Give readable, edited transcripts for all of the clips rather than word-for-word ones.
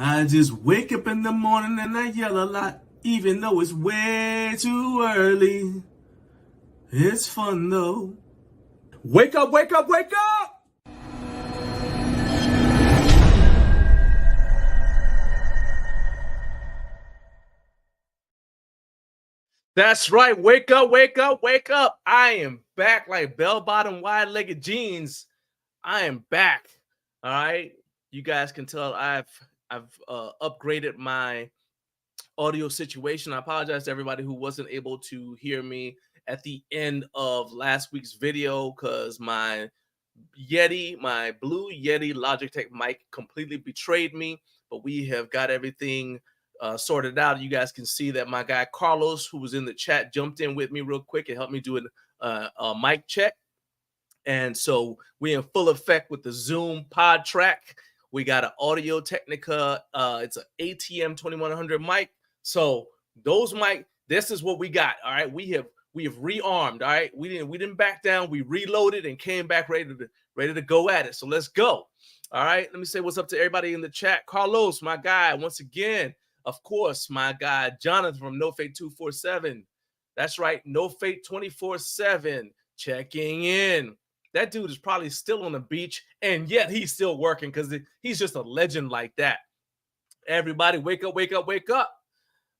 I just wake up in the morning and I yell a lot, even though it's way too early. It's fun though. Wake up, wake up, wake up! That's right. Wake up, wake up, wake up. I am back like bell-bottom, wide-legged jeans. I am back. All right. You guys can tell I've upgraded my audio situation. I apologize to everybody who wasn't able to hear me at the end of last week's video because my blue Yeti Logitech mic completely betrayed me, but we have got everything sorted out. You guys can see that my guy Carlos, who was in the chat, jumped in with me real quick and helped me do a mic check. And so we're in full effect with the Zoom pod track. We got an Audio Technica. It's an ATM 2100 mic. So those mic, this is what we got. All right. We have rearmed. All right. We didn't back down. We reloaded and came back ready to go at it. So let's go. All right. Let me say what's up to everybody in the chat. Carlos, my guy, once again. Of course, my guy Jonathan from No Fate 247. That's right. No Fate 24/7 checking in. That dude is probably still on the beach, and yet he's still working because he's just a legend like that. Everybody, wake up, wake up, wake up.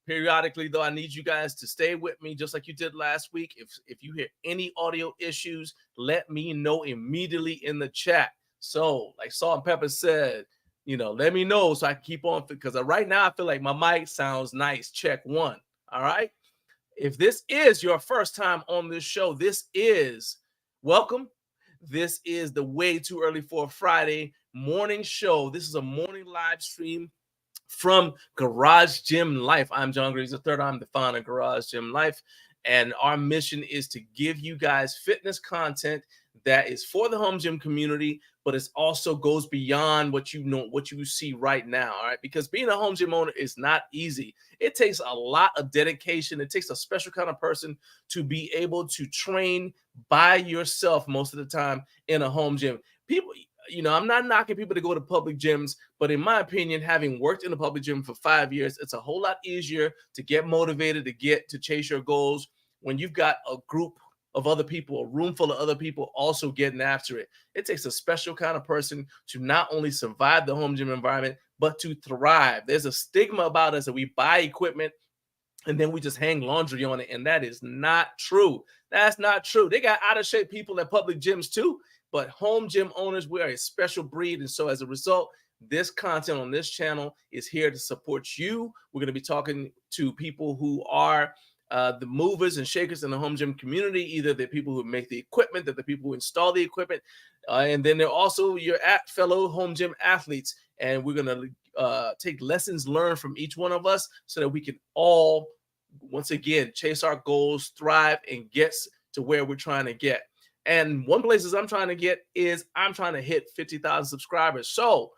Periodically, though, I need you guys to stay with me just like you did last week. If you hear any audio issues, let me know immediately in the chat. So, like Salt and Pepper said, let me know so I can keep on, because right now I feel like my mic sounds nice. Check one. All right. If this is your first time on this show, welcome. This is the Way Too Early for a Friday morning show. This is a morning live stream from Garage Gym Life. I'm John Graves III. I'm the founder of Garage Gym Life. And our mission is to give you guys fitness content that is for the home gym community, but it also goes beyond what you see right now. All right. Because being a home gym owner is not easy. It takes a lot of dedication. It takes a special kind of person to be able to train by yourself most of the time in a home gym. People, I'm not knocking people to go to public gyms, but in my opinion, having worked in a public gym for 5 years, it's a whole lot easier to get motivated, to chase your goals when you've got a group of other people, a room full of other people also getting after it. It takes a special kind of person to not only survive the home gym environment, but to thrive. There's a stigma about us that we buy equipment and then we just hang laundry on it, and that is not true. That's not true. They got out of shape people at public gyms too, but home gym owners, we are a special breed. And so as a result, this content on this channel is here to support you. We're going to be talking to people who are the movers and shakers in the home gym community. Either the people who make the equipment, they're the people who install the equipment, and then they're also your fellow home gym athletes. And we're going to take lessons learned from each one of us so that we can all, once again, chase our goals, thrive, and get to where we're trying to get. And one places I'm trying to get is I'm trying to hit 50,000 subscribers. So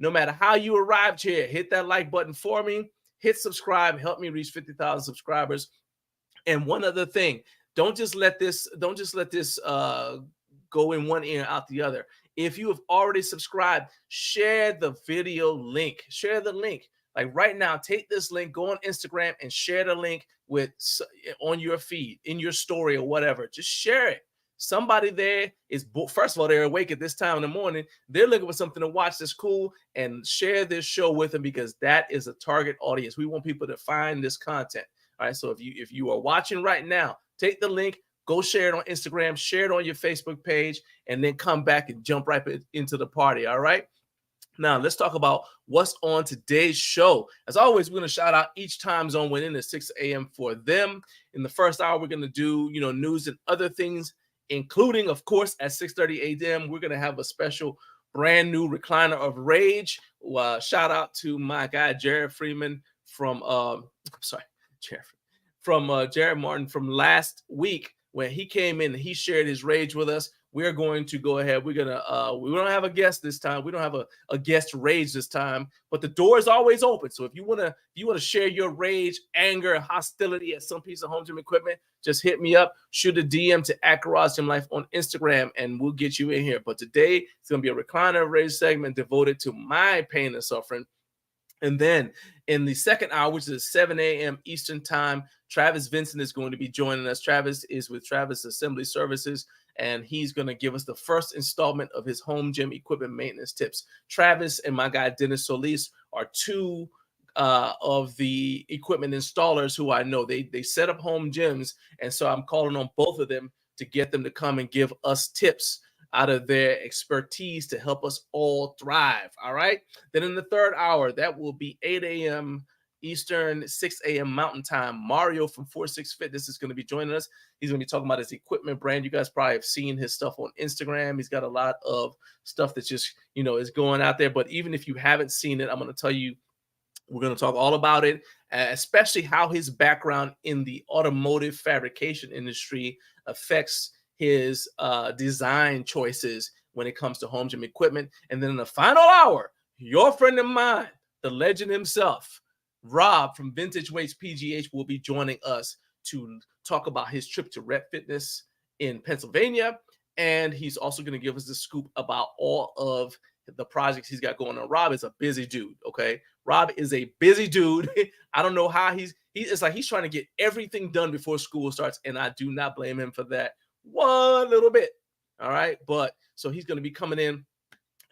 no matter how you arrived here, hit that like button for me, hit subscribe, help me reach 50,000 subscribers. And one other thing, don't just let this go in one ear out the other. If you have already subscribed, share the video link. Share the link. Like right now, take this link, go on Instagram and share the link on your feed, in your story or whatever. Just share it. Somebody there is, first of all, they're awake at this time in the morning. They're looking for something to watch that's cool, and share this show with them, because that is a target audience. We want people to find this content. All right. So if you are watching right now, take the link, go share it on Instagram, share it on your Facebook page, and then come back and jump right into the party. All right. Now let's talk about what's on today's show. As always, we're going to shout out each time zone within at 6 a.m. for them. In the first hour, we're going to do, news and other things, including, of course, at 6:30 a.m., we're going to have a special brand new recliner of rage. Shout out to my guy, Jared Freeman from, Jared Martin from last week when he came in and he shared his rage with us. We're going to go ahead. We don't have a guest this time. We don't have a guest rage this time, but the door is always open. So if you want to share your rage, anger, hostility at some piece of home gym equipment, just hit me up, shoot a DM to @Garage Gym Life on Instagram, and we'll get you in here. But today it's going to be a recliner rage segment devoted to my pain and suffering. And then in the second hour, which is 7 a.m. Eastern time, Travis Vinson is going to be joining us. Travis is with Travis Assembly Services, and he's going to give us the first installment of his home gym equipment maintenance tips. Travis and my guy Dennis Solis are two of the equipment installers who I know. They set up home gyms, and so I'm calling on both of them to get them to come and give us tips out of their expertise to help us all thrive. All right. Then in the third hour, that will be 8 a.m. Eastern, 6 a.m. Mountain Time. Mario from 46 Fitness is going to be joining us. He's going to be talking about his equipment brand. You guys probably have seen his stuff on Instagram. He's got a lot of stuff that just, is going out there. But even if you haven't seen it, I'm going to tell you, we're going to talk all about it, especially how his background in the automotive fabrication industry affects his design choices when it comes to home gym equipment. And then in the final hour, your friend of mine, the legend himself, Rob from Vintage Weights PGH, will be joining us to talk about his trip to Rep Fitness in Pennsylvania. And he's also going to give us the scoop about all of the projects he's got going on. Rob is a busy dude, okay? Rob is a busy dude. I don't know how it's like he's trying to get everything done before school starts, and I do not blame him for that one little bit. All right. But so he's going to be coming in,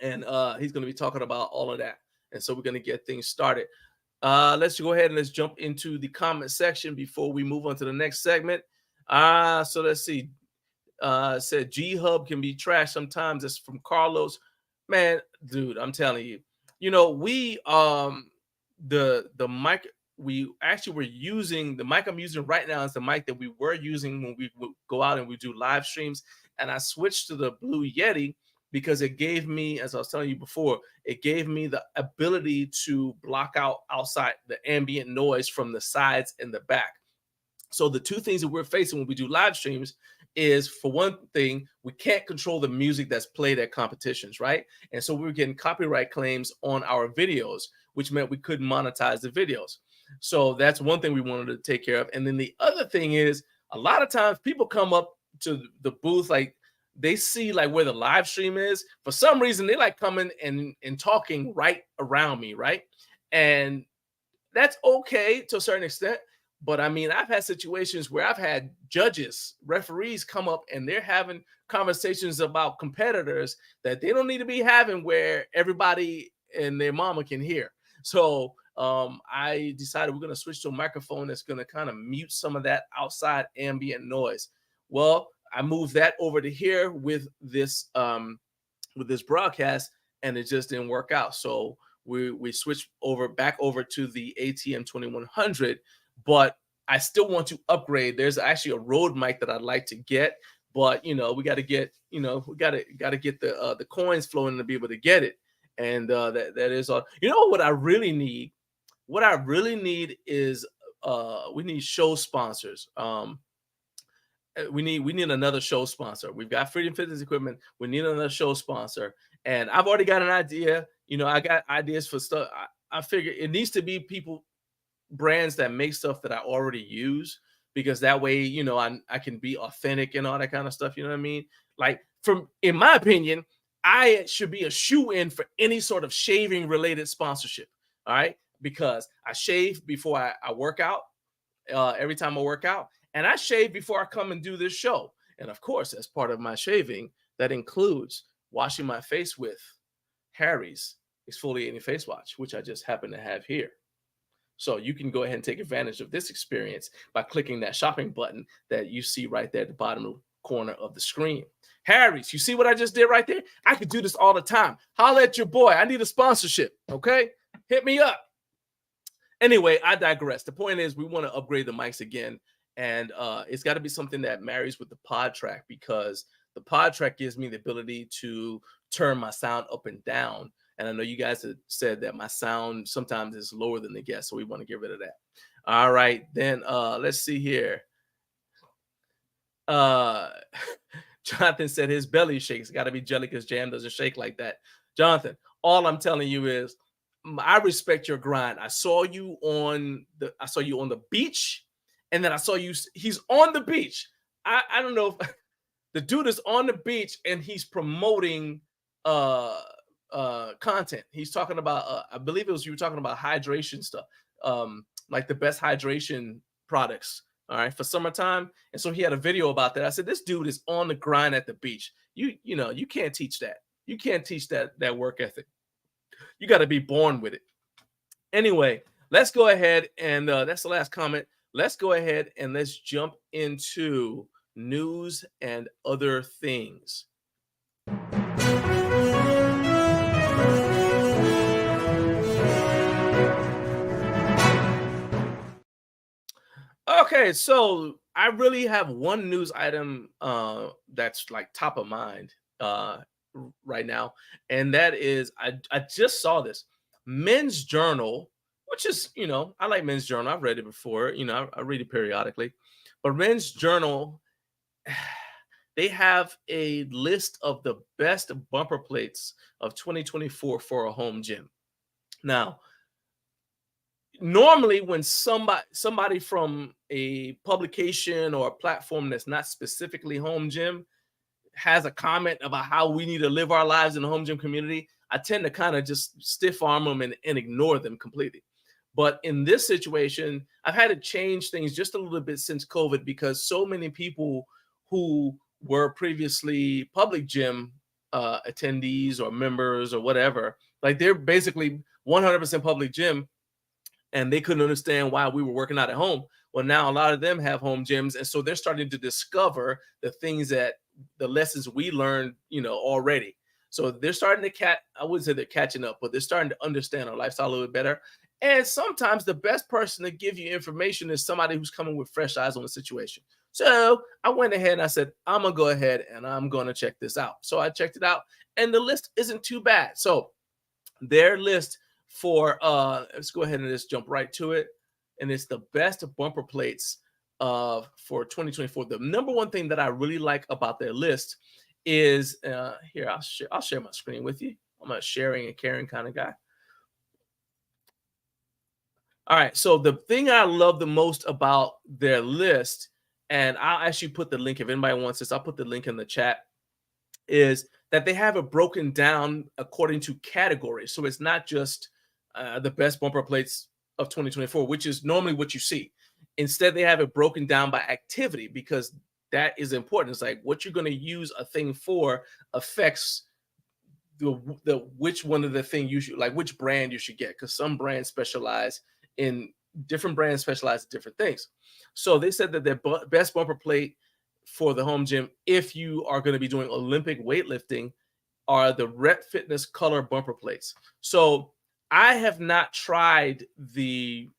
and he's going to be talking about all of that. And so we're going to get things started. Let's go ahead and let's jump into the comment section before we move on to the next segment. So let's see. Said G Hub can be trash sometimes. It's from Carlos. Man, dude, I'm telling you, we the mic we actually were using, the mic I'm using right now is the mic that we were using when we would go out and we do live streams. And I switched to the Blue Yeti because it gave me, as I was telling you before, it gave me the ability to block out outside the ambient noise from the sides and the back. So the two things that we're facing when we do live streams is, for one thing, we can't control the music that's played at competitions, right? And so we were getting copyright claims on our videos, which meant we couldn't monetize the videos. So that's one thing we wanted to take care of. And then the other thing is, a lot of times people come up to the booth, like they see like where the live stream is. For some reason, they like coming and talking right around me, right? And that's okay to a certain extent. But I mean, I've had situations where I've had judges, referees come up and they're having conversations about competitors that they don't need to be having where everybody and their mama can hear. So I decided we're going to switch to a microphone that's going to kind of mute some of that outside ambient noise. Well, I moved that over to here with this broadcast, and it just didn't work out. So we switched back over to the ATM 2100. But I still want to upgrade. There's actually a Rode mic that I'd like to get, but we got to get, we got to get the coins flowing to be able to get it. And that is all. What I really need? What I really need is we need show sponsors. We need another show sponsor. We've got Freedom Fitness Equipment. We need another show sponsor. And I've already got an idea. I got ideas for stuff. I figure it needs to be brands that make stuff that I already use, because that way, I can be authentic and all that kind of stuff. You know what I mean? Like, in my opinion, I should be a shoe-in for any sort of shaving related sponsorship. All right. Because I shave before I work out, every time I work out, and I shave before I come and do this show. And of course, as part of my shaving, that includes washing my face with Harry's exfoliating face wash, which I just happen to have here. So you can go ahead and take advantage of this experience by clicking that shopping button that you see right there at the bottom corner of the screen. Harry's, you see what I just did right there? I could do this all the time. Holla at your boy. I need a sponsorship, okay? Hit me up. Anyway, I digress. The point is, we want to upgrade the mics again, and it's got to be something that marries with the pod track, because the pod track gives me the ability to turn my sound up and down. And I know you guys have said that my sound sometimes is lower than the guest, so we want to get rid of that. All right, then let's see here. Jonathan said his belly shakes. Got to be jelly because jam doesn't shake like that. Jonathan, all I'm telling you is, I respect your grind. I saw you on the beach, and then I saw you. He's on the beach. I don't know if the dude is on the beach and he's promoting content. He's talking about I believe it was you were talking about hydration stuff, like the best hydration products, all right, for summertime. And so he had a video about that. I said, this dude is on the grind at the beach. You know, you can't teach that. You can't teach that work ethic. You got to be born with it. Anyway, let's go ahead and that's the last comment. Let's go ahead and let's jump into news and other things. Okay, so I really have one news item that's like top of mind right now, and that is I just saw this Men's Journal, which is, you know, I like Men's Journal. I've read it before, you know, I read it periodically, but Men's Journal, they have a list of the best bumper plates of 2024 for a home gym. Now, normally when somebody from a publication or a platform that's not specifically home gym has a comment about how we need to live our lives in the home gym community, I tend to kind of just stiff arm them and ignore them completely. But in this situation, I've had to change things just a little bit since COVID, because so many people who were previously public gym attendees or members or whatever, like they're basically 100% public gym, and they couldn't understand why we were working out at home. Well, now a lot of them have home gyms, and so they're starting to discover the things that the lessons we learned, you know, already. So they're starting to I wouldn't say they're catching up, but they're starting to understand our lifestyle a little bit better. And sometimes the best person to give you information is somebody who's coming with fresh eyes on the situation. So I went ahead and I said, I'm gonna go ahead and I'm gonna check this out. So I checked it out, and the list isn't too bad. So their list for let's go ahead and just jump right to it, and it's the best bumper plates for 2024. The number one thing that I really like about their list is here, I'll share my screen with you. I'm a sharing and caring kind of guy. All right, so the thing I love the most about their list, and I'll actually put the link if anybody wants this, I'll put the link in the chat, is that they have it broken down according to categories. So it's not just the best bumper plates of 2024, which is normally what you see. Instead, they have it broken down by activity, because that is important. It's like what you're going to use a thing for affects the which one of the thing you should, like which brand you should get, because some brands specialize in different different things. So they said that their best bumper plate for the home gym, if you are going to be doing Olympic weightlifting, are the Rep Fitness color bumper plates. So I have not tried the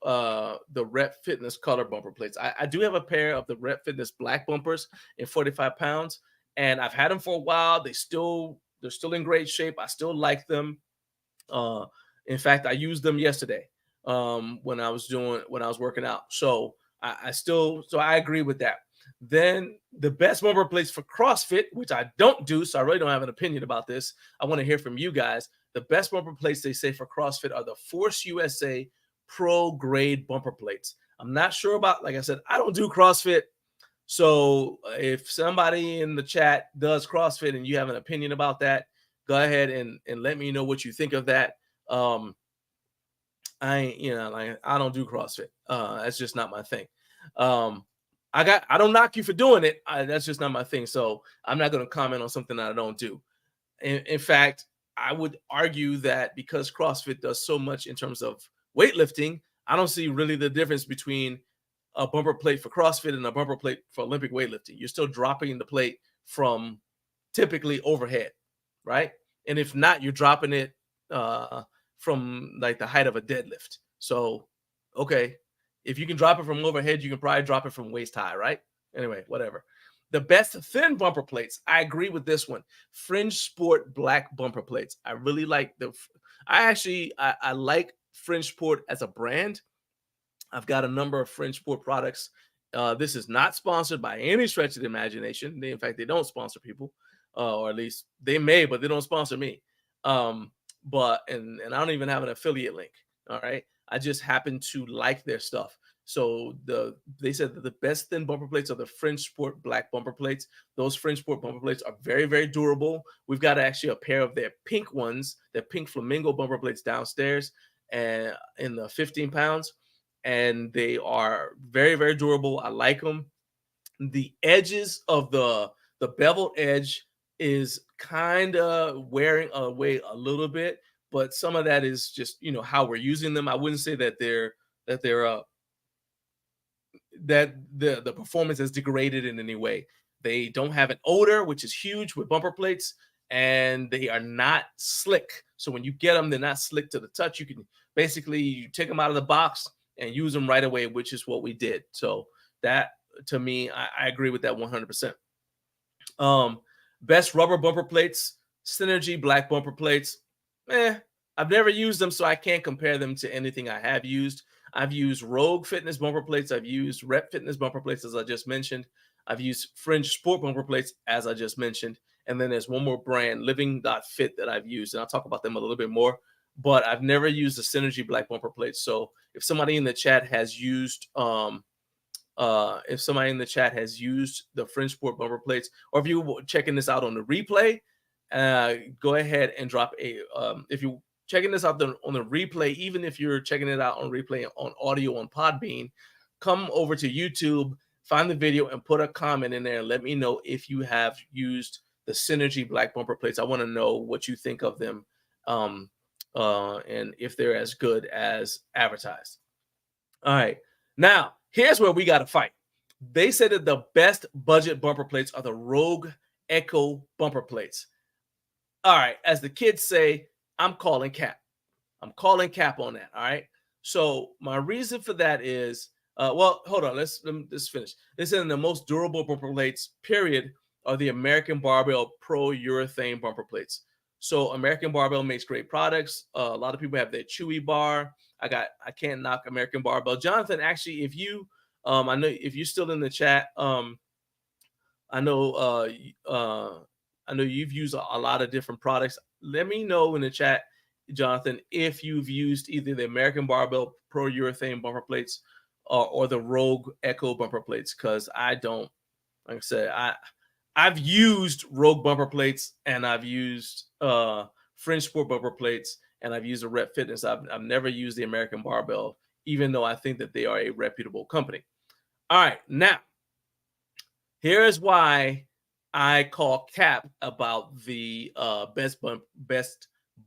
Rep Fitness color bumper plates. I do have a pair of the Rep Fitness black bumpers in 45 pounds, and I've had them for a while. They're still in great shape. I still like them. In fact, I used them yesterday when I was working out. So I agree with that. Then the best bumper plates for CrossFit, which I don't do, so I really don't have an opinion about this. I want to hear from you guys. The best bumper plates they say for CrossFit are the Force USA Pro grade bumper plates. I'm not sure about, like I said, I don't do CrossFit. So if somebody in the chat does CrossFit and you have an opinion about that, go ahead and let me know what you think of that. I don't do CrossFit. That's just not my thing. I don't knock you for doing it. That's just not my thing. So I'm not going to comment on something that I don't do. In fact, I would argue that because CrossFit does so much in terms of weightlifting, I don't see really the difference between a bumper plate for CrossFit and a bumper plate for Olympic weightlifting. You're still dropping the plate from typically overhead, right? And if not, you're dropping it from like the height of a deadlift. So, okay, if you can drop it from overhead, you can probably drop it from waist high, right? Anyway, whatever. The best thin bumper plates, I agree with this one. Fringe Sport black bumper plates. I really like I like Fringe Sport as a brand. I've got a number of Fringe Sport products. This is not sponsored by any stretch of the imagination. In fact, they don't sponsor people, or at least they may, but they don't sponsor me. But I don't even have an affiliate link. All right. I just happen to like their stuff. So they said that the best thin bumper plates are the French Sport black bumper plates. Those French Sport bumper plates are very, very durable. We've got actually a pair of their pink ones, their pink flamingo bumper plates downstairs, and in the 15 pounds, and they are very, very durable. I like them. The edges of the beveled edge is kind of wearing away a little bit, but some of that is just how we're using them. I wouldn't say that they're that the performance is degraded in any way. They don't have an odor, which is huge with bumper plates, and they are not slick. So when you get them, they're not slick to the touch. You can basically you take them out of the box and use them right away, which is what we did. So that to me, I agree with that 100%. Best rubber bumper plates, Synergy black bumper plates. I've never used them, so I can't compare them to anything I have used. I've used Rogue Fitness bumper plates. I've used Rep Fitness bumper plates, as I just mentioned. I've used Fringe Sport bumper plates, as I just mentioned. And then there's one more brand, Living.Fit, that I've used, and I'll talk about them a little bit more. But I've never used the Synergy black bumper plates. So if somebody in the chat has used the Fringe Sport bumper plates, or if you're checking this out on the replay, go ahead and drop a if you checking this out on the replay, even if you're checking it out on replay on audio on Podbean, come over to YouTube, find the video, and put a comment in there and let me know if you have used the Synergy black bumper plates. I want to know what you think of them, and if they're as good as advertised. All right, now here's where we got to fight. They said that the best budget bumper plates are the Rogue Echo bumper plates. All right, as the kids say, I'm calling cap. I'm calling cap on that. All right. So my reason for that is, well, hold on. Let's finish. They said the most durable bumper plates, period, are the American Barbell Pro Urethane bumper plates. So American Barbell makes great products. A lot of people have their Chewy bar. I can't knock American Barbell. Jonathan, actually, if you, I know if you're still in the chat, I know you've used a lot of different products. Let me know in the chat, Jonathan, if you've used either the American Barbell Pro Urethane bumper plates or the Rogue Echo bumper plates, because I don't. Like I said, I've used Rogue bumper plates, and I've used Fringe Sport bumper plates, and I've used a Rep Fitness. I've never used the American Barbell, even though I think that they are a reputable company. All right, now here is why I call cap about the best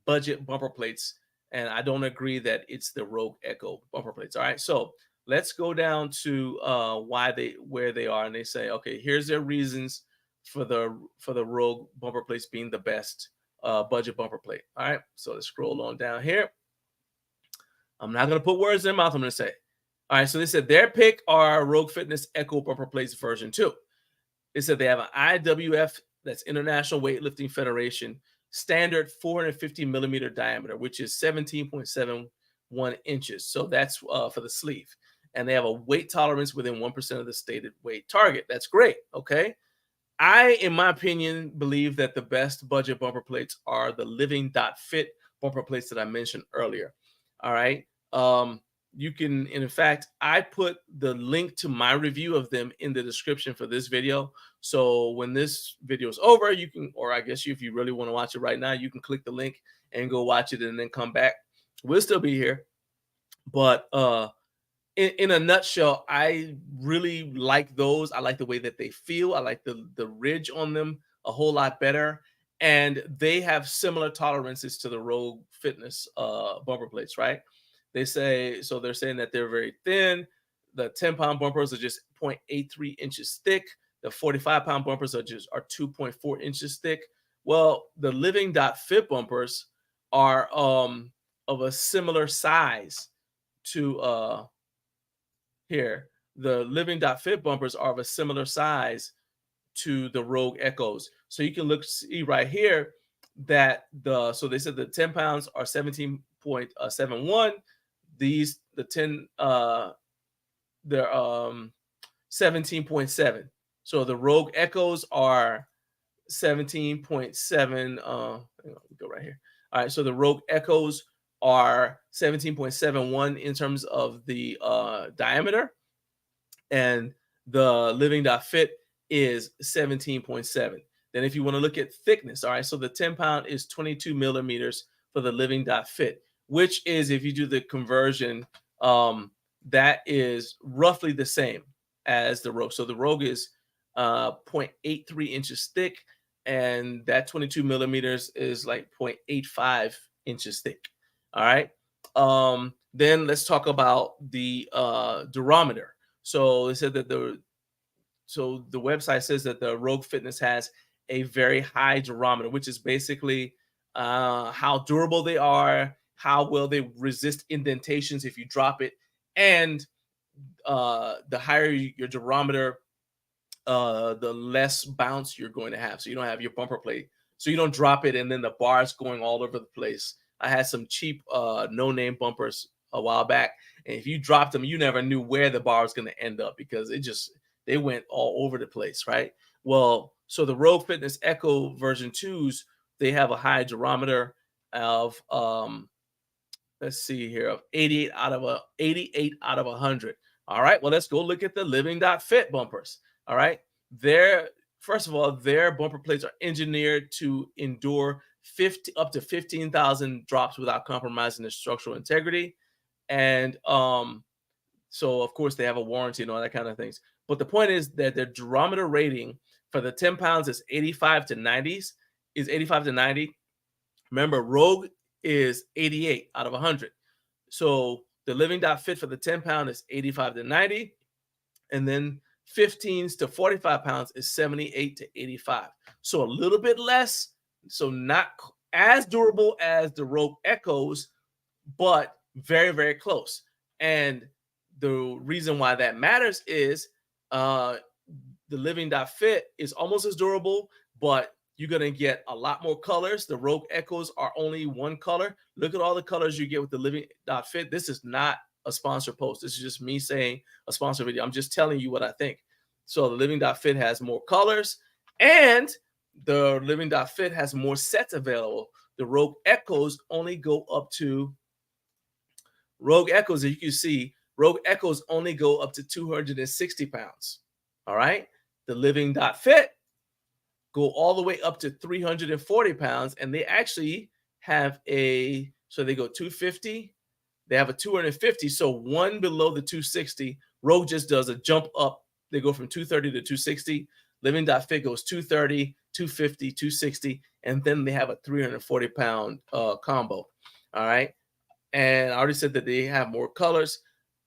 budget bumper plates, and I don't agree that it's the Rogue Echo bumper plates. All right, so let's go down to where they are, and they say, okay, here's their reasons for the Rogue bumper plates being the best budget bumper plate. All right, so let's scroll on down here. I'm not gonna put words in their mouth. I'm gonna say, all right. So they said their pick are Rogue Fitness Echo bumper plates version 2. They said they have an IWF, that's International Weightlifting Federation, standard 450 millimeter diameter, which is 17.71 inches. So that's for the sleeve. And they have a weight tolerance within 1% of the stated weight target. That's great. Okay. I, in my opinion, believe that the best budget bumper plates are the Living.Fit bumper plates that I mentioned earlier. All right. You can, in fact, I put the link to my review of them in the description for this video. So when this video is over, you can, or I guess if you really want to watch it right now, you can click the link and go watch it and then come back. We'll still be here. But in a nutshell, I really like those. I like the way that they feel. I like the ridge on them a whole lot better. And they have similar tolerances to the Rogue Fitness bumper plates, right? They're saying that they're very thin. The 10-pound bumpers are just 0.83 inches thick. The 45-pound bumpers are 2.4 inches thick. Well, the Living.Fit bumpers are of a similar size to here. The Living.Fit bumpers are of a similar size to the Rogue Echoes. So you can see right here that so they said the 10 pounds are 17.71. The 10 they're 17.7. So the Rogue Echoes are 17.7. Go right here. All right, so the Rogue Echoes are 17.71 in terms of the diameter, and the Living.Fit is 17.7. Then if you want to look at thickness, all right, so the 10 pound is 22 millimeters for the Living.Fit, which is, if you do the conversion, that is roughly the same as the Rogue. So the Rogue is 0.83 inches thick, and that 22 millimeters is like 0.85 inches thick. All right. Then let's talk about the durometer. So they said that the website says that the Rogue Fitness has a very high durometer, which is basically how durable they are, how well they resist indentations if you drop it, and the higher your durometer, the less bounce you're going to have. So you don't have your bumper plate, so you don't drop it and then the bar's going all over the place. I had some cheap no-name bumpers a while back, and if you dropped them, you never knew where the bar was going to end up because they went all over the place, right? Well, so the Rogue Fitness Echo version 2s, they have a high durometer of let's see here, of 88 out of 100. All right, well, let's go look at the Living.Fit bumpers. All right, first of all, their bumper plates are engineered to endure up to 15,000 drops without compromising their structural integrity. And so of course they have a warranty and all that kind of things. But the point is that their durometer rating for the 10 pounds is 85 to 90. Remember, Rogue is 88 out of 100. So the Living.Fit for the 10 pound is 85 to 90. And then 15s to 45 pounds is 78 to 85. So a little bit less. So not as durable as the Rogue Echoes, but very, very close. And the reason why that matters is the Living.Fit is almost as durable, but you're going to get a lot more colors. The Rogue Echoes are only one color. Look at all the colors you get with the Living.Fit. This is not a sponsor post. This is just me saying a sponsor video. I'm just telling you what I think. So the Living.Fit has more colors, and the Living.Fit has more sets available. The Rogue Echoes only go up to Rogue Echoes, as you can see, Rogue Echoes only go up to 260 pounds. All right. The Living.Fit go all the way up to 340 pounds. And they actually have so they go 250. They have a 250. So one below the 260. Rogue just does a jump up. They go from 230 to 260. Living.Fit goes 230, 250, 260. And then they have a 340 pound combo. All right. And I already said that they have more colors.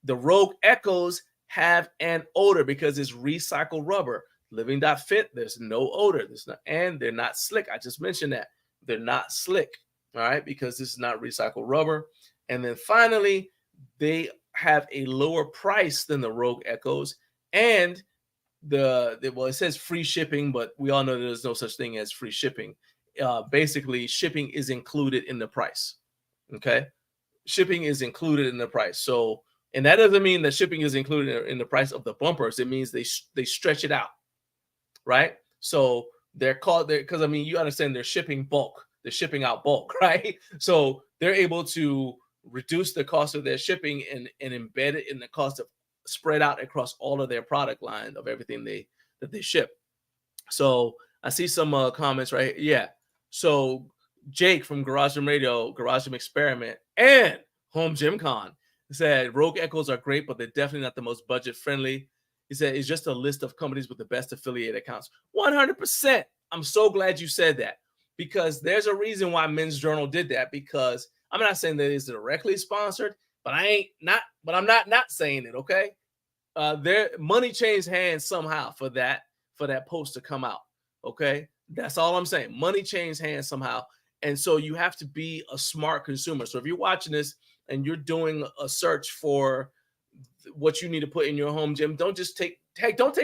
The Rogue Echoes have an odor because it's recycled rubber. Living.Fit, there's no odor. And they're not slick. I just mentioned that. They're not slick, all right, because this is not recycled rubber. And then finally, they have a lower price than the Rogue Echoes. And it says free shipping, but we all know there's no such thing as free shipping. Basically, shipping is included in the price, okay? Shipping is included in the price. So, and that doesn't mean that shipping is included in the price of the bumpers. It means they stretch it out, right? So they're called there because, I mean, you understand they're shipping bulk. They're shipping out bulk, right? So they're able to reduce the cost of their shipping and embed it in the cost of spread out across all of their product line of everything that they ship. So I see some comments right here. Yeah. So Jake from Garage Gym Radio, Garage Gym Experiment, and Home Gym Con said Rogue Echoes are great, but they're definitely not the most budget friendly. He said it's just a list of companies with the best affiliate accounts. 100%. I'm so glad you said that, because there's a reason why Men's Journal did that, because I'm not saying that it's directly sponsored, but I'm not saying it, okay? Their money changed hands somehow for that post to come out, okay? That's all I'm saying. Money changed hands somehow. And so you have to be a smart consumer. So if you're watching this and you're doing a search for what you need to put in your home gym, don't take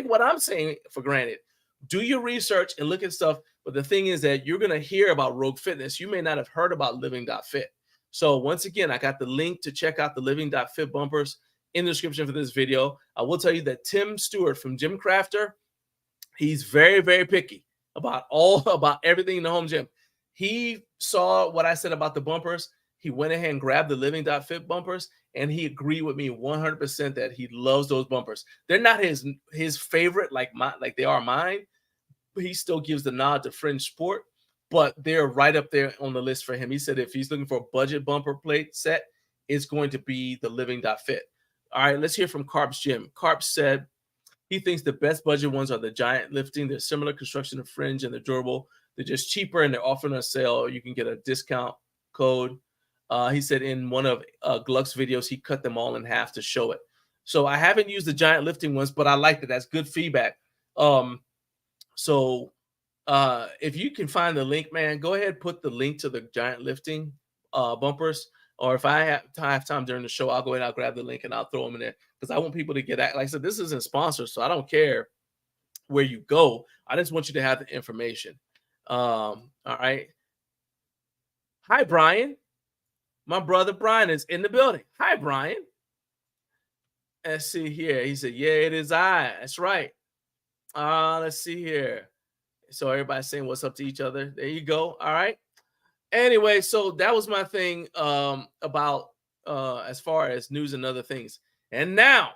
what I'm saying for granted. Do your research and look at stuff. But the thing is that you're going to hear about Rogue Fitness. You may not have heard about Living.Fit. So once again, I got the link to check out the Living.Fit bumpers in the description for this video. I will tell you that Tim Stewart from Gym Crafter, he's very, very picky about everything in the home gym. He saw what I said about the bumpers. he went ahead and grabbed the Living.Fit bumpers, and he agreed with me 100% that he loves those bumpers. They're not his favorite like they are mine, but he still gives the nod to Fringe Sport, but they're right up there on the list for him. He said if he's looking for a budget bumper plate set, it's going to be the Living.Fit. All right, let's hear from Carp's Gym. Carp said he thinks the best budget ones are the Giant Lifting. They're similar construction to Fringe, and they're durable. They're just cheaper, and they're often on sale. You can get a discount code. He said in one of Gluck's videos, he cut them all in half to show it. So I haven't used the Giant Lifting ones, but I liked it. That's good feedback. So if you can find the link, man, go ahead, put the link to the Giant Lifting bumpers. Or if I have time during the show, I'll go ahead and I'll grab the link and I'll throw them in there, because I want people to get that. Like I said, this isn't sponsored, so I don't care where you go. I just want you to have the information. All right. Hi, Brian. My brother Brian is in the building. Hi, Brian. Let's see here. He said, yeah, it is I. That's right. Let's see here. So everybody's saying what's up to each other. There you go. All right. Anyway, so that was my thing about as far as news and other things. And now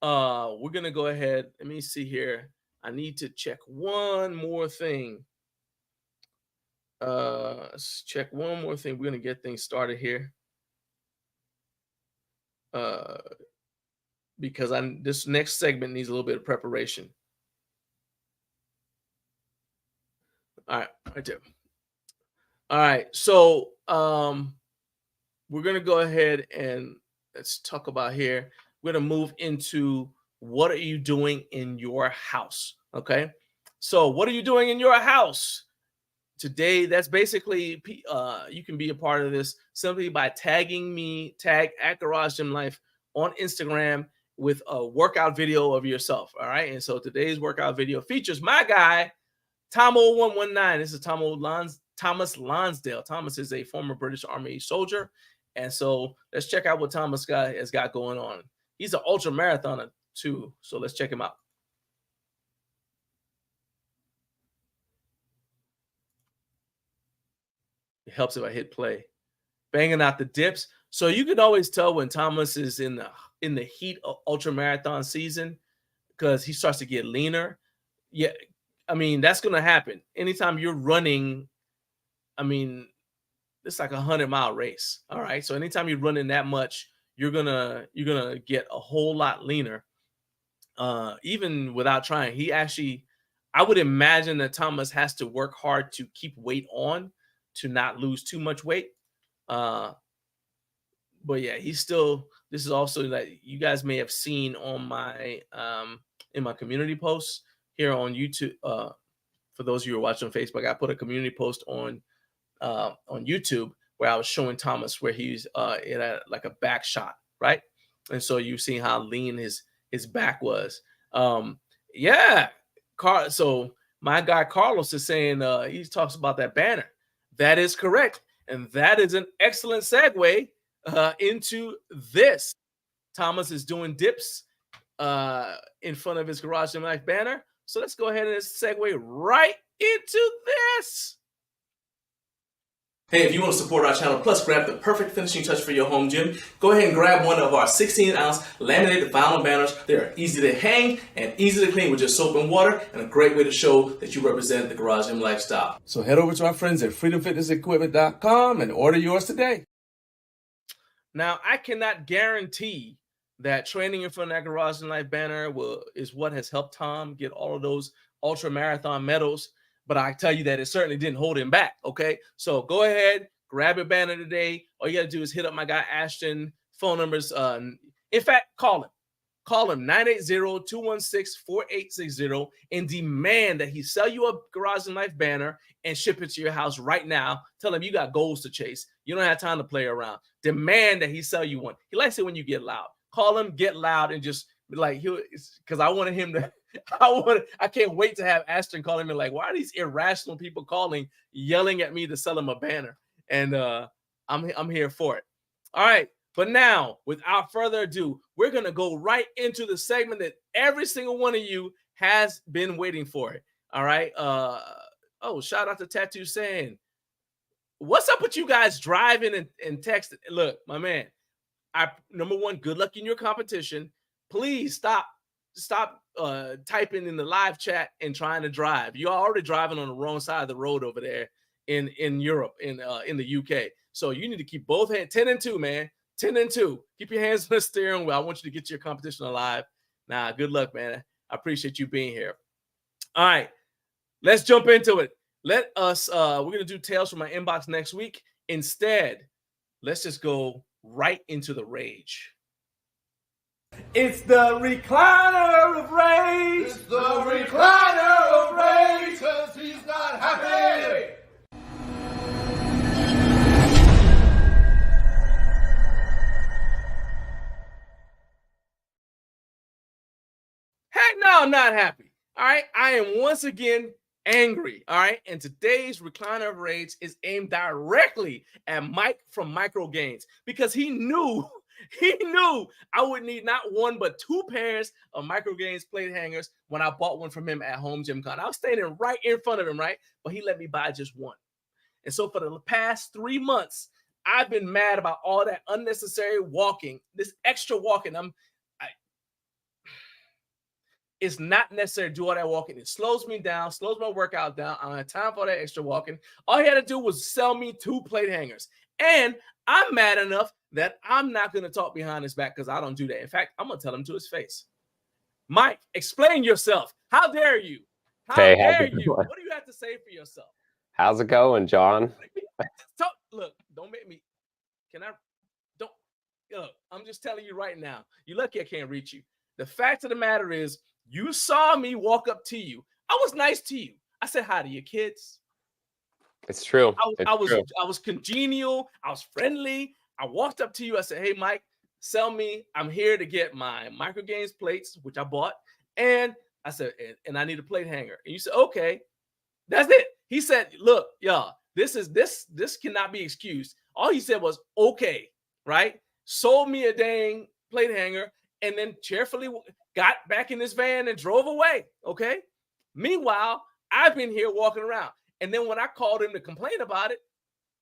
we're gonna go ahead. Let me see here. I need to check one more thing. Let's check one more thing. We're gonna get things started here. Because this next segment needs a little bit of preparation. All right, right there. All right, so we're gonna go ahead and let's talk about here. We're gonna move into what are you doing in your house? Okay, so what are you doing in your house today? That's basically you can be a part of this simply by tagging me, tag at Garage Gym Life on Instagram with a workout video of yourself. All right, and so today's workout video features my guy Tom0119. This is Thomas Lonsdale. Thomas is a former British Army soldier. And so let's check out what Thomas has got going on. He's an ultra marathoner too. So let's check him out. It helps if I hit play. Banging out the dips. So you can always tell when Thomas is in the heat of ultra marathon season, because he starts to get leaner. Yeah, I mean, that's going to happen. Anytime you're running, I mean, it's like a 100-mile race. All right. So anytime you're running that much, you're gonna get a whole lot leaner. Even without trying. I would imagine that Thomas has to work hard to keep weight on to not lose too much weight. But yeah, this is also that you guys may have seen on my in my community posts here on YouTube. For those of you who are watching on Facebook, I put a community post on YouTube where I was showing Thomas where he's in like a back shot, right? And so you've seen how lean his back was. Yeah, so my guy Carlos is saying he talks about that banner. That is correct, and that is an excellent segue into this. Thomas is doing dips in front of his Garage Gym Life banner. So let's go ahead and segue right into this. Hey, if you want to support our channel, plus grab the perfect finishing touch for your home gym, go ahead and grab one of our 16-ounce laminated vinyl banners. They are easy to hang and easy to clean with just soap and water, and a great way to show that you represent the Garage Gym lifestyle. So head over to our friends at freedomfitnessequipment.com and order yours today. Now, I cannot guarantee that training in front of that Garage Gym Life banner is what has helped Tom get all of those ultra marathon medals. But I tell you that it certainly didn't hold him back, okay? So go ahead, grab your banner today. All you got to do is hit up my guy Ashton. Phone numbers. In fact, call him. Call him 980-216-4860 and demand that he sell you a Garage Gym Life banner and ship it to your house right now. Tell him you got goals to chase. You don't have time to play around. Demand that he sell you one. He likes it when you get loud. Call him, get loud, and just like because I wanted him to. I can't wait to have Ashton calling me like, why are these irrational people calling, yelling at me to sell him a banner? And I'm here for it. All right. But now, without further ado, we're going to go right into the segment that every single one of you has been waiting for. All right. Oh, shout out to Tattoo saying, what's up with you guys driving and texting? Look, my man, number one, good luck in your competition. Please stop typing in the live chat and trying to drive. You're already driving on the wrong side of the road over there in Europe, in the UK. So you need to keep both hands 10 and 2, man. 10 and 2. Keep your hands on the steering wheel. I want you to get your competition alive. Nah, good luck, man. I appreciate you being here. All right, let's jump into it. Let us, we're going to do Tales from my inbox next week. Instead, let's just go right into the rage. It's the recliner of rage. It's the recliner of rage, 'cause he's not happy. Heck no, I'm not happy. All right, I am once again angry. All right, and today's recliner of rage is aimed directly at Mike from Micro Gainz, because he knew I would need not one but 2 pairs of Micro Gainz plate hangers when I bought one from him at Home Gym Con. I was standing right in front of him, right? But he let me buy just one. And so for the past 3 months, I've been mad about all that unnecessary walking, this extra walking. It's not necessary to do all that walking. It slows me down, slows my workout down. I don't have time for that extra walking. All he had to do was sell me 2 plate hangers. And I'm mad enough that I'm not going to talk behind his back, because I don't do that. In fact, I'm going to tell him to his face. Mike, explain yourself. How dare you? How dare you? What do you have to say for yourself? How's it going, John? Look, don't make me. Look, I'm just telling you right now. You're lucky I can't reach you. The fact of the matter is, you saw me walk up to you. I was nice to you. I said hi to your kids. It's true. I was congenial. I was friendly. I walked up to you. I said, hey, Mike, sell me. I'm here to get my Micro Gainz plates, which I bought. And I said, and I need a plate hanger. And you said, okay, that's it. He said, look, y'all, this cannot be excused. All he said was, okay, right? Sold me a dang plate hanger, and then cheerfully got back in his van and drove away, okay? Meanwhile, I've been here walking around. And then when I called him to complain about it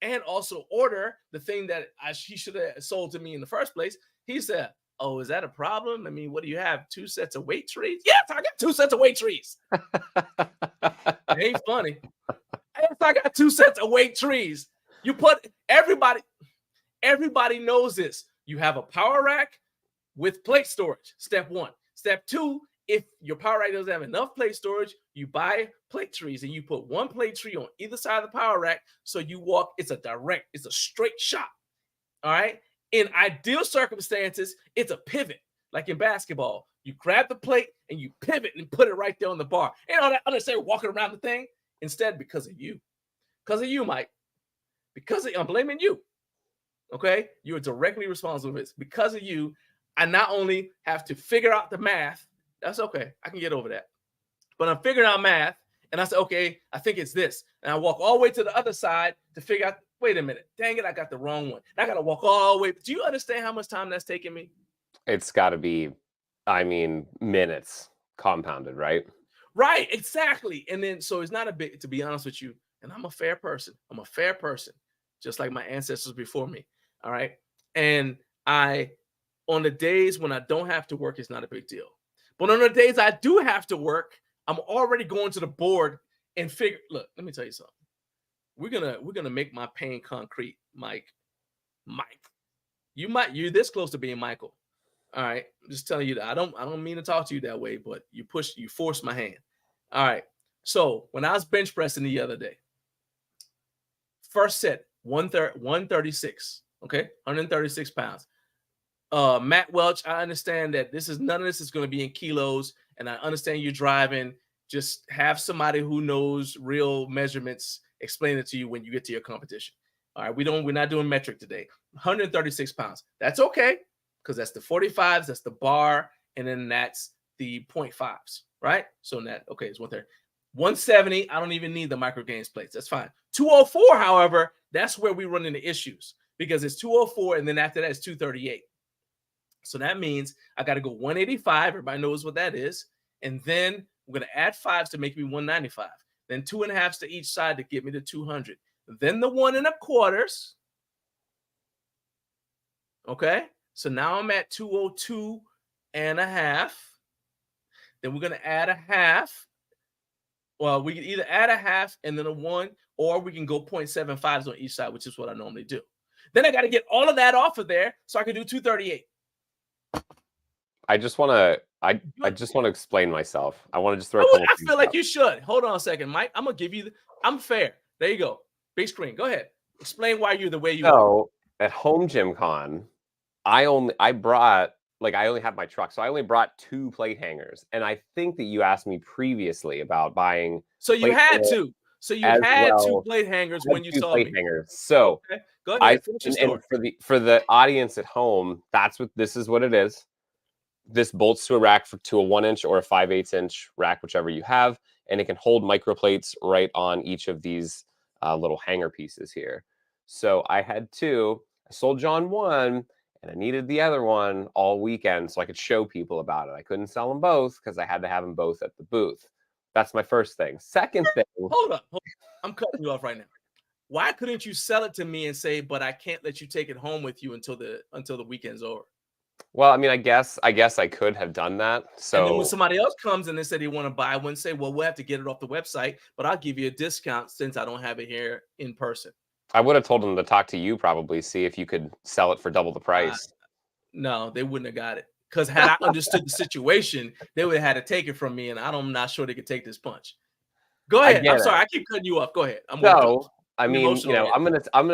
and also order the thing that he should have sold to me in the first place, he said, oh, is that a problem? I mean, what do you have, 2 sets of weight trees? Yes, I got 2 sets of weight trees. It ain't funny. Yes, I got 2 sets of weight trees. You put everybody knows this. You have a power rack with plate storage, step 1. Step 2, if your power rack doesn't have enough plate storage, you buy plate trees and you put 1 plate tree on either side of the power rack. So you walk, it's a straight shot. All right. In ideal circumstances, it's a pivot, like in basketball. You grab the plate and you pivot and put it right there on the bar. Ain't all that unnecessary walking around the thing. Instead, because of you, Mike, I'm blaming you. Okay. You're directly responsible for this. Because of you, I not only have to figure out the math. That's okay. I can get over that. But I'm figuring out math, and I said, okay, I think it's this. And I walk all the way to the other side to figure out, wait a minute, dang it, I got the wrong one. And I got to walk all the way. Do you understand how much time that's taking me? It's got to be, minutes compounded, right? Right, exactly. And then, so it's not a big, to be honest with you, and I'm a fair person. I'm a fair person, just like my ancestors before me. All right. And on the days when I don't have to work, it's not a big deal. But on the days I do have to work, I'm already going to the board and figure, look, let me tell you something. We're gonna make my pain concrete, Mike. You're this close to being Michael. All right. I'm just telling you that I don't mean to talk to you that way, but you forced my hand. All right. So when I was bench pressing the other day, first set, 136. Okay, 136 pounds. Matt Welch, I understand that none of this is going to be in kilos, and I understand you're driving. Just have somebody who knows real measurements explain it to you when you get to your competition. All right, we're not doing metric today. 136 pounds. That's okay, because that's the 45s, that's the bar, and then that's the 0.5s, right? So okay, it's 130. 170, I don't even need the Micro Gainz plates. That's fine. 204, however, that's where we run into issues, because it's 204, and then after that, it's 238. So that means I got to go 185. Everybody knows what that is. And then we're going to add 5s to make me 195. Then 2.5s to each side to get me to 200. then the 1 1/4. Okay, so now I'm at 202 1/2. Then we're gonna add a half. Well, we can either add a half and then a 1, or we can go 0.75s on each side, which is what I normally do. Then I got to get all of that off of there so I can do 238. I just want to explain myself. I want to just throw a I couple things feel like out. you should. Hold on a second, Mike. I'm gonna give you. I'm fair. There you go. Big screen. Go ahead. Explain why you're the way you are. So at Home Gym Con, I only have my truck, so I only brought 2 plate hangers. And I think that you asked me previously about buying. So you had two. So you had 2 plate hangers when you saw me. So okay, go ahead. Finish your story. And for the audience at home, this is what it is. This bolts to a rack to a 1-inch or a 5/8 inch rack, whichever you have, and it can hold microplates right on each of these little hanger pieces here. So I had 2. I sold John 1, and I needed the other one all weekend so I could show people about it. I couldn't sell them both because I had to have them both at the booth. That's my first thing. Second thing. Hold up. I'm cutting you off right now. Why couldn't you sell it to me and say, but I can't let you take it home with you until the weekend's over? Well, I mean, I guess I could have done that. So and then when somebody else comes and they say they want to buy one, say, well, we'll have to get it off the website, but I'll give you a discount since I don't have it here in person. I would have told them to talk to you, probably see if you could sell it for double the price. No, they wouldn't have got it. Because had I understood the situation, they would have had to take it from me, and I'm not sure they could take this punch. Go ahead. I'm sorry, I keep cutting you off. Go ahead. I'm gonna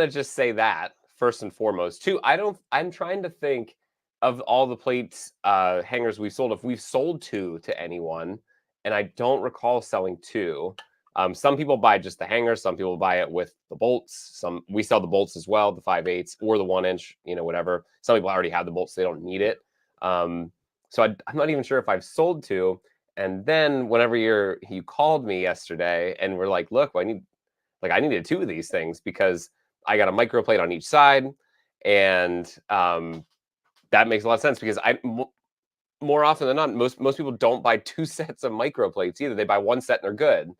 just say that first and foremost. Too, I'm trying to think of all the plates hangers we've sold. If we've sold 2 to anyone, and I don't recall selling 2. Some people buy just the hanger. Some people buy it with the bolts. We sell the bolts as well, the 5/8 or the 1-inch, whatever. Some people already have the bolts; they don't need it. So I'm not even sure if I've sold 2. And then whenever you called me yesterday and we're like, look, I needed 2 of these things because I got a microplate on each side, and that makes a lot of sense because more often than not, most people don't buy 2 sets of microplates either. They buy 1 set and they're good.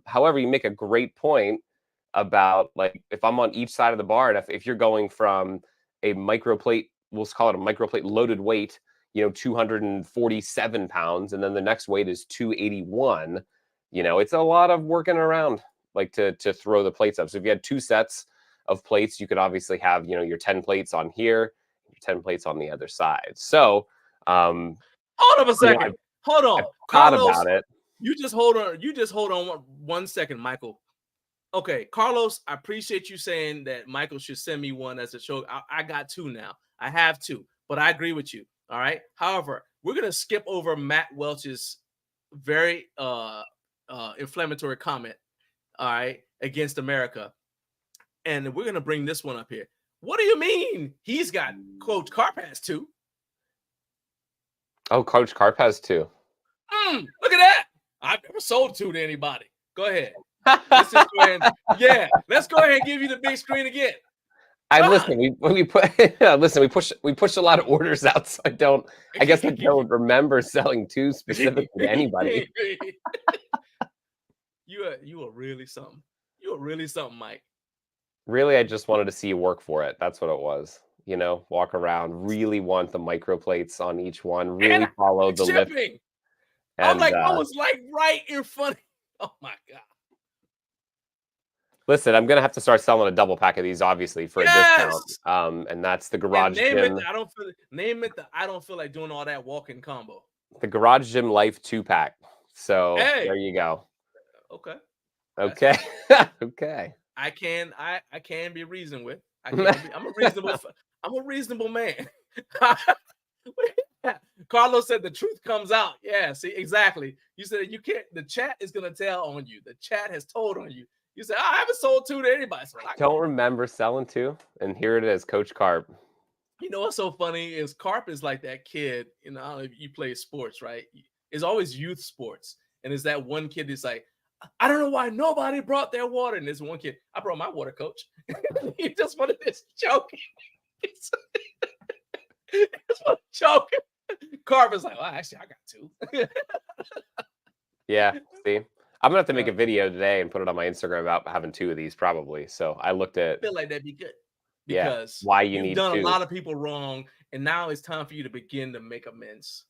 However, you make a great point about, like, if I'm on each side of the bar, and if you're going from a microplate, we'll call it a microplate loaded weight, 247 pounds, and then the next weight is 281, it's a lot of working around, like, to throw the plates up. So if you had 2 sets of plates, you could obviously have, your 10 plates on here, your 10 plates on the other side. So hold up a second. Hold on. Carlos, about it. You just hold on 1 second, Michael. Okay, Carlos, I appreciate you saying that Michael should send me one as a show. I got 2 now. I have 2, but I agree with you. All right. However, we're gonna skip over Matt Welch's very inflammatory comment, all right, against America, and we're gonna bring this one up here. What do you mean he's got Coach Carp has 2? Oh, Coach Carp has 2. Look at that. I've never sold 2 to anybody. Go ahead. Let's just go ahead. Let's go ahead and give you the big screen again. We pushed a lot of orders out, so I don't remember selling 2 specifically to anybody. You are really something. You are really something, Mike. Really, I just wanted to see you work for it. That's what it was. Walk around, really want the microplates on each one, really follow the lift. And, I was right in front. Oh my God. Listen, I'm gonna have to start selling a double pack of these, obviously, for a discount. And that's the Garage Gym. I don't feel like doing all that walking combo. The Garage Gym Life 2-pack. So there you go. Okay. Okay. Okay. I can be reasoned with. I'm a reasonable man. Carlos said the truth comes out. Yeah, see, exactly. You said you can't. The chat is gonna tell on you. The chat has told on you. You said, I haven't sold 2 to anybody. So I don't remember selling 2, and here it is, Coach Carp. You know what's so funny is Carp is like that kid. I don't know if you play sports, right? It's always youth sports, and it's that one kid that's like, I don't know why nobody brought their water. And there's one kid, I brought my water, coach. He just wanted this joking. Just wanted joking. Carp is like, well, actually, I got 2. Yeah, see, I'm gonna have to make a video today and put it on my Instagram about having 2 of these probably. So I looked I at feel like that'd be good yeah, because why you you've need done a 2. lot of people wrong, and now it's time for you to begin to make amends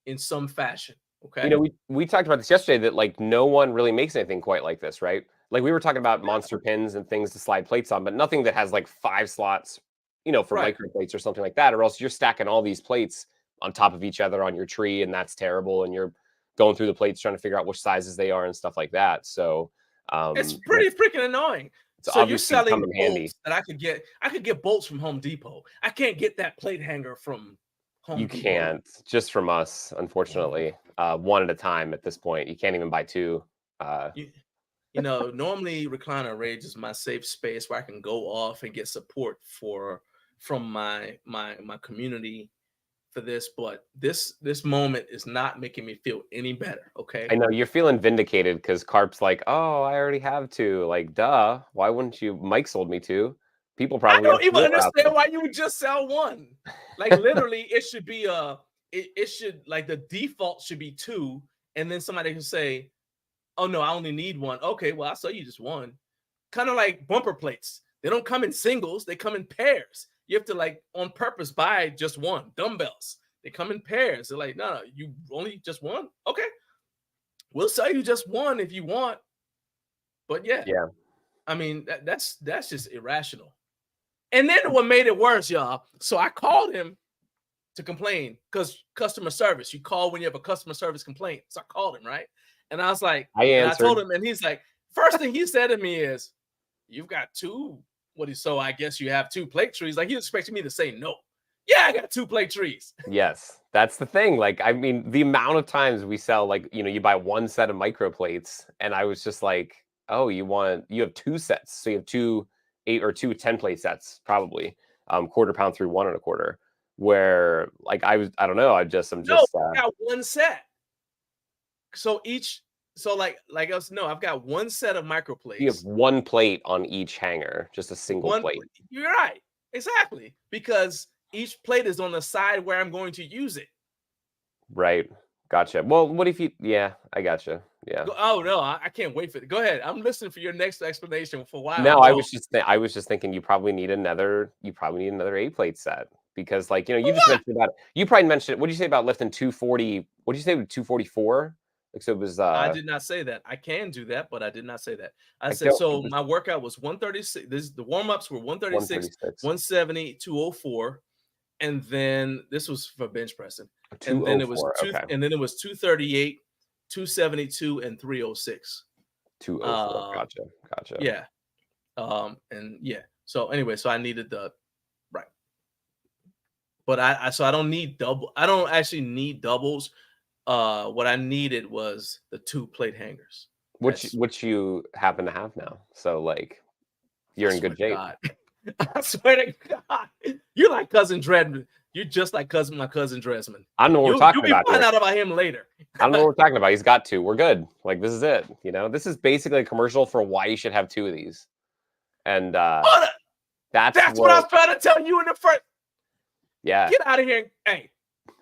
in some fashion. You Okay. know, we talked about this yesterday that like no one really makes anything quite like this, right? Like we were talking about monster pins and things to slide plates on, but nothing that has like 5 slots, you know, for Right. micro plates or something like that, or else you're stacking all these plates on top of each other on your tree, and that's terrible. And you're going through the plates trying to figure out which sizes they are and stuff like that. So It's yeah, pretty freaking annoying. it's So you're obviously come selling in handy. bolts that I could get. I could get bolts from Home Depot. I can't get that plate hanger from Home You Depot. can't just from us, unfortunately. One at a time at this point. You can't even buy 2. You, you know, normally Recliner Rage is my safe space where I can go off and get support from my community for this, but this moment is not making me feel any better. Okay. I know you're feeling vindicated because Carp's like, "Oh, I already have 2." Like, duh. Why wouldn't you? Mike sold me 2. People I probably have don't even 4 out there. understand why you would just sell one. Like literally, it should be it should like the default should be 2, and then somebody can say, "Oh no, I only need 1." Okay, well, I'll sell you just 1. Kind of like bumper plates. They don't come in singles, they come in pairs. You have to like on purpose buy just 1. Dumbbells. They come in pairs. They're like, no, you only just 1. Okay, we'll sell you just 1 if you want. But yeah, Yeah. I mean that's just irrational. And then what made it worse, y'all? So I called him to complain because customer service. You call when you have a customer service complaint. So I called him, right? And I was like, I and I told answered. him, and he's like, first thing he said to me is, "You've got 2. What is so? I guess you have 2 plate trees." Like he was expecting me to say no. Yeah, I got 2 plate trees. Yes. That's the thing. Like, I mean, the amount of times we sell, like, you know, you buy 1 set of micro plates, and I was just like, "Oh, you have 2 sets." So you have 2 8 or 2 10-plate sets, probably. Quarter pound through 1 1/4. Where like I don't know, I'm No, just I got 1 set. So each, so like us, no, I've got 1 set of micro you have plates. 1 plate on each hanger, just a single One, plate. you're right, exactly, because each plate is on the side where I'm going to use it. Right. Gotcha. Well, what if you yeah, I gotcha. Yeah. Oh no, I can't wait for it. Go ahead. I'm listening for your next explanation for why No, I'm wrong. I was just thinking you probably need another 8-plate set because like, you know, For you just what? mentioned about you probably mentioned what did you say about lifting 240? What did you say with 244? Like so it was I did not say that. I can do that, but I did not say that. I I said don't it so. was My workout was 136. This the warm ups were 136, 136. 170, 204, and then this was for bench pressing, and then it was 204. Okay. 238, 272, and 306. 204. Um, Gotcha. Gotcha. yeah. And yeah. So anyway, so I needed the right, but I don't need double. I don't actually need doubles. What I needed was the 2 plate hangers. That's Which you happen to have now. So like I you're in swear good to shape. God. I swear to God. You're like cousin Dredman. You're just like my cousin Dresman. I don't know what we're You'll talking be about find here. out about him later. I don't know what we're talking about. He's got 2. We're good. Like this is it. You know, this is basically a commercial for why you should have 2 of these. And But that's that's what I was what trying to tell you in the first. yeah. Get out of here. Hey,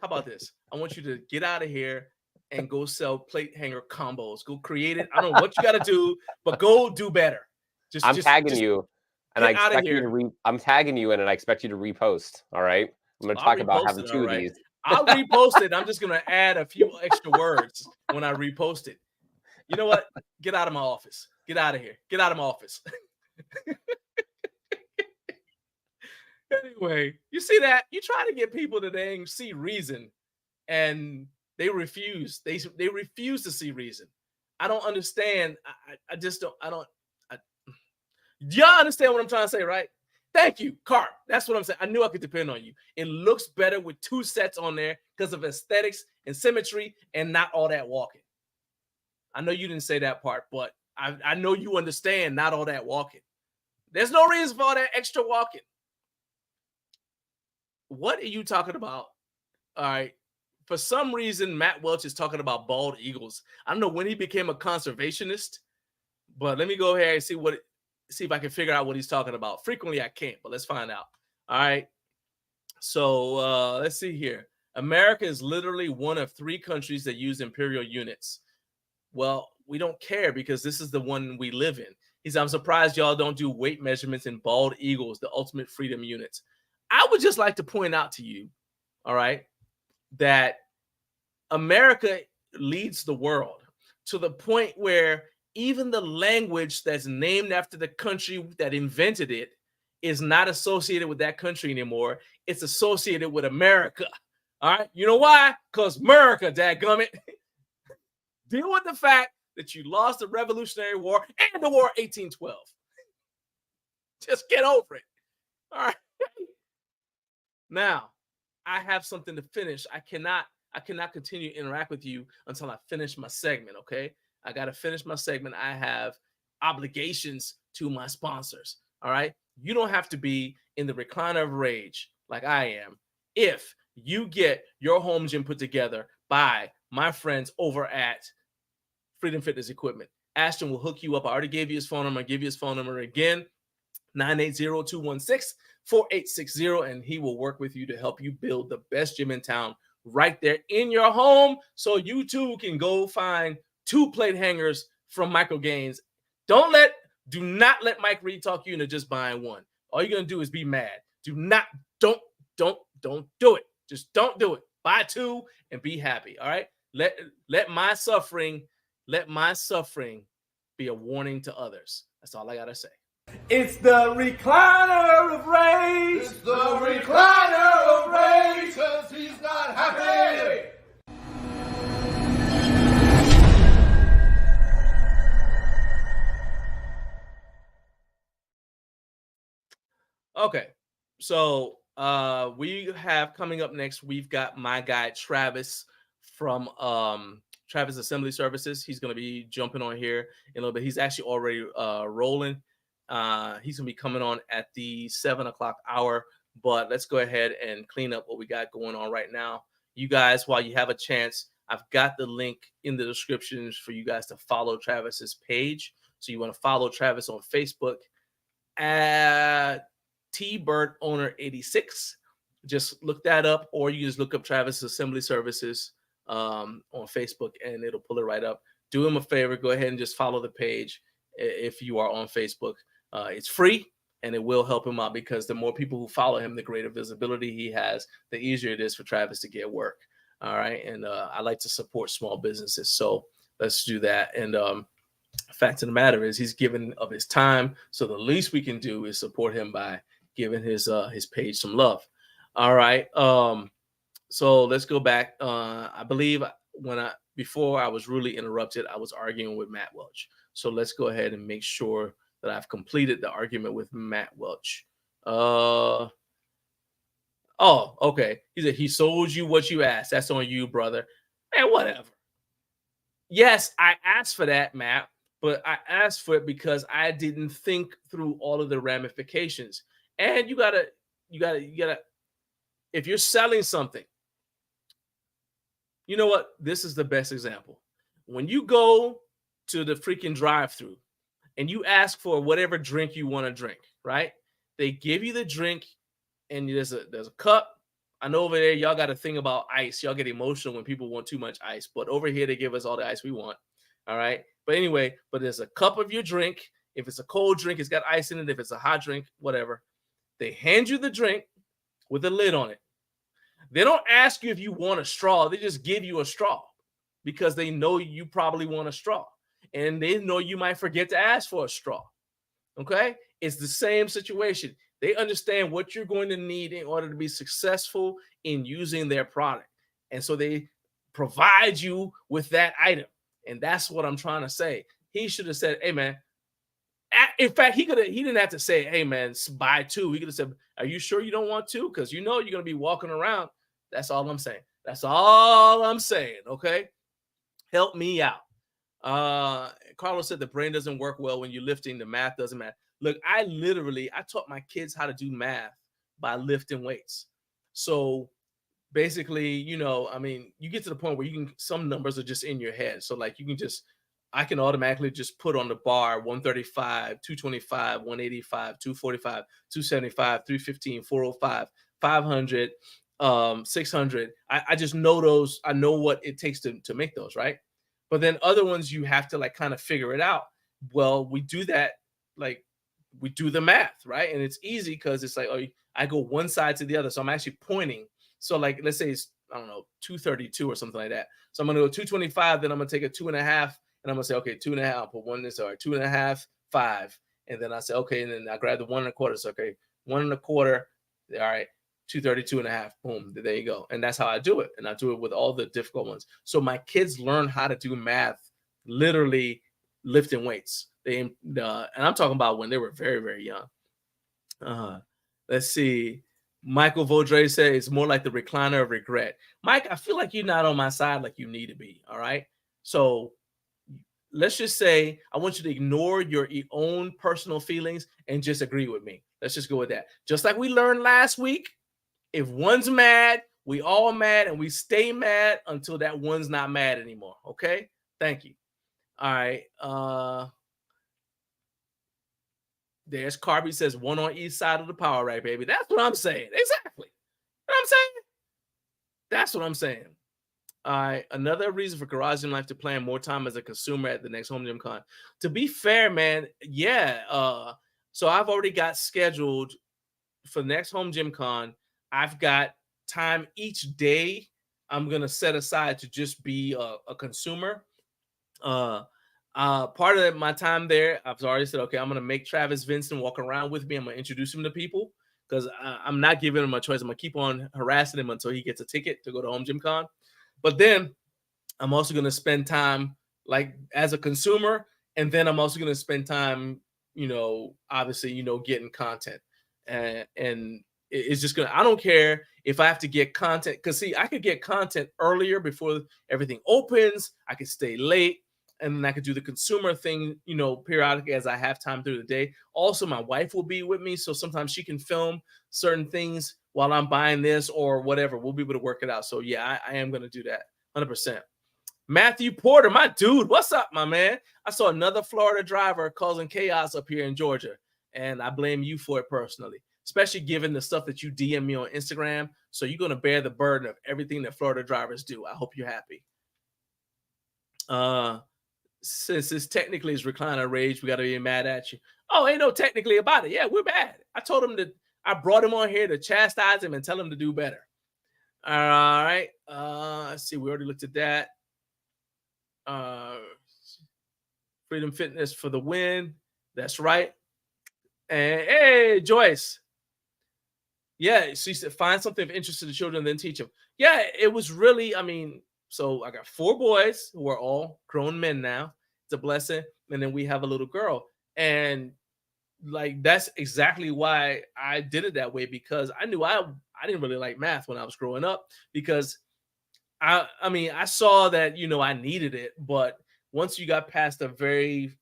how about this? I want you to get out of here and go sell plate hanger combos. Go create it. I don't know what you got to do, but go do better. I'm tagging Just you and I get out of expect you here. to I'm tagging you in and I expect you to repost. All right. I'm going to I'll talk about repost having it. 2 All of right. these. I'll repost it. I'm just gonna add a few extra words when I repost it. You know what? Get out of my office. Get out of here. Get out of my office. Anyway, you see that? You try to get people to they see reason, and they refuse. They refuse to see reason. I don't understand. I just don't. I don't. I, y'all understand what I'm trying to say, right? Thank you, Carp. That's what I'm saying. I knew I could depend on you. It looks better with 2 sets on there because of aesthetics and symmetry and not all that walking. I know you didn't say that part, but I know you understand not all that walking. There's no reason for all that extra walking. What are you talking about? All right. For some reason, Matt Welch is talking about bald eagles. I don't know when he became a conservationist, but let me go ahead and see if I can figure out what he's talking about. Frequently, I can't, but let's find out. All right. So let's see here. America is literally one of 3 countries that use imperial units. Well, we don't care because this is the one we live in. He said, I'm surprised y'all don't do weight measurements in bald eagles, the ultimate freedom units. I would just like to point out to you, all right, that America leads the world to the point where even the language that's named after the country that invented it is not associated with that country anymore. It's associated with America. All right. You know why? Because America, dadgummit. Deal with the fact that you lost the Revolutionary War and the War of 1812. Just get over it. All right. Now, I have something to finish. I cannot continue to interact with you until I finish my segment, okay? I got to finish my segment. I have obligations to my sponsors, all right? You don't have to be in the recliner of rage like I am if you get your home gym put together by my friends over at Freedom Fitness Equipment. Ashton will hook you up. I already gave you his phone number. I'll give you his phone number again, 980-216-4860, and he will work with you to help you build the best gym in town right there in your home so you too can go find 2 plate hangers from Michael Gainz. Do not let Mike Reed talk you into just buying one. All you're going to do is be mad. Don't do it. Just don't do it. Buy 2 and be happy. All right. Let my suffering be a warning to others. That's all I got to say. It's the recliner of rage. It's the recliner of rage, 'cause he's not happy. Okay, so we have coming up next, we've got my guy Travis from Travis Assembly Services. He's going to be jumping on here in a little bit. He's actually already rolling. He's gonna be coming on at the 7 o'clock hour, but let's go ahead and clean up what we got going on right now. You guys, while you have a chance, I've got the link in the descriptions for you guys to follow Travis's page. So you want to follow Travis on Facebook at T-Bird Owner 86. Just look that up, or you just look up Travis Assembly Services on Facebook and it'll pull it right up. Do him a favor, go ahead and just follow the page if you are on Facebook. It's free and it will help him out because the more people who follow him, the greater visibility he has, the easier it is for Travis to get work. All right. And I like to support small businesses. So let's do that. And fact of the matter is he's given of his time. So the least we can do is support him by giving his page some love. All right. So let's go back. I believe before I was really interrupted, I was arguing with Matt Welch. So let's go ahead and make sure that I've completed the argument with Matt Welch. Oh, okay. He said he sold you what you asked. That's on you, brother. Man, whatever. Yes, I asked for that, Matt, but I asked for it because I didn't think through all of the ramifications. And you gotta, if you're selling something, you know what? This is the best example. When you go to the freaking drive-thru and you ask for whatever drink you want to drink, right? They give you the drink and there's a cup. I know over there y'all got a thing about ice. Y'all get emotional when people want too much ice, but over here they give us all the ice we want. All right. But anyway, there's a cup of your drink. If it's a cold drink, it's got ice in it. If it's a hot drink, whatever. They hand you the drink with a lid on it. They don't ask you if you want a straw. They just give you a straw because they know you probably want a straw. And they know you might forget to ask for a straw. Okay? It's the same situation. They understand what you're going to need in order to be successful in using their product. And so they provide you with that item. And that's what I'm trying to say. He should have said, hey, man. In fact, he didn't have to say, hey, man, buy 2. He could have said, are you sure you don't want 2? Because you know you're going to be walking around. That's all I'm saying. That's all I'm saying. Okay? Help me out. Carlos said the brain doesn't work well when you're lifting. The math doesn't matter. Look, I taught my kids how to do math by lifting weights. So basically, you get to the point where some numbers are just in your head. So like I can automatically just put on the bar 135, 225, 185, 245, 275, 315, 405, 500, 600. I just know those. I know what it takes to make those, right? But then other ones you have to like kind of figure it out. Well, we do that, like we do the math, right? And it's easy because it's like, oh, I go one side to the other. So I'm actually pointing. So like, let's say it's, I don't know, 232 or something like that. So I'm gonna go 225, then I'm gonna take a 2.5, and I'm gonna say, okay, 2.5, I'll put one this, or 2.5, 5. And then I say, okay, and then I grab the 1.25. So okay, 1.25, all right, 232.5. Boom, there you go. And that's how I do it. And I do it with all the difficult ones. So my kids learn how to do math literally lifting weights. And I'm talking about when they were very, very young. Let's see. Michael Vaudrey says it's more like the recliner of regret. Mike, I feel like you're not on my side like you need to be. All right. So let's just say I want you to ignore your own personal feelings and just agree with me. Let's just go with that. Just like we learned last week, if one's mad, we all mad, and we stay mad until that one's not mad anymore. Okay? Thank you. All right. There's Carby says one on each side of the power rack, baby. That's what I'm saying. Exactly. You know what I'm saying? That's what I'm saying. All right. Another reason for Garage Gym Life to plan more time as a consumer at the next Home Gym Con. To be fair, man, yeah. So I've already got scheduled for the next Home Gym Con. I've got time each day I'm gonna set aside to just be a consumer. Part of my time there, I've already said, okay, I'm gonna make Travis Vinson walk around with me. I'm gonna introduce him to people because I'm not giving him a choice. I'm gonna keep on harassing him until he gets a ticket to go to Home Gym Con. But then I'm also gonna spend time like as a consumer, and then I'm also gonna spend time, obviously, getting content, and it's just gonna. I don't care if I have to get content, because see, I could get content earlier before everything opens. I could stay late, and then I could do the consumer thing, periodically as I have time through the day. Also, my wife will be with me, so sometimes she can film certain things while I'm buying this or whatever. We'll be able to work it out. So yeah, I am gonna do that 100%. Matthew Porter, my dude, what's up, my man? I saw another Florida driver causing chaos up here in Georgia, and I blame you for it personally, especially given the stuff that you DM me on Instagram. So you're going to bear the burden of everything that Florida drivers do. I hope you're happy. Since this technically is recliner rage, we got to be mad at you. Oh, ain't no technically about it. Yeah, we're mad. I told him that I brought him on here to chastise him and tell him to do better. All right. Let's see. We already looked at that. Freedom Fitness for the win. That's right. And hey, Joyce. Yeah, she said find something of interest to the children, then teach them. Yeah, it was really, so I got 4 boys who are all grown men now. It's a blessing. And then we have a little girl. And like that's exactly why I did it that way, because I knew I didn't really like math when I was growing up, because I saw that, I needed it, but once you got past the very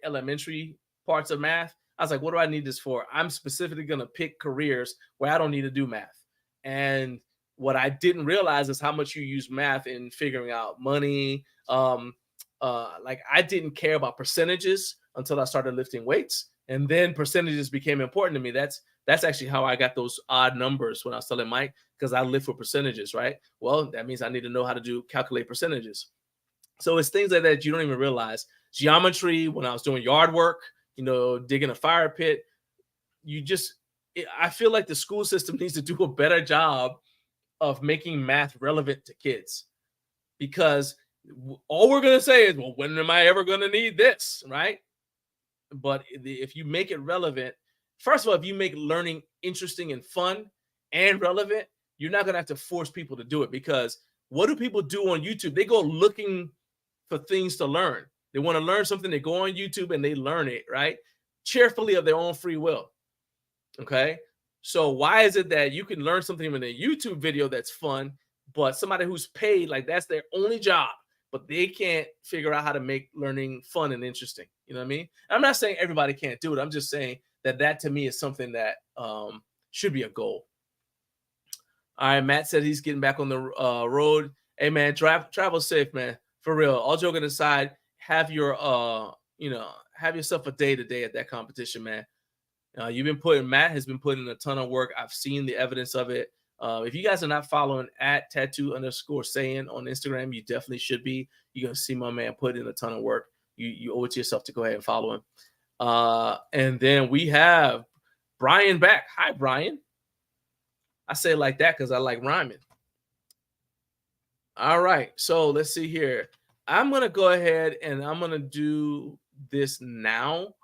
elementary parts of math, I was like, what do I need this for? I'm specifically going to pick careers where I don't need to do math. And what I didn't realize is how much you use math in figuring out money. Like I didn't care about percentages until I started lifting weights, and then percentages became important to me. That's actually how I got those odd numbers when I was telling Mike, because I live for percentages, right? Well, that means I need to know how to calculate percentages. So it's things like that you don't even realize. Geometry, when I was doing yard work, digging a fire pit, I feel like the school system needs to do a better job of making math relevant to kids, because all we're going to say is, well, when am I ever going to need this, right? But if you make it relevant, first of all, if you make learning interesting and fun and relevant, you're not going to have to force people to do it, because what do people do on YouTube? They go looking for things to learn. They want to learn something. They go on YouTube and they learn it, right? Cheerfully, of their own free will. Okay. So why is it that you can learn something in a YouTube video that's fun, but somebody who's paid, like that's their only job, but they can't figure out how to make learning fun and interesting? You know what I mean? I'm not saying everybody can't do it. I'm just saying that to me is something that should be a goal. All right, Matt said he's getting back on the road. Hey, man, travel safe, man. For real. All joking aside, have yourself a day to day at that competition, man. Matt has been putting a ton of work. I've seen the evidence of it. If you guys are not following at tattoo_saying on Instagram, you definitely should be. You're gonna see my man put in a ton of work. You owe it to yourself to go ahead and follow him. And then we have Brian back. Hi, Brian. I say it like that because I like rhyming. All right, so let's see here. I'm gonna go ahead and I'm gonna do this now.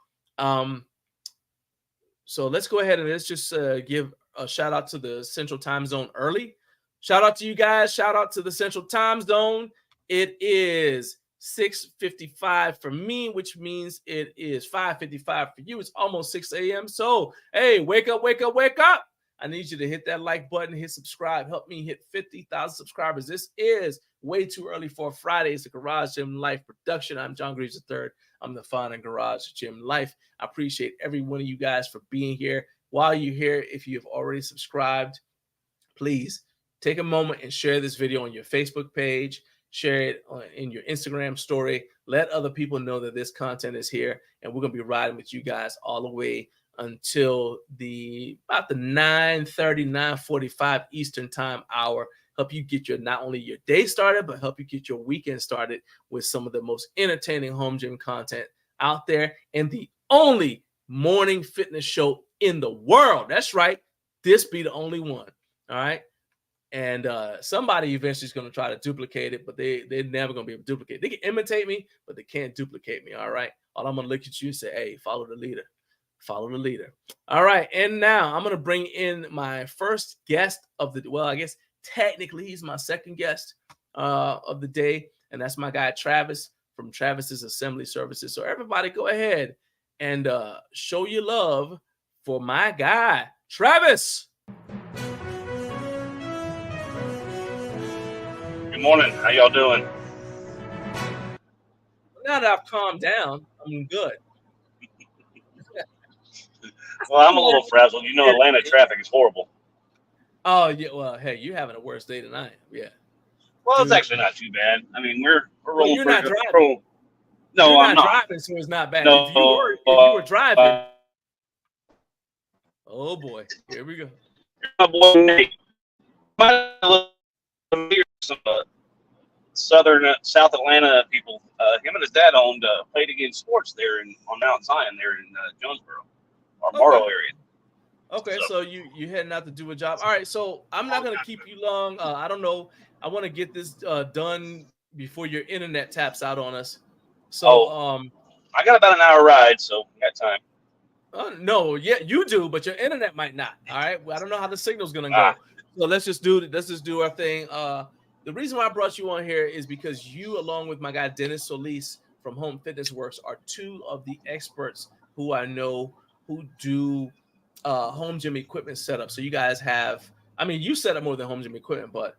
So let's go ahead and let's just give a shout out to the Central Time Zone early. Shout out to you guys. Shout out to the Central Time Zone. It is 6:55 for me, which means it is 5:55 for you. It's almost 6 a.m. So, hey, wake up, wake up, wake up. I need you to hit that like button, hit subscribe, help me hit 50,000 subscribers. This is way too early for a Friday. It's a Garage Gym Life production. I'm John Greaves III. I'm the founder of Garage Gym Life. I appreciate every one of you guys for being here. While you're here, if you have already subscribed, please take a moment and share this video on your Facebook page. Share it in your Instagram story. Let other people know that this content is here, and we're going to be riding with you guys all the way until about the 9:30, 9:45 Eastern time hour. Help you get not only your day started, but help you get your weekend started with some of the most entertaining home gym content out there, and the only morning fitness show in the world. That's right. This be the only one. All right. And somebody eventually is going to try to duplicate it, but they're never going to be able to duplicate it. They can imitate me, but they can't duplicate me. All right. All I'm going to look at you and say, hey, follow the leader. Follow the leader. All right. And now I'm going to bring in my first guest of the, well, I guess technically he's my second guest of the day. And that's my guy, Travis, from Travis's Assembly Services. So everybody go ahead and show your love for my guy, Travis. Good morning. How y'all doing? Now that I've calmed down, I'm good. Well, I'm a little frazzled. You know, Atlanta traffic is horrible. Oh, yeah. Well, hey, you're having a worse day than I am. Yeah. Well, Dude. It's actually not too bad. I mean, we're rolling. You're not driving. No, you're I'm not driving, so it's not bad. No, if you were driving, oh boy, here we go. My boy Nate, South Atlanta people. Him and his dad owned Played Against Sports there on Mount Zion there in Jonesboro, or Morrow area. Okay, so you heading out to do a job. All right, so I'm not gonna keep you long. I don't know. I want to get this done before your internet taps out on us. So I got about an hour ride, so I got time. No, yeah, you do, but your internet might not. All right, I don't know how the signal's gonna go. So let's just do our thing. The reason why I brought you on here is because you, along with my guy Dennis Solis from Home Fitness Works, are two of the experts who I know who do home gym equipment setup. So you guys have, I mean, you set up more than home gym equipment, but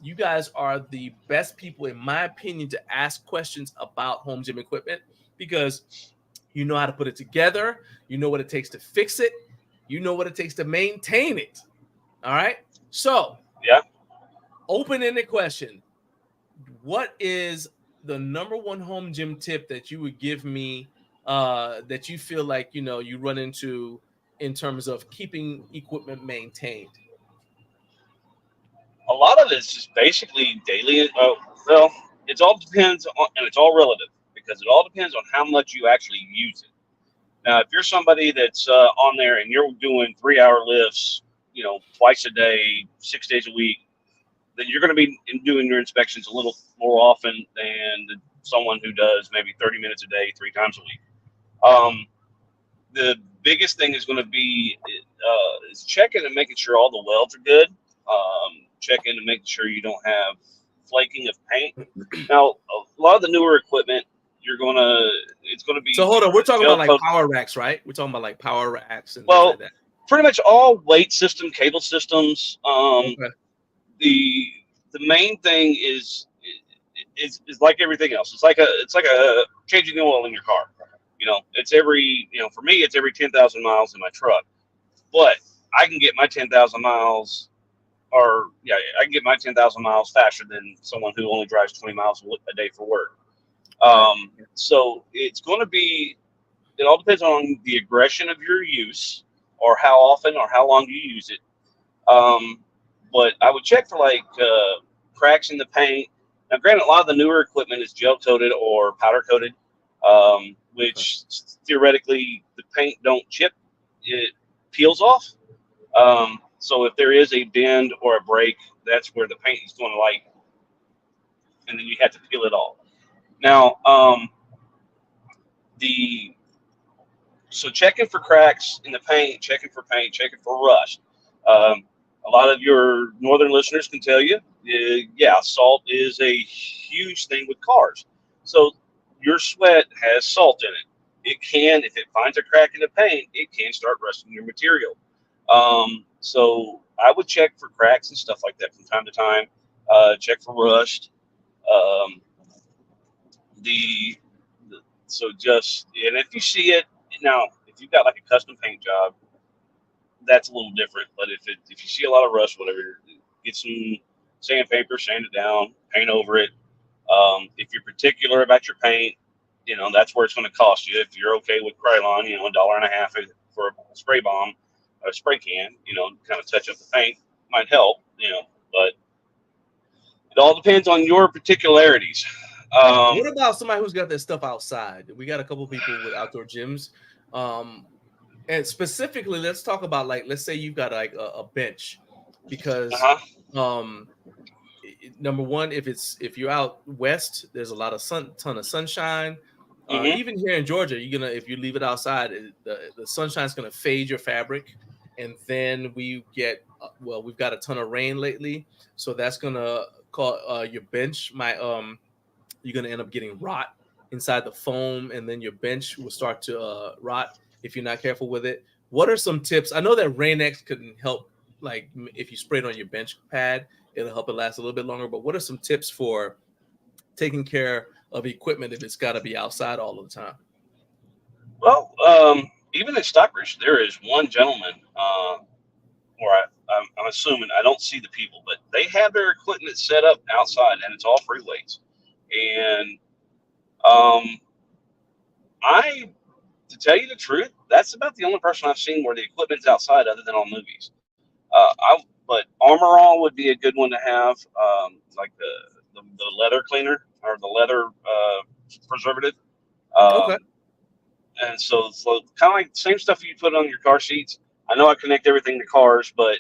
you guys are the best people, in my opinion, to ask questions about home gym equipment, because you know how to put it together. You know what it takes to fix it. You know what it takes to maintain it. All right. So, yeah. Open-ended question. What is the number one home gym tip that you would give me that you feel like, you run into in terms of keeping equipment maintained? A lot of it's just basically daily. Well, it all depends on, and it's all relative, because it all depends on how much you actually use it. Now, if you're somebody that's on there and you're doing 3-hour lifts, twice a day, 6 days a week, then you're going to be doing your inspections a little more often than someone who does maybe 30 minutes a day, 3 times a week. The biggest thing is going to be is checking and making sure all the welds are good. Checking and making sure you don't have flaking of paint. Now, a lot of the newer equipment, it's going to be. So hold on, we're talking about like power racks, right? We're talking about like power racks and things like that. Pretty much all weight system, cable systems. The main thing is like everything else. It's like a changing the oil in your car. It's for me, it's every 10,000 miles in my truck. But I can get my 10,000 miles. I can get my 10,000 miles faster than someone who only drives 20 miles a day for work. So it's going to be, it all depends on the aggression of your use, or how often or how long you use it. But I would check for like cracks in the paint. Now, granted, a lot of the newer equipment is gel coated or powder coated, which theoretically the paint don't chip; it peels off. So if there is a bend or a break, that's where the paint is going to like, and then you have to peel it off. Now, the so checking for cracks in the paint, checking for rust. Um, a lot of your northern listeners can tell you, yeah, salt is a huge thing with cars. So your sweat has salt in it. It can, if it finds a crack in the paint, it can start rusting your material. So I would check for cracks and stuff like that from time to time. Check for rust. Um, the so just, and if you see it now, if you've got like a custom paint job, that's a little different. But if you see a lot of rust, whatever, get some sandpaper, sand it down, paint over it. If you're particular about your paint, that's where it's going to cost you. If you're okay with Krylon, $1.50 for a spray bomb, a spray can, kind of touch up the paint might help, but it all depends on your particularities. What about somebody who's got their stuff outside? We got a couple people with outdoor gyms. And specifically, let's talk about, like, let's say you've got like a bench, because number one, if you're out west, there's a lot of ton of sunshine. Even here in Georgia, if you leave it outside, the sunshine's gonna fade your fabric, and then we've got a ton of rain lately, so that's gonna cause your bench you're gonna end up getting rot inside the foam, and then your bench will start to rot if you're not careful with it. What are some tips? I know that Rain-X can help, like if you spray it on your bench pad, it'll help it last a little bit longer. But what are some tips for taking care of equipment if it's got to be outside all of the time? Well, even in Stockbridge, there is one gentleman, or I'm assuming, I don't see the people, but they have their equipment set up outside, and it's all free weights. And to tell you the truth, that's about the only person I've seen where the equipment's outside, other than on movies. But Armor All would be a good one to have, like the leather cleaner or the leather preservative. Okay. And so kind of like the same stuff you put on your car seats. I know I connect everything to cars, but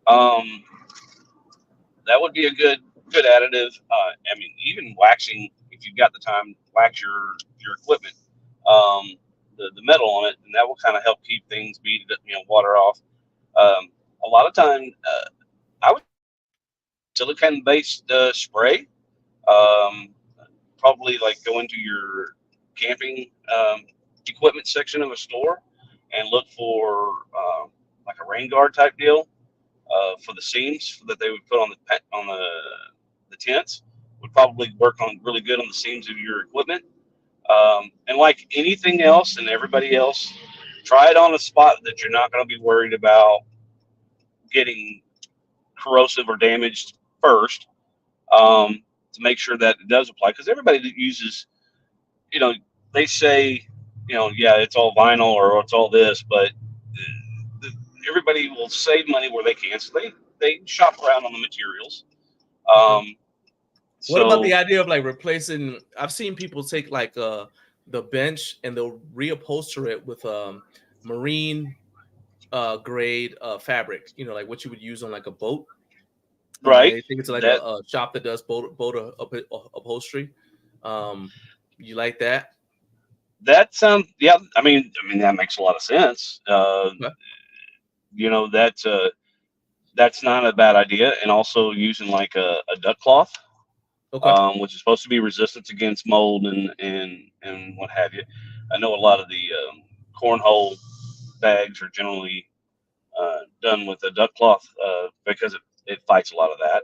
that would be a good additive. I mean, even waxing, if you've got the time, wax your equipment, the metal on it, and that will kind of help keep things beaded, water off. A lot of time, I would silicone-based spray. Probably like go into your camping equipment section of a store and look for like a rain guard type deal for the seams that they would put on the tents. Would probably work on really good on the seams of your equipment. And like anything else and everybody else, try it on a spot that you're not going to be worried about getting corrosive or damaged first, to make sure that it does apply. Because everybody that uses, they say, yeah, it's all vinyl or it's all this, but everybody will save money where they can. So they shop around on the materials. What about the idea of like replacing? I've seen people take like the bench and they'll reupholster it with marine grade fabric, like what you would use on like a boat. Right. I think it's like a shop that does boat upholstery. You like that? That sounds, yeah. I mean that makes a lot of sense. That's not a bad idea. And also using like a duck cloth, which is supposed to be resistant against mold and what have you. I know a lot of the cornhole bags are generally done with a duck cloth because it fights a lot of that.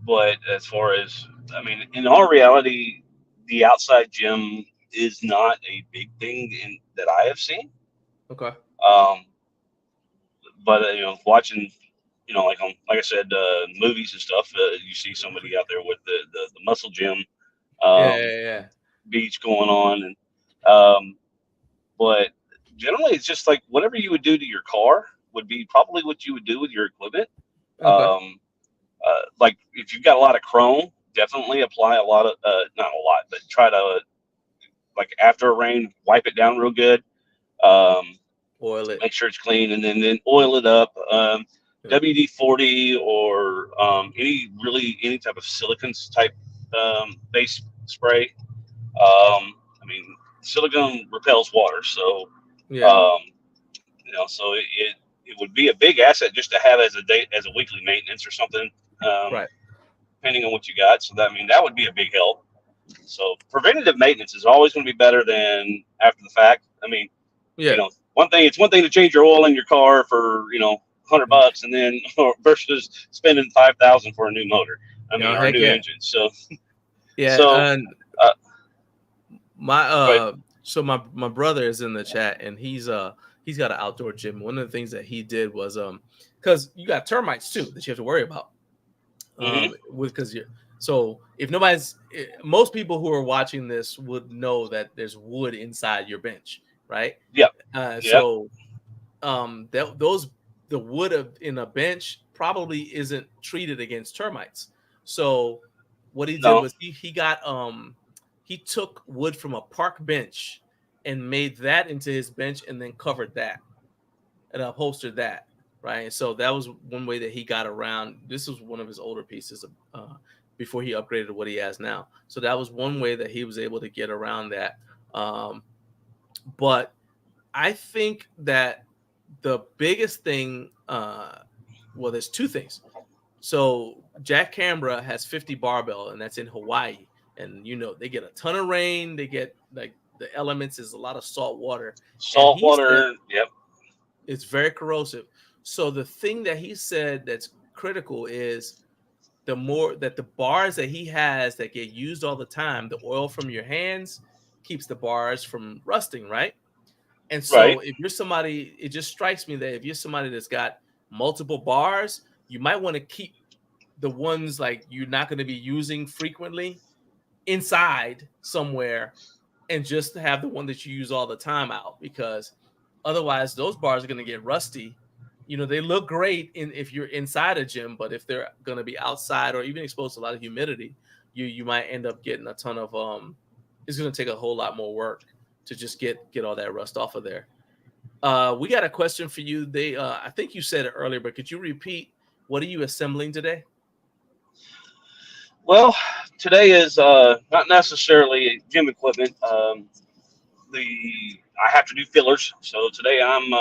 But as far as, in our reality, the outside gym is not a big thing that I have seen. Okay. But watching, like I said, movies and stuff, you see somebody out there with the muscle gym, beach going on, and but generally it's just like whatever you would do to your car, would be probably what you would do with your equipment. Okay. Like if you've got a lot of chrome, definitely apply a lot of not a lot, but try to like after a rain, wipe it down real good. Oil it. Make sure it's clean, and then oil it up. Yeah. WD-40 or any type of silicone type base spray. I mean, silicone repels water, so Yeah. so it would be a big asset just to have as a weekly maintenance or something, Right. depending on what you got. So that would be a big help. So preventative maintenance is always going to be better than after the fact. I mean, Yeah. it's one thing to change your oil in your car for $100, and then versus spending $5,000 for a new motor. I mean, or a new engine. So yeah, so and so my brother is in the chat, and he's got an outdoor gym. One of the things that he did was because you got termites too that you have to worry about. So if most people who are watching this would know that there's wood inside your bench, right? Yep. So the wood in a bench probably isn't treated against termites. So what he did was he got he took wood from a park bench and made that into his bench and then covered that and upholstered that. Right. So that was one way that he got around. This was one of his older pieces before he upgraded to what he has now. So that was one way that he was able to get around that. But I think that the biggest thing, there's two things. So Jack Canberra has 50 barbell, and that's in Hawaii. And, they get a ton of rain. They get like the elements is a lot of salt water. Yep. It's very corrosive. So the thing that he said that's critical is the more that the bars that he has that get used all the time, the oil from your hands keeps the bars from rusting, right? And so if you're somebody, it just strikes me that if you're somebody that's got multiple bars, you might want to keep the ones like you're not going to be using frequently inside somewhere and just have the one that you use all the time out, because otherwise those bars are going to get rusty. They look great if you're inside a gym, but if they're going to be outside or even exposed to a lot of humidity, you might end up getting a ton of it's going to take a whole lot more work to just get all that rust off of there. We got a question for you. I think you said it earlier, but could you repeat, what are you assembling today? Well, today is not necessarily gym equipment. I have to do fillers, so today I'm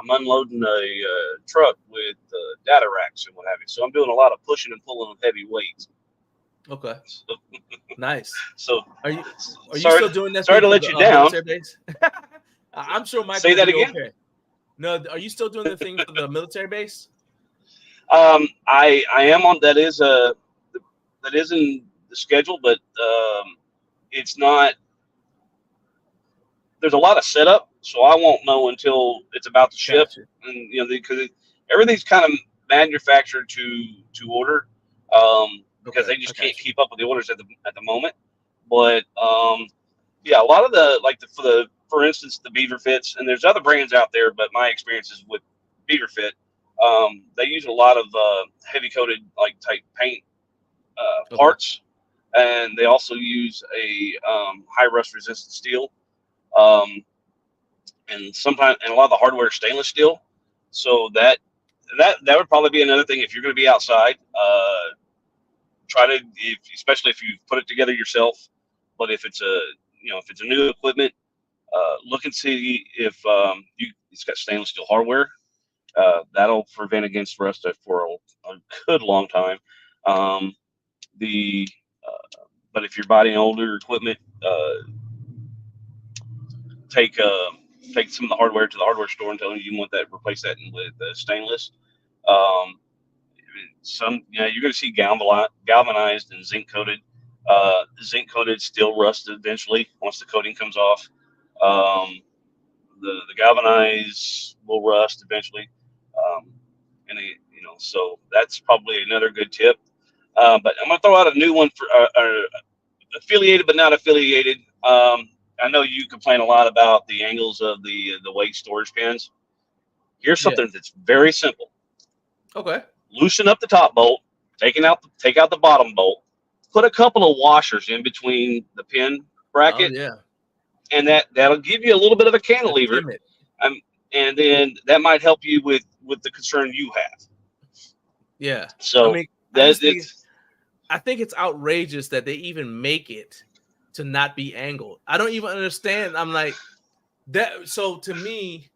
unloading a truck with data racks and what have you. So I'm doing a lot of pushing and pulling of heavy weights. Okay. Nice. So are you still doing that? Sorry to let you down. Base? I'm sure Michael say that again. Okay. No, are you still doing the thing for the military base? I am on that is in the schedule, but it's not. There's a lot of setup, so I won't know until it's about to ship, and because everything's kind of manufactured to order, because they just can't keep up with the orders at the moment. But a lot of for instance, the Beaver Fits, and there's other brands out there, but my experience is with Beaver Fit. They use a lot of heavy coated type paint parts, and they also use a high rust resistant steel. And a lot of the hardware is stainless steel. So that would probably be another thing if you're going to be outside. Try to, especially if you put it together yourself. But if it's a new equipment, look and see if it's got stainless steel hardware. That'll prevent against rust for a good long time. But if you're buying older equipment, take some of the hardware to the hardware store and tell them you want that, replace that with stainless. You're going to see galvanized and zinc coated. Zinc coated still rust eventually once the coating comes off. The galvanized will rust eventually, so that's probably another good tip. But I'm going to throw out a new one for affiliated but not affiliated. I know you complain a lot about the angles of the weight storage pins. Here's Yeah. something that's very simple. Okay. Loosen up the top bolt, take out the bottom bolt, put a couple of washers in between the pin Oh bracket, yeah. and that'll give you a little bit of a The cantilever. pivot. And then that might help you with the concern you have. Yeah. I So mean, that it's I think it's outrageous that they even make it to not be angled. I don't even understand. I'm like that. So to me,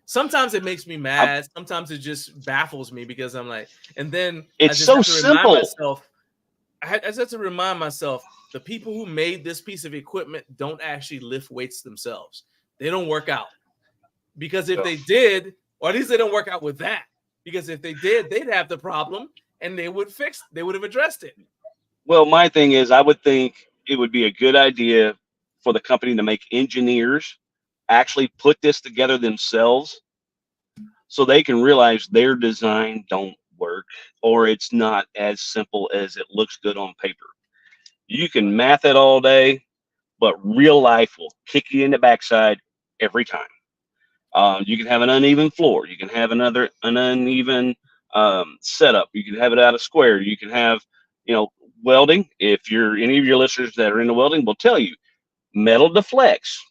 sometimes it makes me mad. Sometimes it just baffles me because I'm like, and then I it's just so have to remind simple. myself. I just have to remind myself the people who made this piece of equipment don't actually lift weights themselves. They don't work out because if they did, or at least they don't work out with that. Because if they did, they'd have the problem and they would have addressed it. Well, my thing is, I would think it would be a good idea for the company to make engineers actually put this together themselves so they can realize their design don't work or it's not as simple as it looks good on paper. You can math it all day, but real life will kick you in the backside every time. You can have an uneven floor. You can have an uneven setup. You can have it out of square. You can have, welding. If any of your listeners that are into welding will tell you, metal deflects.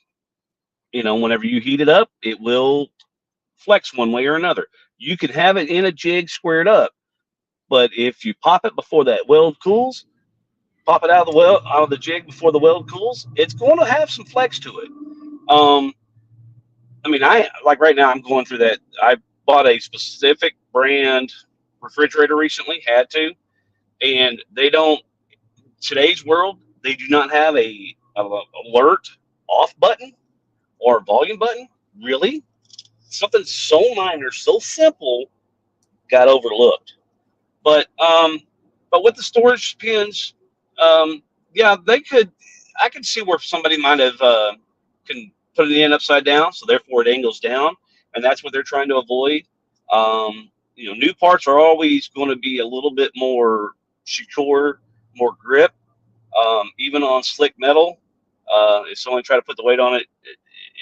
Whenever you heat it up, it will flex one way or another. You can have it in a jig squared up, but if you pop it before that weld cools, pop it out of the jig before the weld cools, it's going to have some flex to it. I mean, I like right now I'm going through that. I bought a specific brand refrigerator recently, had to, and they don't. Today's world, they do not have a alert off button or volume button. Really, something so minor, so simple, got overlooked. But with the storage pins, yeah, they could. I could see where somebody might have can put it in upside down, so therefore it angles down, and that's what they're trying to avoid. New parts are always going to be a little bit more secure, more grip, even on slick metal. If someone try to put the weight on it,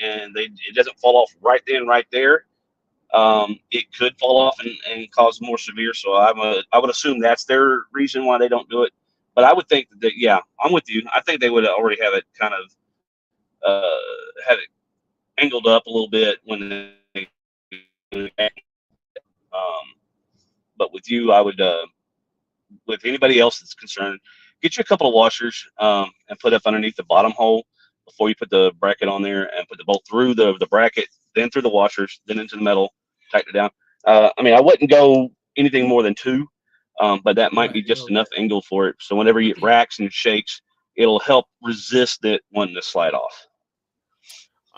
and it doesn't fall off right then, right there, it could fall off and cause more severe. So I would assume that's their reason why they don't do it. But I would think that yeah, I'm with you. I think they would already have it kind of had it angled up a little bit when but with you, I would with anybody else that's concerned, get you a couple of washers and put up underneath the bottom hole before you put the bracket on there, and put the bolt through the bracket, then through the washers, then into the metal, tighten it down. I mean, I wouldn't go anything more than 2, but that might be just enough angle for it. So whenever it racks and shakes, it'll help resist it wanting to slide off.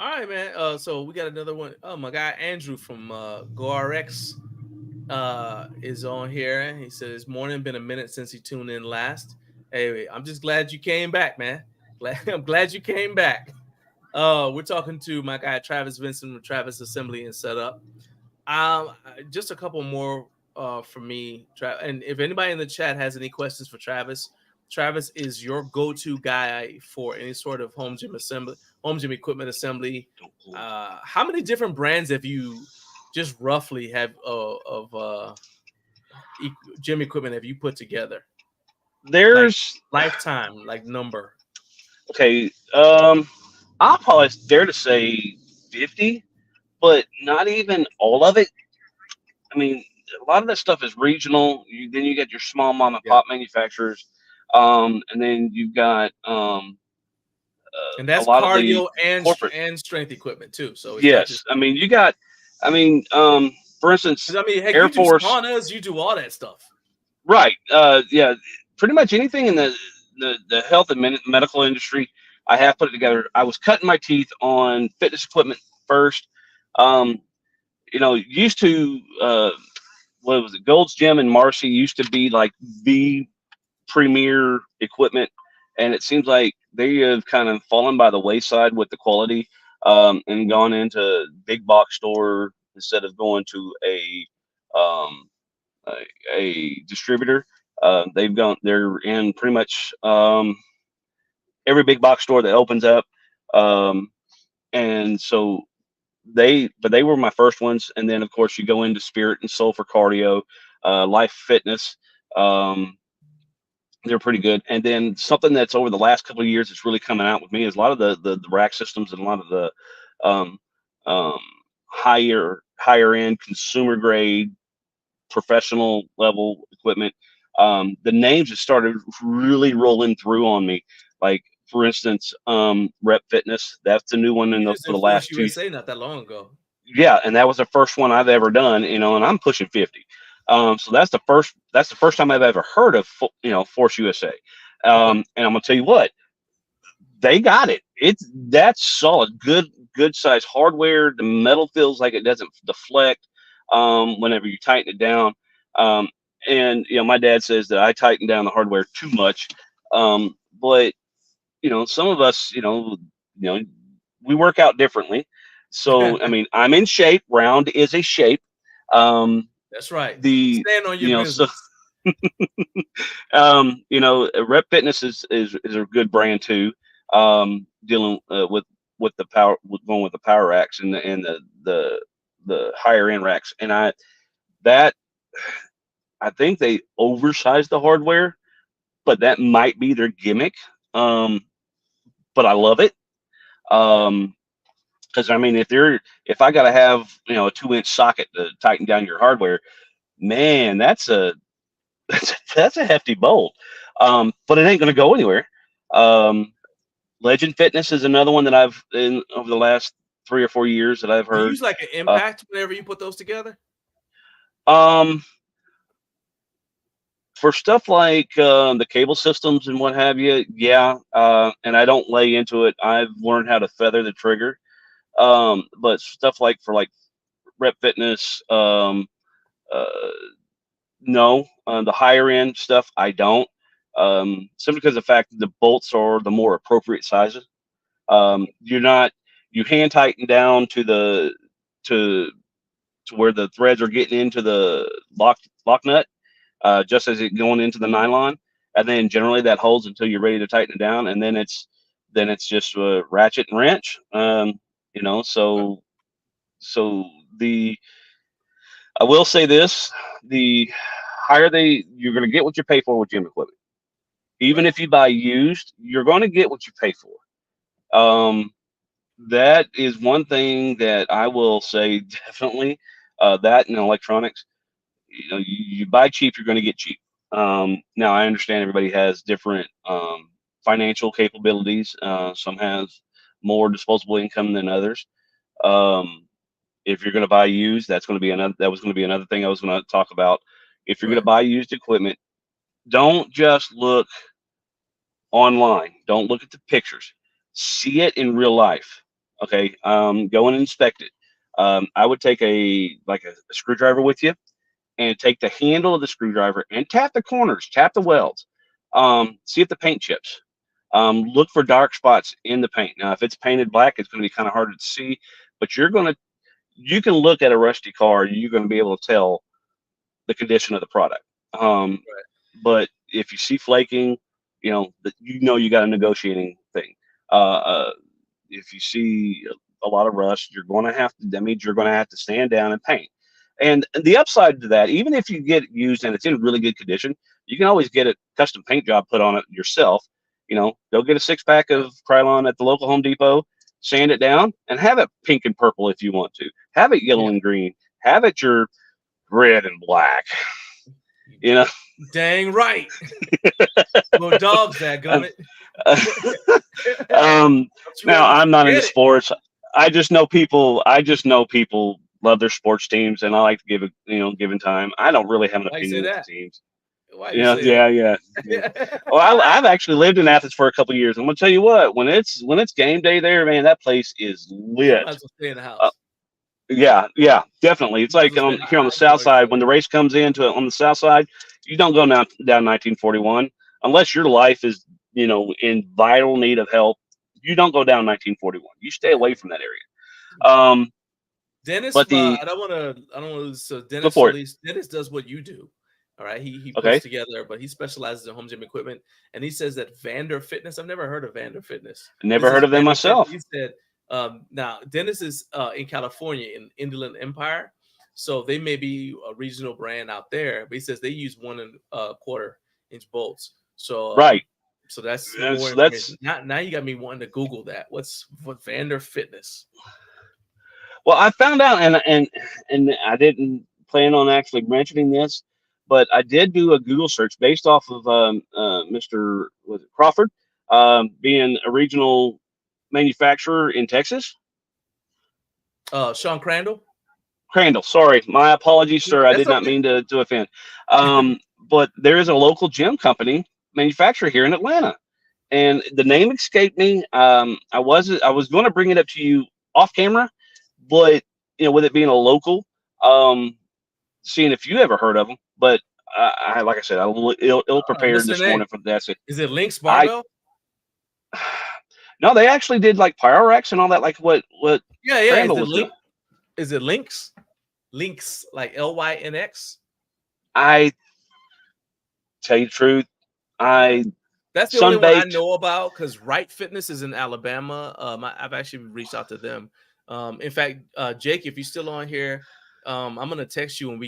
All right, man. So we got another one. Oh, my guy Andrew from GoRX is on here. He says, "Morning, been a minute since he tuned in last. Hey, I'm just glad you came back, man. I'm glad you came back." We're talking to my guy Travis Vinson with Travis Assembly and Setup. Just a couple more for me. And if anybody in the chat has any questions for Travis, Travis is your go-to guy for any sort of home gym equipment assembly. How many different brands have you just roughly have of gym equipment have you put together? There's lifetime, number. Okay, I'll probably dare to say 50, but not even all of it. I mean, a lot of that stuff is regional. Then you get your small mom and pop manufacturers, and then you've got and that's a lot cardio of the corporate and strength equipment too. So it's yes, not just, I mean you got, for instance, I mean, heck, Air you do Force, saunas, you do all that stuff, right? Yeah, pretty much anything in the health and medical industry, I have put it together. I was cutting my teeth on fitness equipment first. Used to what was it? Gold's Gym and Marcy used to be like the premier equipment, and it seems like they have kind of fallen by the wayside with the quality, and gone into big box store instead of going to um, a distributor. They're in pretty much every big box store that opens up, and so they were my first ones. And then of course you go into Spirit and Soul for cardio, Life Fitness. They're pretty good. And then something that's over the last couple of years that's really coming out with me is a lot of the rack systems and a lot of the um, um, higher end consumer grade professional level equipment. The names have started really rolling through on me. Like for instance, Rep Fitness. That's the new one You for just the did last Force 2. USA not that long ago. Yeah, and that was the first one I've ever done. And I'm pushing 50. So that's the first time I've ever heard of Force USA. Okay. And I'm gonna tell you what, they got it. That's solid, good size hardware. The metal feels like it doesn't deflect whenever you tighten it down. And my dad says that I tighten down the hardware too much. But some of us, we work out differently. So I mean, I'm in shape. Round is a shape. That's right. The Stand on your so business. Rep Fitness is a good brand too. Dealing with the power, going with the power racks and the higher end racks, and I think they oversized the hardware, but that might be their gimmick. But I love it. Because I mean, if I got to have a 2-inch socket to tighten down your hardware, man, that's a hefty bolt. But it ain't going to go anywhere. Legend Fitness is another one that I've over the last 3 or 4 years that I've Do you heard. use like an impact whenever you put those together? For stuff like the cable systems and what have you, yeah. And I don't lay into it. I've learned how to feather the trigger. But stuff like for Rep Fitness, no. The higher end stuff, I don't. Simply because of the fact that the bolts are the more appropriate sizes. You hand tighten down to where the threads are getting into the lock nut, just as it going into the nylon, and then generally that holds until you're ready to tighten it down, and then it's just ratchet and wrench. So I will say this: the higher you're going to get what you pay for with gym equipment. Even Right. if you buy used, you're going to get what you pay for. That is one thing that I will say definitely. That and electronics, you buy cheap, you're going to get cheap. Now I understand everybody has different financial capabilities. Some has more disposable income than others. If you're going to buy used, that was going to be another thing I was going to talk about. If you're going to Right. buy used equipment, don't just look online. Don't look at the pictures. See it in real life. Okay. Go and inspect it. I would take a screwdriver with you and take the handle of the screwdriver and tap the corners, tap the welds. See if the paint chips. Look for dark spots in the paint. Now, if it's painted black, it's going to be kind of harder to see, but you can look at a rusty car, you're going to be able to tell the condition of the product. Right. But if you see flaking, you got a negotiating thing. If you see a lot of rust, that means you're going to have to stand down and paint. And the upside to that, even if you get it used and it's in really good condition, you can always get a custom paint job put on it yourself. Go get a 6-pack of Krylon at the local Home Depot, sand it down, and have it pink and purple if you want to. Have it yellow and green. Have it your red and black. Dang right. Well, dogs, that gummit. Now I'm not into sports. I just know people love their sports teams, and I like to give it, given time. I don't really have an opinion of the teams. Why you say that? Well, I've actually lived in Athens for a couple of years. I'm gonna tell you what, when it's game day there, man, that place is lit. Might as well stay in the house. Yeah, definitely. It's like here on the south side, when the race comes on the south side, you don't go down 1941 unless your life is, in vital need of help. You don't go down 1941. You stay away from that area. Dennis, but I don't want to. So Dennis does what you do. All right, he puts together, but he specializes in home gym equipment, and he says that Vander Fitness. I've never heard of Vander Fitness. Never heard of them myself. He said Now, Dennis is in California in Inland Empire, so they may be a regional brand out there. But he says they use 1.25 inch bolts. So Right. So that's That's- more that's- information. Now you got me wanting to Google that. What Vander Fitness? Well, I found out, and I didn't plan on actually mentioning this, but I did do a Google search based off of Mr. Was it Crawford, being a regional manufacturer in Texas. Sean Crandall. Crandall, sorry, my apologies, sir. I That's did not okay. mean to offend. But there is a local gym company manufacturer here in Atlanta, and the name escaped me. I was going to bring it up to you off camera, but with it being a local, seeing if you ever heard of them. But I like I said, I'm ill prepared this morning for that. Is it Lynx Barbell? No, they actually did like Pyrex and all that, like what Yeah. Is it Lynx? Lynx, like Lynx? I tell you the truth, that's the only one I know about, because Right Fitness is in Alabama. I've actually reached out to them. In fact, Jake, if you're still on here, I'm gonna text you when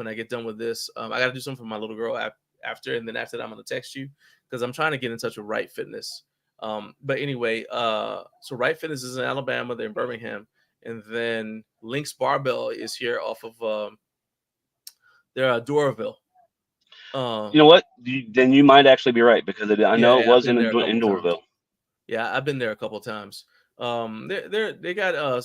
I get done with this. I gotta do something for my little girl after, and then after that, I'm gonna text you because I'm trying to get in touch with Right Fitness. But anyway, so Right Fitness is in Alabama. They're in Birmingham, and then Lynx Barbell is here off of they're Doraville. You know what? Then you might actually be right, because I know it was in Doraville. Yeah, I've been there a couple of times. They got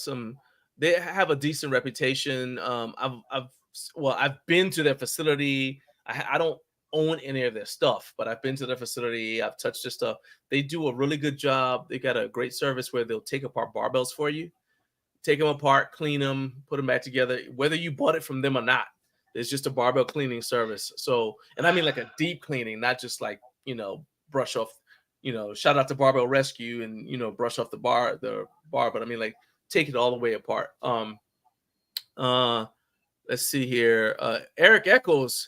they have a decent reputation. I've been to their facility. I don't own any of their stuff, but I've been to their facility. I've touched their stuff. They do a really good job. They got a great service where they'll take apart barbells for you, take them apart, clean them, put them back together, whether you bought it from them or not. It's just a barbell cleaning service. So, and I mean like a deep cleaning, not just like, brush off, shout out to Barbell Rescue and, brush off the bar, but I mean like take it all the way apart. Let's see here. Eric Echoes,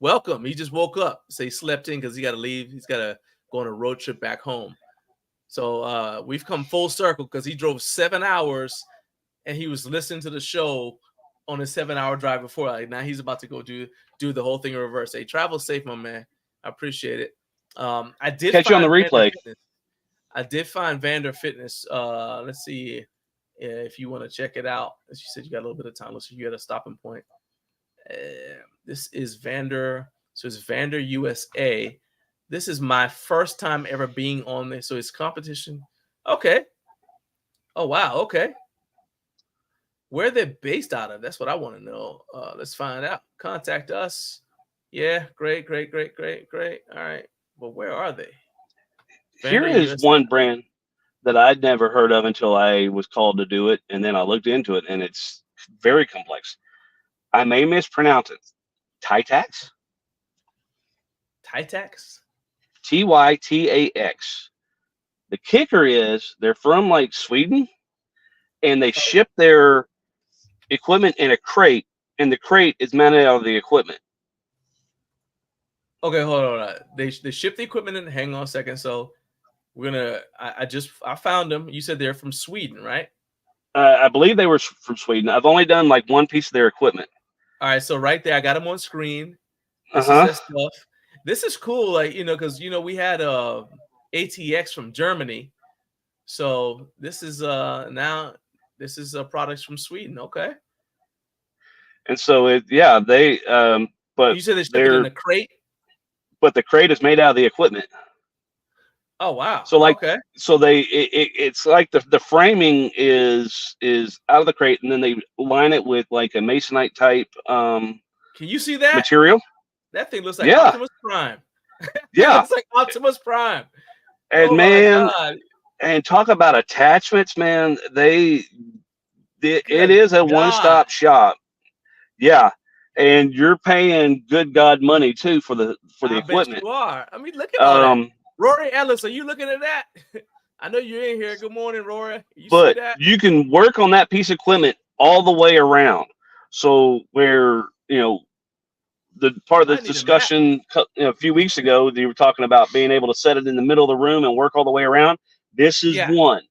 welcome. He just woke up. So he slept in because he got to leave. He's got to go on a road trip back home. So we've come full circle because he drove 7 hours and he was listening to the show on a 7-hour drive before. Like, now he's about to go do the whole thing in reverse. Hey, travel safe, my man. I appreciate it. I did catch you on the replay. I did find Vander Fitness. Let's see if you want to check it out. As you said, you got a little bit of time. Let's see, you got a stopping point. This is Vander. So it's Vander USA. This is my first time ever being on there. So it's competition. Okay. Oh, wow. Okay. Where they're based out of, that's what I want to know. Let's find out. Contact us. Yeah, great. All right. Well, where are they? Here is one brand that I'd never heard of until I was called to do it, and then I looked into it, and it's very complex. I may mispronounce it. Tytax? Tytax? Tytax. The kicker is they're from like Sweden, and they ship their equipment in a crate, and the crate is mounted out of the equipment. Okay, hold on. They ship the equipment in. Hang on a second. So we're gonna. I found them. You said they're from Sweden, right? I believe they were from Sweden. I've only done like one piece of their equipment. All right, so right there, I got them on screen. This is their stuff. This is cool, like because we had ATX from Germany, so this is now this is products from Sweden. Okay. And so they but you said they ship it in a crate, but the crate is made out of the equipment. Oh wow! So like, okay. So it's like the framing is out of the crate, and then they line it with like a masonite type. Can you see that material? That thing looks like Optimus Prime. Yeah, it's like Optimus Prime. And and talk about attachments, man. It is a one-stop shop. Yeah. And you're paying good God money too for the equipment. You are. I mean, look at all that. Rory Ellis, are you looking at that? I know you're in here. Good morning, Rory. But you can work on that piece of equipment all the way around. So where, the part of the discussion a few weeks ago, you were talking about being able to set it in the middle of the room and work all the way around. This is Yeah. one.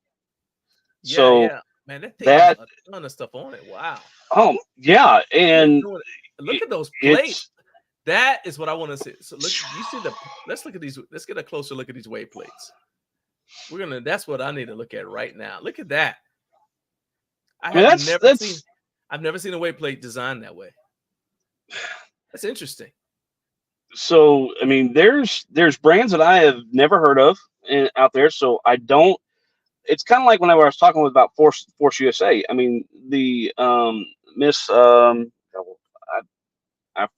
Yeah, So yeah. Man, that thing has that, a ton of stuff on it. Wow. oh yeah, They're and doing look at those it's plates. That is what I want to see. So look, you see let's look at these. Let's get a closer look at these weight plates. That's what I need to look at right now. Look at that. I mean, I've never seen a weight plate designed that way. That's interesting. so I mean, there's brands that I have never heard of out there. So I don't. It's kind of like whenever I was talking about Force USA. I mean, the Miss I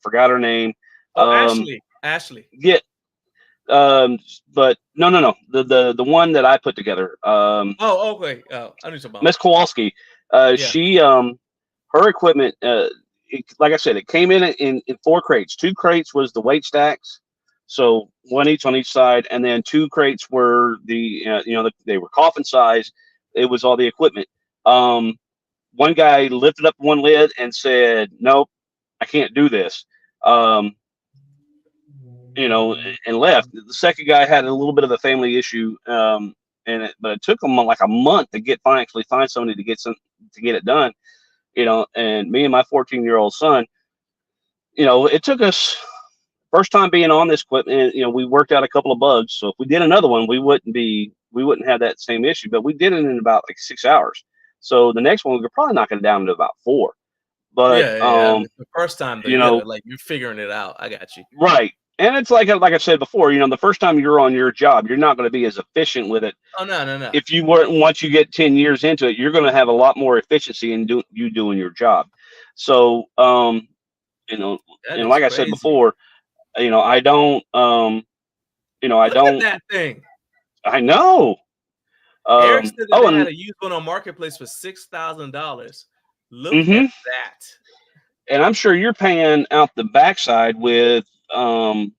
forgot her name. Oh, Ashley. Yeah. But no. The one that I put together. Oh, okay. I knew something. Miss Kowalski. Yeah. She her equipment. Like I said, it came in 4 crates. 2 crates was the weight stacks, so 1 each on each side, and then 2 crates were they were coffin size. It was all the equipment. One guy lifted up one lid and said, "Nope, I can't do this." And left. The second guy had a little bit of a family issue, but it took him like a month to actually find somebody to get it done. And me and my 14-year-old son, it took us first time being on this equipment. We worked out a couple of bugs. So if we did another one, we wouldn't have that same issue. But we did it in about like 6 hours. So the next one we could probably knock it down to about 4. But the first time though, you're figuring it out. I got you. Right. And it's like I said before, the first time you're on your job, you're not going to be as efficient with it. Oh no. If you weren't, once you get 10 years into it, you're going to have a lot more efficiency in doing your job. So, and like I said before, I don't, I Look don't. at that thing. I know. Eric said that they had a used one on Marketplace for $6,000. Look at that. And I'm sure you're paying out the backside with the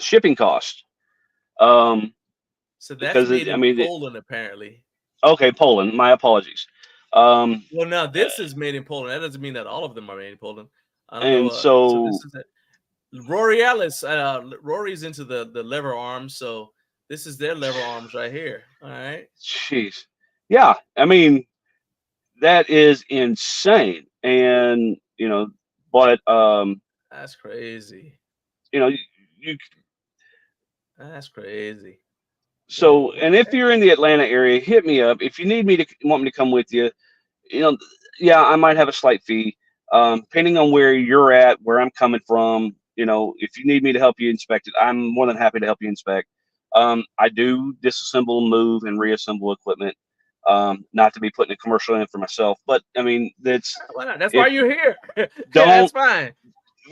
shipping cost. So that's made in Poland, apparently. Okay, Poland. My apologies. Well, now this is made in Poland. That doesn't mean that all of them are made in Poland. I don't know. So this is it. Rory's into the lever arms, so this is their lever arms right here. All right. Jeez. Yeah, I mean, that is insane. And but that's crazy. That's crazy. So, and if you're in the Atlanta area, hit me up. If you want me to come with you, yeah, I might have a slight fee, depending on where you're at, where I'm coming from. If you need me to help you inspect it, I'm more than happy to help you inspect. I do disassemble, move, and reassemble equipment. Not to be putting a commercial in for myself, but I mean, that's why you're here. That's fine.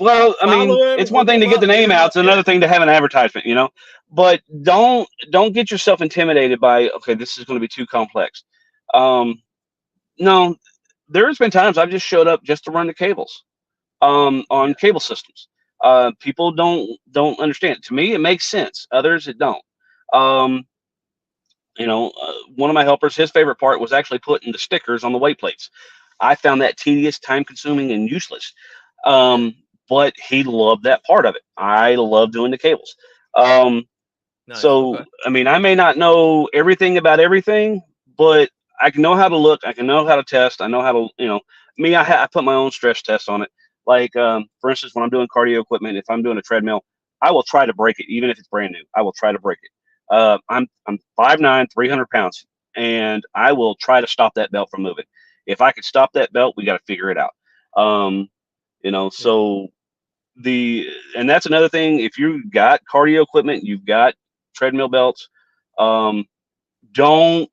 Well, I mean, it's one thing to get the name out; it's another thing to have an advertisement, But don't get yourself intimidated by, okay, this is going to be too complex. No, there's been times I've just showed up just to run the cables on cable systems. People don't understand. To me, it makes sense. Others, it don't. One of my helpers, his favorite part was actually putting the stickers on the weight plates. I found that tedious, time-consuming, and useless. But he loved that part of it. I love doing the cables. Nice. So, okay. I mean, I may not know everything about everything, but I can know how to look. I can know how to test. I know how to, I put my own stress test on it. Like, for instance, when I'm doing cardio equipment, if I'm doing a treadmill, I will try to break it, even if it's brand new. I will try to break it. I'm 5'9", 300 pounds, and I will try to stop that belt from moving. If I could stop that belt, we got to figure it out. So and that's another thing. If you've got cardio equipment, you've got treadmill belts, don't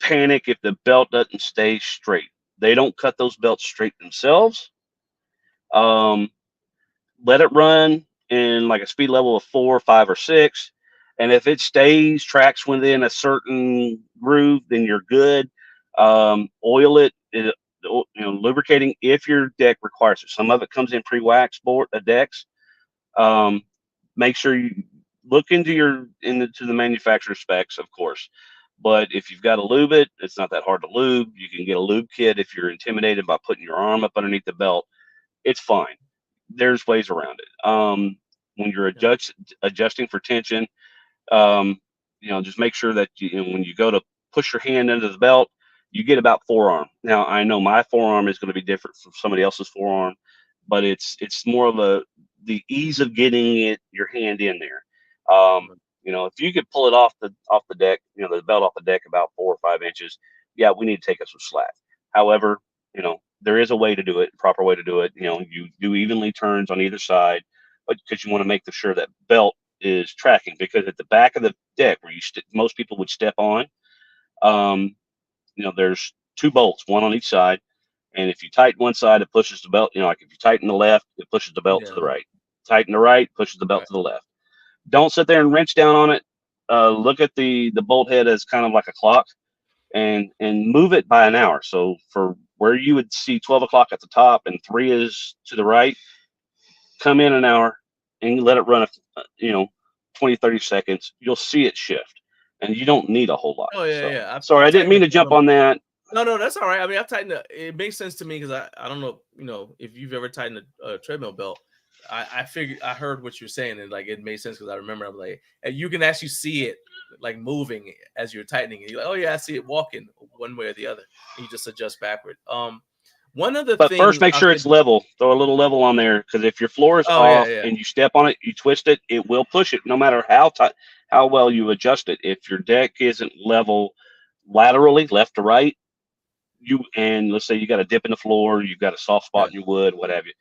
panic if the belt doesn't stay straight. They don't cut those belts straight themselves. Let it run in like a speed level of 4, 5, or 6. And if it tracks within a certain groove, then you're good. Oil it, lubricating if your deck requires it. Some of it comes in pre-waxed decks. Make sure you look into the manufacturer specs, of course. But if you've got to lube it, it's not that hard to lube. You can get a lube kit if you're intimidated by putting your arm up underneath the belt. It's fine. There's ways around it. When you're adjusting for tension, just make sure that when you go to push your hand into the belt, you get about forearm. Now, I know my forearm is going to be different from somebody else's forearm, but it's more of the ease of getting your hand in there. If you could pull it off the deck, the belt off the deck about 4 or 5 inches, yeah, we need to take us some slack. However, there is a way to do it, proper way to do it. You do evenly turns on either side, but because you want to make sure that belt is tracking, because at the back of the deck where most people would step on, there's 2 bolts, one on each side. And if you tighten one side, it pushes the belt. Like if you tighten the left, it pushes the belt to the right. Tighten the right, pushes the belt to the left. Don't sit there and wrench down on it. Look at the bolt head as kind of like a clock, and move it by an hour. So for where you would see 12 o'clock at the top and 3 is to the right, come in an hour and let it run, 20, 30 seconds. You'll see it shift, and you don't need a whole lot. Oh yeah. Sorry, I didn't mean to jump on that. No, that's all right. I mean, I've tightened it makes sense to me because I don't know, if you've ever tightened a treadmill belt. I figured, I heard what you're saying, and like it made sense because I remember I'm like, and you can actually see it like moving as you're tightening it. You're like, oh yeah, I see it walking one way or the other. And you just adjust backward. One of the things, first make sure it's level. Throw a little level on there, because if your floor is off and you step on it, you twist it, it will push it no matter how well you adjust it. If your deck isn't level laterally, left to right, and let's say you got a dip in the floor, you've got a soft spot in your wood, what have you,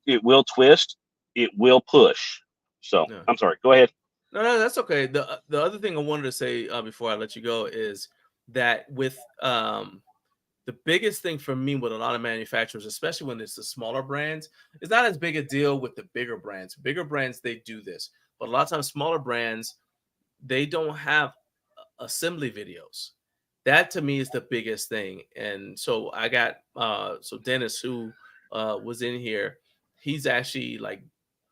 it will twist, it will push. So I'm sorry, go ahead. No, that's okay. The other thing I wanted to say before I let you go is that with the biggest thing for me with a lot of manufacturers, especially when it's the smaller brands, it's not as big a deal with the bigger brands. Bigger brands, they do this, but a lot of times smaller brands, they don't have assembly videos. That to me is the biggest thing. And so I got so Dennis, who was in here, he's actually like,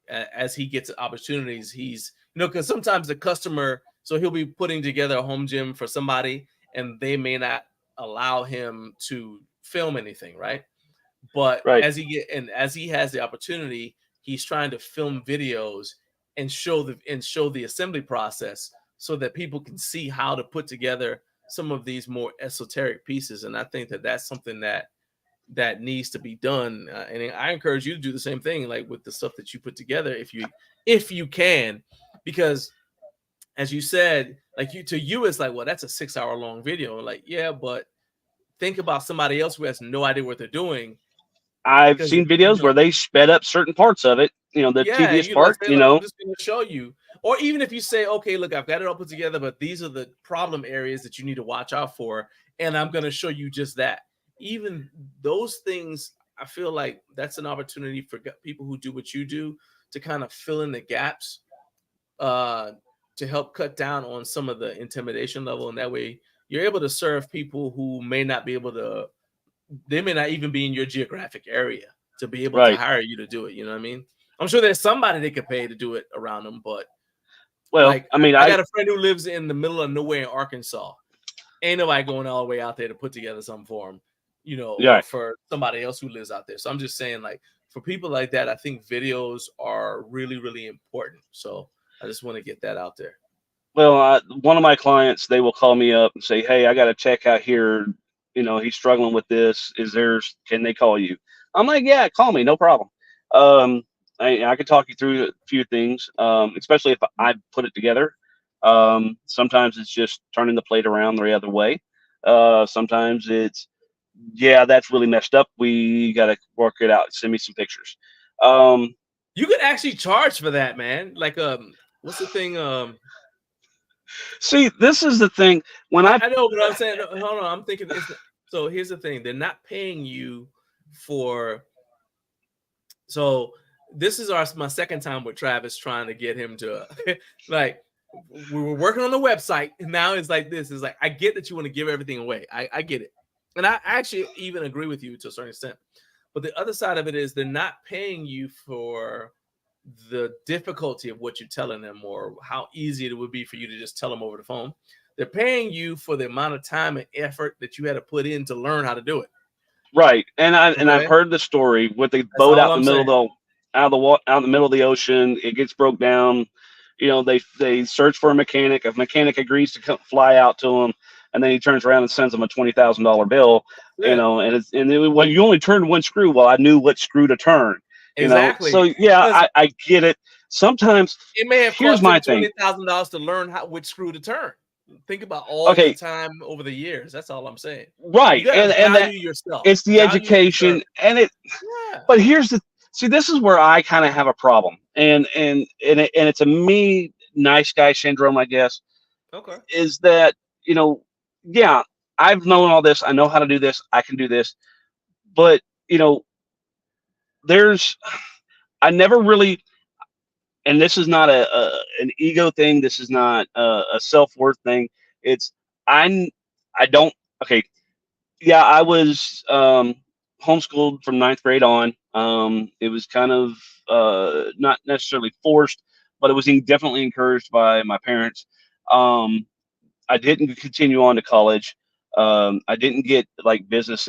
as he gets opportunities, he's, because sometimes the customer, so he'll be putting together a home gym for somebody and they may not allow him to film anything, right? But as he has the opportunity, he's trying to film videos and show the assembly process so that people can see how to put together some of these more esoteric pieces. And I think that that's something that needs to be done. And I encourage you to do the same thing, like with the stuff that you put together, if you can, because as you said, like to you, it's like, well, that's a 6-hour long video. Like, yeah, but think about somebody else who has no idea what they're doing. I've seen videos where they sped up certain parts of it, the tedious part, I'm just going to show you. Or even if you say, okay, look, I've got it all put together, but these are the problem areas that you need to watch out for, and I'm going to show you just that. Even those things, I feel like that's an opportunity for people who do what you do to kind of fill in the gaps, to help cut down on some of the intimidation level. And that way you're able to serve people who may not be able to, they may not even be in your geographic area to be able to hire you to do it. You know what I mean? I'm sure there's somebody they could pay to do it around them, but I got a friend who lives in the middle of nowhere in Arkansas. Ain't nobody going all the way out there to put together something for him, for somebody else who lives out there. So I'm just saying, like, for people like that, I think videos are really, really important. So I just want to get that out there. Well, one of my clients, they will call me up and say, hey, I got a tech out here. He's struggling with this. Can they call you? I'm like, yeah, call me. No problem. I could talk you through a few things, especially if I put it together. Sometimes it's just turning the plate around the other way. Sometimes it's, yeah, that's really messed up. We got to work it out. Send me some pictures. You could actually charge for that, man. Like, what's the thing? See, this is the thing. When I know, but I'm saying, hold on, I'm thinking. So here's the thing: they're not paying you for. So this is my second time with Travis trying to get him to, like, we were working on the website, and now it's like this. It's like, I get that you want to give everything away. I get it, and I actually even agree with you to a certain extent. But the other side of it is they're not paying you for the difficulty of what you're telling them or how easy it would be for you to just tell them over the phone. They're paying you for the amount of time and effort that you had to put in to learn how to do it. Right. And I've heard the story with the boat out in the middle of the middle of the ocean. It gets broke down. You know, they search for a mechanic. A mechanic agrees to fly out to them, and then he turns around and sends them a $20,000 bill. You Yeah, know, well, you only turned one screw. Well, I knew what screw to turn. You know, so exactly. yeah, Because I get it. Sometimes it may have here's cost him my thing. $20,000 to learn which screw to turn. Think about all the Okay, time over the years. That's all I'm saying. You right, gotta and that value yourself. it's the Value yourself. education, and it. Yeah. But here's the see. This is where I kind of have a problem, and it's a me nice guy syndrome, I guess. Okay. Is that, you know, yeah, I've known all this. I know how to do this. I can do this. But, you know, I never really, and this is not an ego thing. This is not a self-worth thing. It's, I, I don't, okay. Yeah, I was homeschooled from ninth grade on. It was kind of not necessarily forced, but it was definitely encouraged by my parents. Um, I didn't continue on to college. I didn't get like business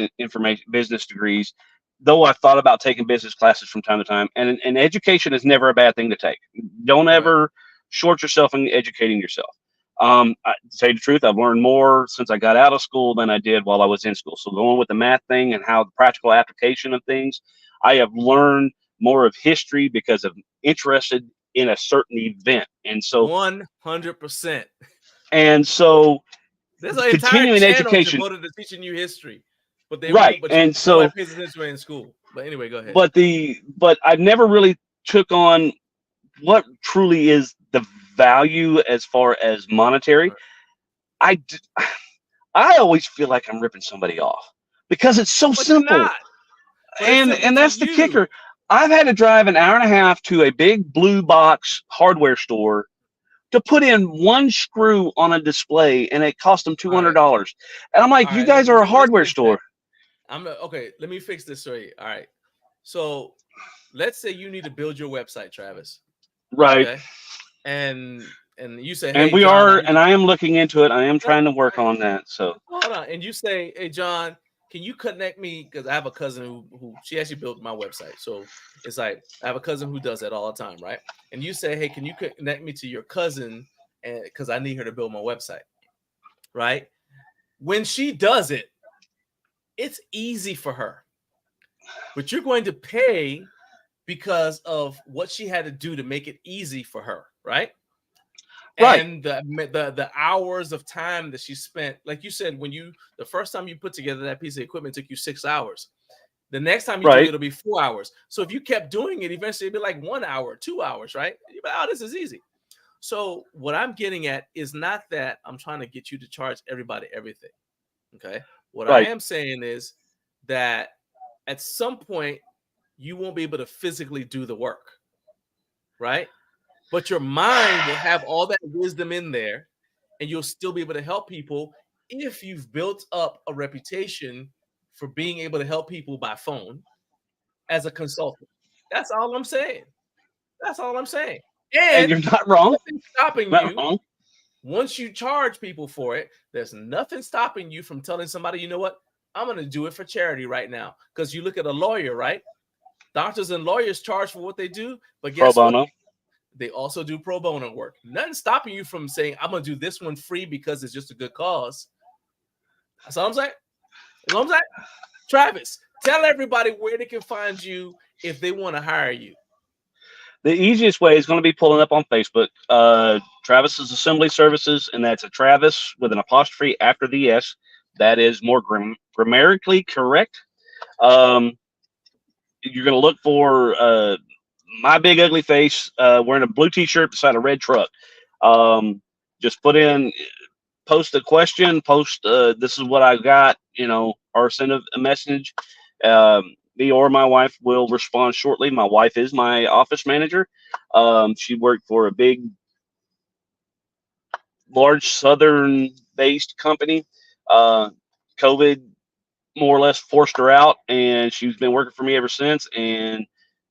degrees, though I thought about taking business classes from time to time. And education is never a bad thing to take. Don't Right. ever short yourself in educating yourself. To tell you the truth, I've learned more since I got out of school than I did while I was in school. So going with the math thing and how the practical application of things, I have learned more of history because I'm interested in a certain event. 100%. And so There's an entire continuing channel education, devoted to teaching you history, but they right? won't. But And nobody so, pays attention in school. But anyway, go ahead. but I never really took on what truly is the value as far as monetary. Right. I d- I always feel like I'm ripping somebody off because it's so But you're simple, not. But it's simple and to that's the you. kicker. I've had to drive an hour and a half to a big blue box hardware store to put in one screw on a display, and it cost them All right. $200. And I'm All like, you right. guys are a Let's hardware fix that. store. Okay. Let me fix this for you. All right. So let's say you need to build your website, Travis. Right. Okay. And you say, And hey, we John, are, and I am looking into it. I am trying to work Right. on that. So Hold on. And you say, hey, John, can you connect me? Because I have a cousin who she actually built my website. So it's like I have a cousin who does that all the time, right? And you say, hey, can you connect me to your cousin? And because I need her to build my website, right? When she does it, it's easy for her. But you're going to pay because of what she had to do to make it easy for her, right? right, And the hours of time that she spent, like you said, the first time you put together that piece of equipment took you 6 hours. The next time you do it, right. it'll be 4 hours. So if you kept doing it, eventually it'd be like 1 hour, 2 hours, right? You'd be like, oh, this is easy. So what I'm getting at is not that I'm trying to get you to charge everybody everything. Okay. What I Right. am saying is that at some point you won't be able to physically do the work, right? But your mind will have all that wisdom in there, and you'll still be able to help people if you've built up a reputation for being able to help people by phone as a consultant. That's all I'm saying. That's all I'm saying. And And you're not wrong. nothing stopping Not you. wrong. Once you charge people for it, there's nothing stopping you from telling somebody, you know what? I'm going to do it for charity right now. Because you look at a lawyer, right? Doctors and lawyers charge for what they do, but Pro guess what? bono. They also do pro bono work. Nothing stopping you from saying, I'm going to do this one free because it's just a good cause. That's all I'm saying. That's all I'm saying. Travis, tell everybody where they can find you if they want to hire you. The easiest way is going to be pulling up on Facebook. Travis's Assembly Services, and that's a Travis with an apostrophe after the S. That is more grammatically correct. You're going to look for my big ugly face wearing a blue t-shirt beside a red truck. Just post a question, this is what I got, or send a message. Me or my wife will respond shortly. My wife is my office manager. She worked for a big, large Southern-based company. COVID more or less forced her out, and she's been working for me ever since. And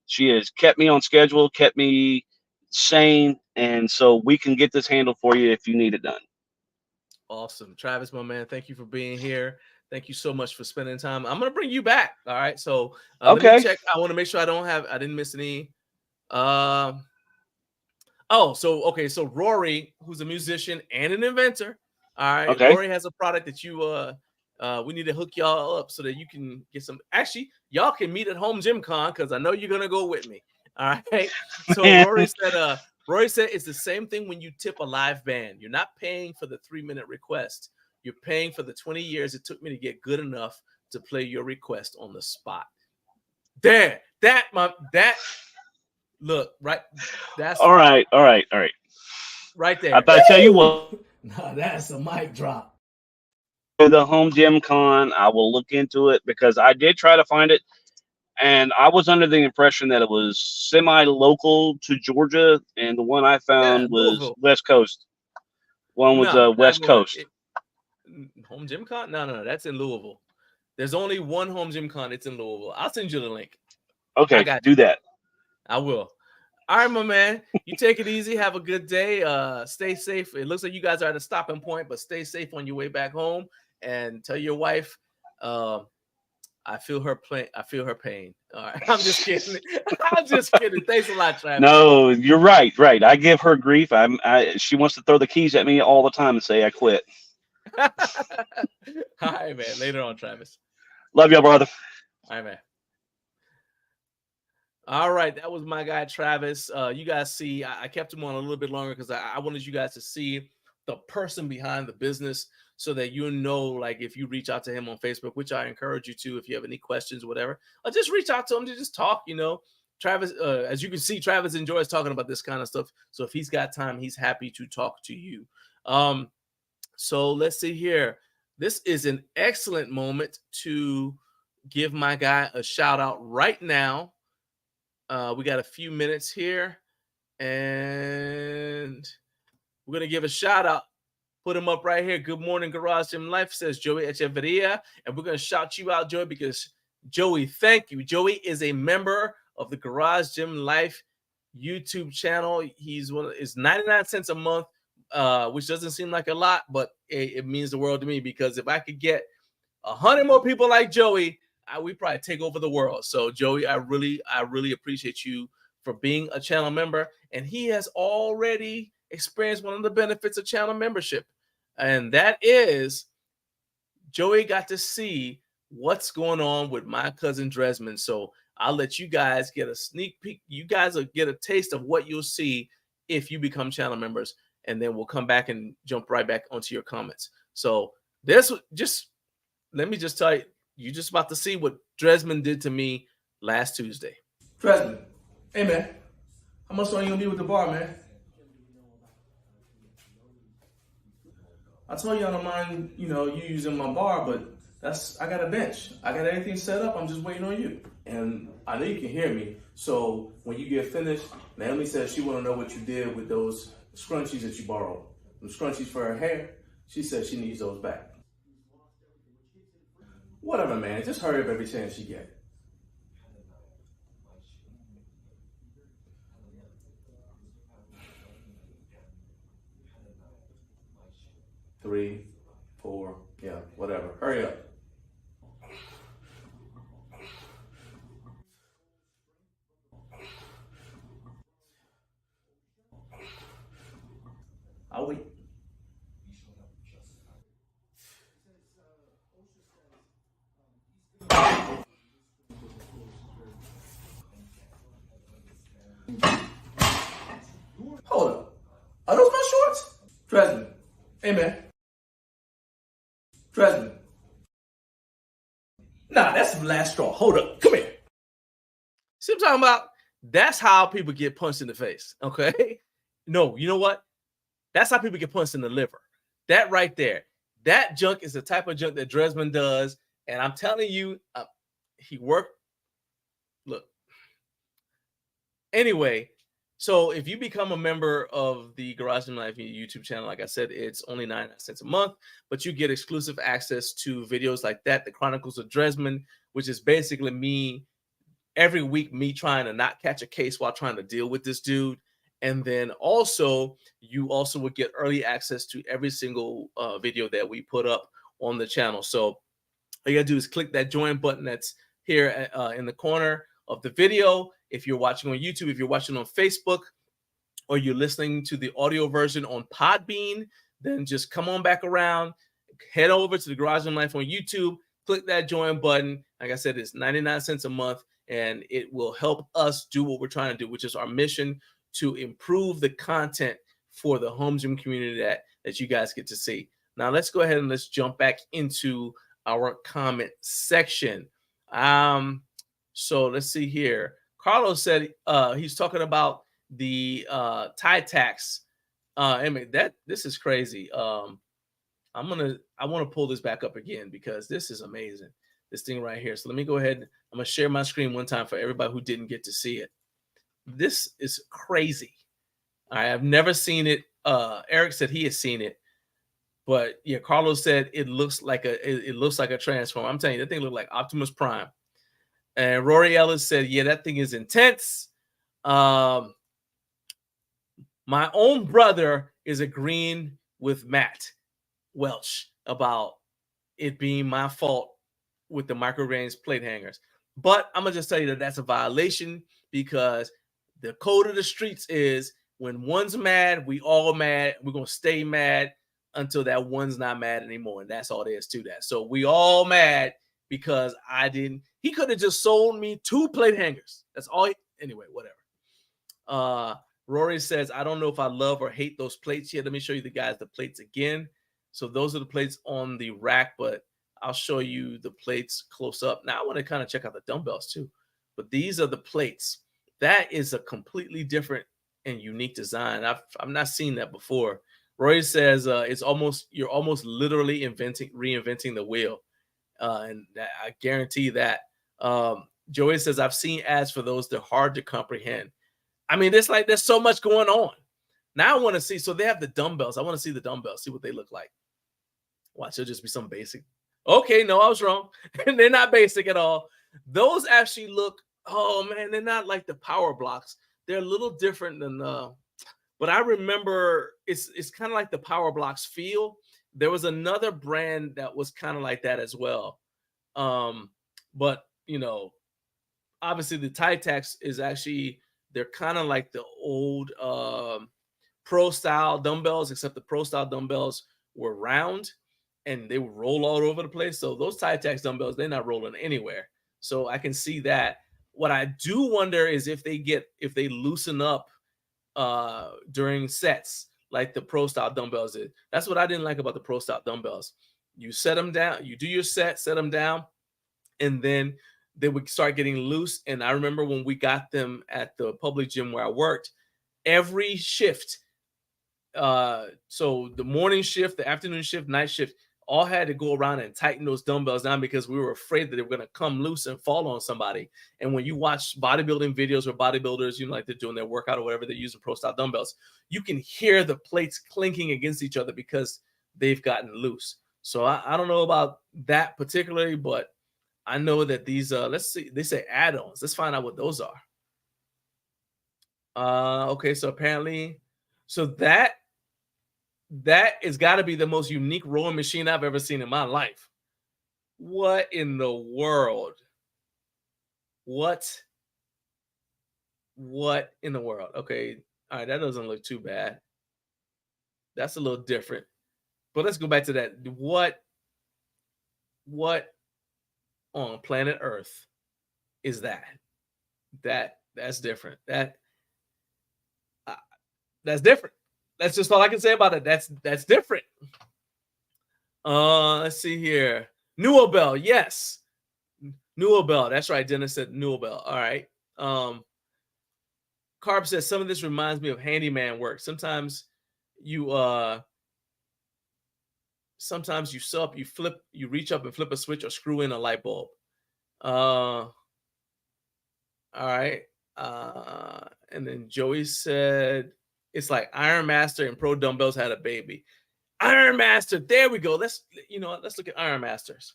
she has kept me on schedule, kept me sane, and so we can get this handled for you if you need it done. Awesome. Travis, my man, thank you for being here. Thank you so much for spending time. I'm going to bring you back. All right. So let me Okay. check. I want to make sure I didn't miss any. Oh, Oh, so okay, so Rory, who's a musician and an inventor. All right, Okay. Rory has a product that you we need to hook y'all up so that you can get some. Actually, y'all can meet at Home Gym Con because I know you're gonna go with me. All right. So Rory said it's the same thing when you tip a live band. You're not paying for the 3-minute request. You're paying for the 20 years it took me to get good enough to play your request on the spot. There, that look, right. That's all right. right there. I thought I tell you what, No, that's a mic drop. the Home Gym Con, I will look into it because I did try to find it, and I was under the impression that it was semi-local to Georgia, and the one I Yeah, found was Louisville. West Coast. One was No, West Coast. Home Gym Con? No, that's in Louisville. There's only one Home Gym Con. It's in Louisville. I'll send you the link. Okay, do that. I will. All right, my man. You take it easy. Have a good day. Stay safe. It looks like you guys are at a stopping point, but stay safe on your way back home. And tell your wife, I feel her pain. All right. I'm just kidding. I'm just kidding. Thanks a lot, Travis. No, you're right. I give her grief. She wants to throw the keys at me all the time and say I quit. All right, man. Later on, Travis. Love y'all, brother. All right, man. All right, that was my guy Travis. You guys see, I kept him on a little bit longer because I wanted you guys to see the person behind the business, so that you know, like, if you reach out to him on Facebook, which I encourage you to, if you have any questions or whatever, just reach out to him to just talk. Travis, as you can see, Travis enjoys talking about this kind of stuff. So if he's got time, he's happy to talk to you. So let's see here. This is an excellent moment to give my guy a shout out right now. We got a few minutes here, and we're going to give a shout out. Put him up right here. Good morning, Garage Gym Life, says Joey Echeverria. And we're going to shout you out, Joey, because Joey, thank you. Joey is a member of the Garage Gym Life YouTube channel. It's 99 cents a month, which doesn't seem like a lot, but it means the world to me, because if I could get 100 more people like Joey, we probably take over the world. So Joey, I really appreciate you for being a channel member. And he has already experienced one of the benefits of channel membership. And that is Joey got to see what's going on with my cousin Dresman. So I'll let you guys get a sneak peek. You guys will get a taste of what you'll see if you become channel members. And then we'll come back and jump right back onto your comments. So let me just tell you, you're just about to see what Dresman did to me last Tuesday. Dresman, hey man, how much are you gonna be with the bar, man? I told you I don't mind, you using my bar, but I got a bench. I got everything set up. I'm just waiting on you. And I know you can hear me. So when you get finished, Naomi says she want to know what you did with those scrunchies that you borrowed. Them scrunchies for her hair. She says she needs those back. Whatever, man. Just hurry up every chance you get. Three, 4, yeah, whatever. Hurry up. I'll wait. Hold up. Are those my shorts? Dresden. Hey, man. Dresden. Nah, that's the last straw. Hold up. Come here. See what I'm talking about? That's how people get punched in the face, okay? No, you know what? That's how people get punched in the liver. That right there. That junk is the type of junk that Dresman does. And I'm telling you, he worked. Look. Anyway, so if you become a member of the Garage Gym Life YouTube channel, like I said, it's only 99 cents a month, but you get exclusive access to videos like that, the Chronicles of Dresman, which is basically me every week, me trying to not catch a case while trying to deal with this dude. And then also, you also would get early access to every single video that we put up on the channel. So all you gotta do is click that join button that's here in the corner of the video. If you're watching on YouTube, if you're watching on Facebook, or you're listening to the audio version on Podbean, then just come on back around, head over to the Garage Gym Life on YouTube, click that join button. Like I said, it's 99 cents a month, and it will help us do what we're trying to do, which is our mission to improve the content for the home gym community that you guys get to see. Now, let's go ahead and let's jump back into our comment section. So let's see here. Carlos said he's talking about the tie tax. I mean, this is crazy. I want to pull this back up again because this is amazing. This thing right here. So let me go ahead. I'm gonna share my screen one time for everybody who didn't get to see it. This is crazy. I have never seen it. Eric said he has seen it, but yeah, Carlos said it looks like a transform. I'm telling you, that thing looked like Optimus Prime. And Rory Ellis said, yeah, that thing is intense. My own brother is agreeing with Matt Welch about it being my fault with the micro-range plate hangers. But I'm going to just tell you that that's a violation because the code of the streets is when one's mad, we all mad. We're going to stay mad until that one's not mad anymore. And that's all there is to that. So we all mad because he could have just sold me 2 plate hangers. That's all. Anyway, whatever. Rory says, I don't know if I love or hate those plates yet. Let me show you the plates again. So those are the plates on the rack, but I'll show you the plates close up. Now I want to kind of check out the dumbbells too, but these are the plates. That is a completely different and unique design. I've not seen that before. Roy says you're almost literally reinventing the wheel. And I guarantee that. Joey says, I've seen ads for those. They're hard to comprehend. I mean, there's so much going on. Now I want to see. So they have the dumbbells. I want to see the dumbbells, see what they look like. Watch, it'll just be some basic. Okay, no, I was wrong. They're not basic at all. Those actually look, oh man, they're not like the power blocks. They're a little different than but I remember it's kind of like the power blocks feel. There was another brand that was kind of like that as well. But you know, obviously the Titax is actually, they're kind of like the old pro style dumbbells, except the pro style dumbbells were round and they would roll all over the place. So those Titax dumbbells, they're not rolling anywhere. So I can see that. What I do wonder is if they loosen up during sets like the pro style dumbbells did. That's what I didn't like about the pro style dumbbells. You set them down, you do your set them down, and then they would start getting loose. And I remember when we got them at the public gym where I worked, every shift, so the morning shift, the afternoon shift, night shift, all had to go around and tighten those dumbbells down because we were afraid that they were going to come loose and fall on somebody. And when you watch bodybuilding videos or bodybuilders, you know, like they're doing their workout or whatever, they're using pro style dumbbells, you can hear the plates clinking against each other because they've gotten loose. So I don't know about that particularly, but I know that these, let's see, they say add-ons. Let's find out what those are. Okay, so apparently, so that has got to be the most unique rowing machine I've ever seen in my life. What in the world? What in the world? Okay, all right, that doesn't look too bad. That's a little different. But let's go back to that. What on planet Earth is that? That's different. That's different. That's just all I can say about it. That's different. Let's see here. Newell, yes. Newell, that's right. Dennis said Newell. All right. Carb says some of this reminds me of handyman work. Sometimes you sup, you reach up and flip a switch or screw in a light bulb. All right. And then Joey said it's like Iron Master and Pro Dumbbells had a baby. Iron Master, there we go. Let's look at Iron Masters.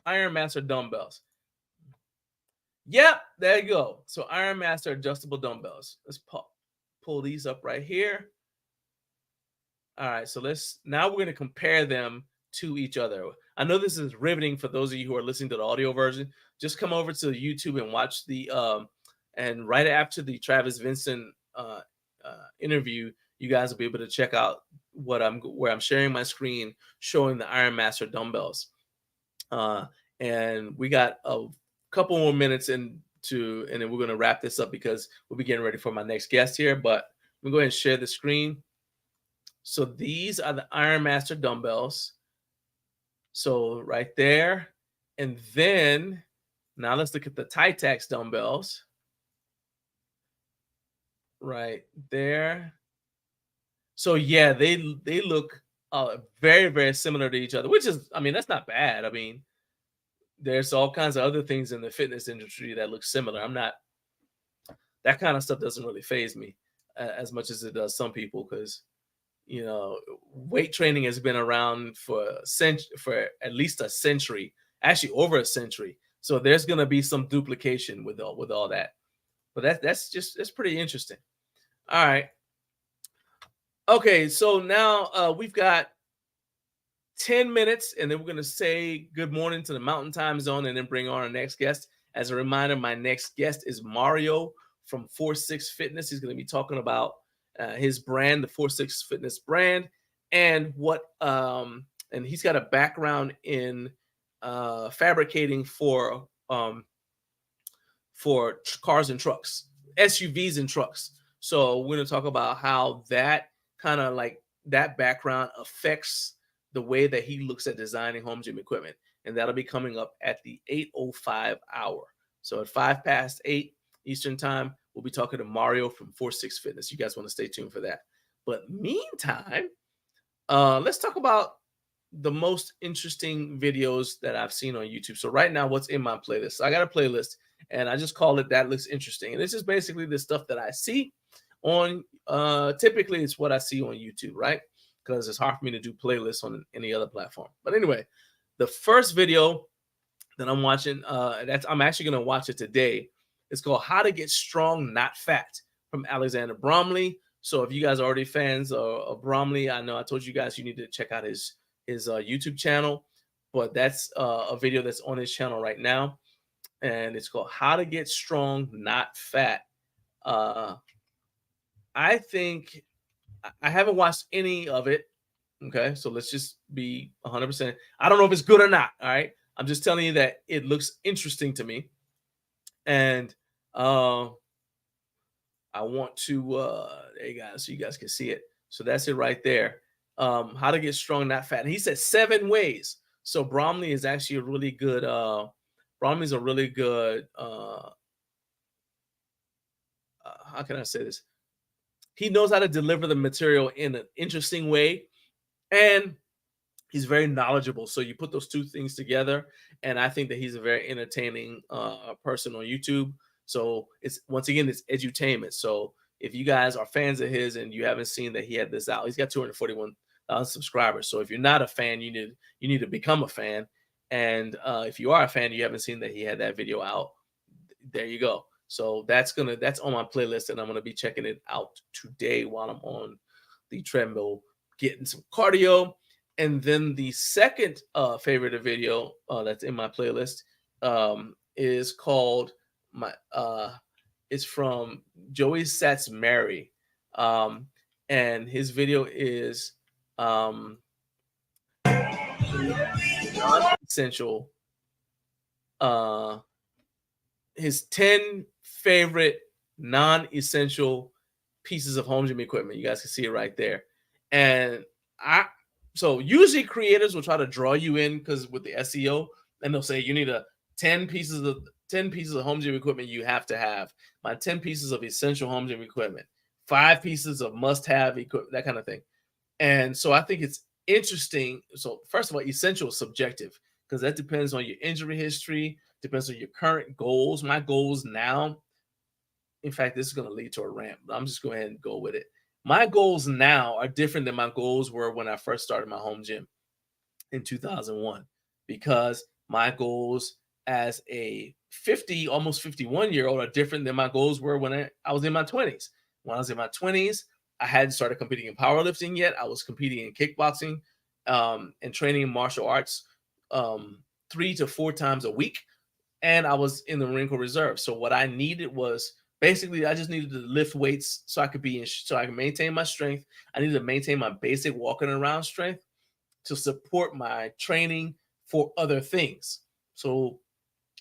Iron Master dumbbells. Yep, there you go. So Iron Master adjustable dumbbells. Let's pull these up right here. All right, so now we're going to compare them to each other. I know this is riveting for those of you who are listening to the audio version. Just come over to YouTube and watch the And right after the Travis Vinson interview, you guys will be able to check out where I'm sharing my screen showing the Iron Master dumbbells. And we got a couple more minutes and then we're going to wrap this up because we'll be getting ready for my next guest here. But I'm going to go ahead and share the screen. So these are the Iron Master dumbbells. So right there. And then now let's look at the Titax dumbbells. Right there. So yeah, they look very, very similar to each other, which is, I mean, that's not bad. I mean, there's all kinds of other things in the fitness industry that look similar. That kind of stuff doesn't really faze me as much as it does some people, because, you know, weight training has been around for at least a century, actually over a century. So there's going to be some duplication with all that. But it's pretty interesting. All right. Okay, so now we've got 10 minutes, and then we're going to say good morning to the Mountain Time Zone and then bring on our next guest. As a reminder, my next guest is Mario from 46 Fitness. He's going to be talking about his brand, the 46 Fitness brand, and and he's got a background in fabricating for cars and trucks, SUVs and trucks. So we're going to talk about how that kind of like that background affects the way that he looks at designing home gym equipment. And that'll be coming up at the 8:05 hour. So at 8:05 Eastern time, we'll be talking to Mario from 46 Fitness. You guys want to stay tuned for that. But meantime, let's talk about the most interesting videos that I've seen on YouTube. So right now, what's in my playlist? So I got a playlist, and I just call it That Looks Interesting. And this is basically the stuff that I see on, typically it's what I see on YouTube, right? Because it's hard for me to do playlists on any other platform. But anyway, the first video that I'm watching, I'm actually going to watch it today. It's called How to Get Strong, Not Fat from Alexander Bromley. So if you guys are already fans of Bromley, I know I told you guys you need to check out his YouTube channel, but that's a video that's on his channel right now. And it's called How to Get Strong, Not Fat. I think I haven't watched any of it. Okay, so let's just be 100%. I don't know if it's good or not. All right, I'm just telling you that it looks interesting to me, and I want to. There you guys, so you guys can see it. So that's it right there. How to get strong, not fat. And he said 7 ways. So Bromley is actually a really good. Bromley's a really good. How can I say this? He knows how to deliver the material in an interesting way, and he's very knowledgeable. So you put those two things together, and I think that he's a very entertaining person on YouTube. So it's it's edutainment. So if you guys are fans of his and you haven't seen that he had this out, he's got 241,000 subscribers. So if you're not a fan, you need to become a fan. And if you are a fan, you haven't seen that he had that video out, there you go. So that's on my playlist, and I'm gonna be checking it out today while I'm on the treadmill, getting some cardio. And then the second favorite video that's in my playlist is called it's from Joey Sats Mary, and his video is non-essential. His 10 favorite non-essential pieces of home gym equipment. You guys can see it right there. And so usually creators will try to draw you in because with the SEO, and they'll say you need 10 pieces of home gym equipment you have to have. My 10 pieces of essential home gym equipment, 5 pieces of must-have equipment, that kind of thing. And so I think it's interesting. So first of all, essential is subjective because that depends on your injury history, depends on your current goals. My goals now, in fact, this is going to lead to a rant, but I'm just going ahead and go with it. My goals now are different than my goals were when I first started my home gym in 2001, because my goals as a almost 51-year-old are different than my goals were when I was in my 20s. When I was in my 20s, I hadn't started competing in powerlifting yet. I was competing in kickboxing and training in martial arts 3 to 4 times a week. And I was in the Marine Corps Reserve. So what I needed was basically I just needed to lift weights so I could so I can maintain my strength. I needed to maintain my basic walking around strength to support my training for other things. So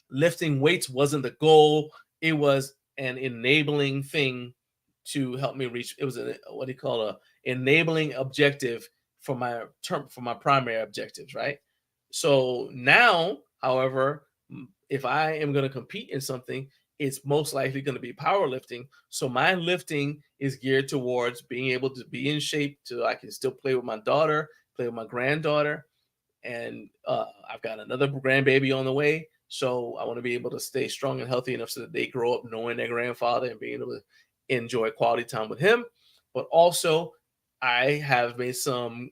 lifting weights wasn't the goal. It was an enabling thing to help me reach. It was a what do you call a enabling objective for my primary objectives, right? So now, however, if I am going to compete in something, it's most likely going to be powerlifting. So my lifting is geared towards being able to be in shape so I can still play with my daughter, play with my granddaughter, and I've got another grandbaby on the way. So I want to be able to stay strong and healthy enough so that they grow up knowing their grandfather and being able to enjoy quality time with him. But also, I have some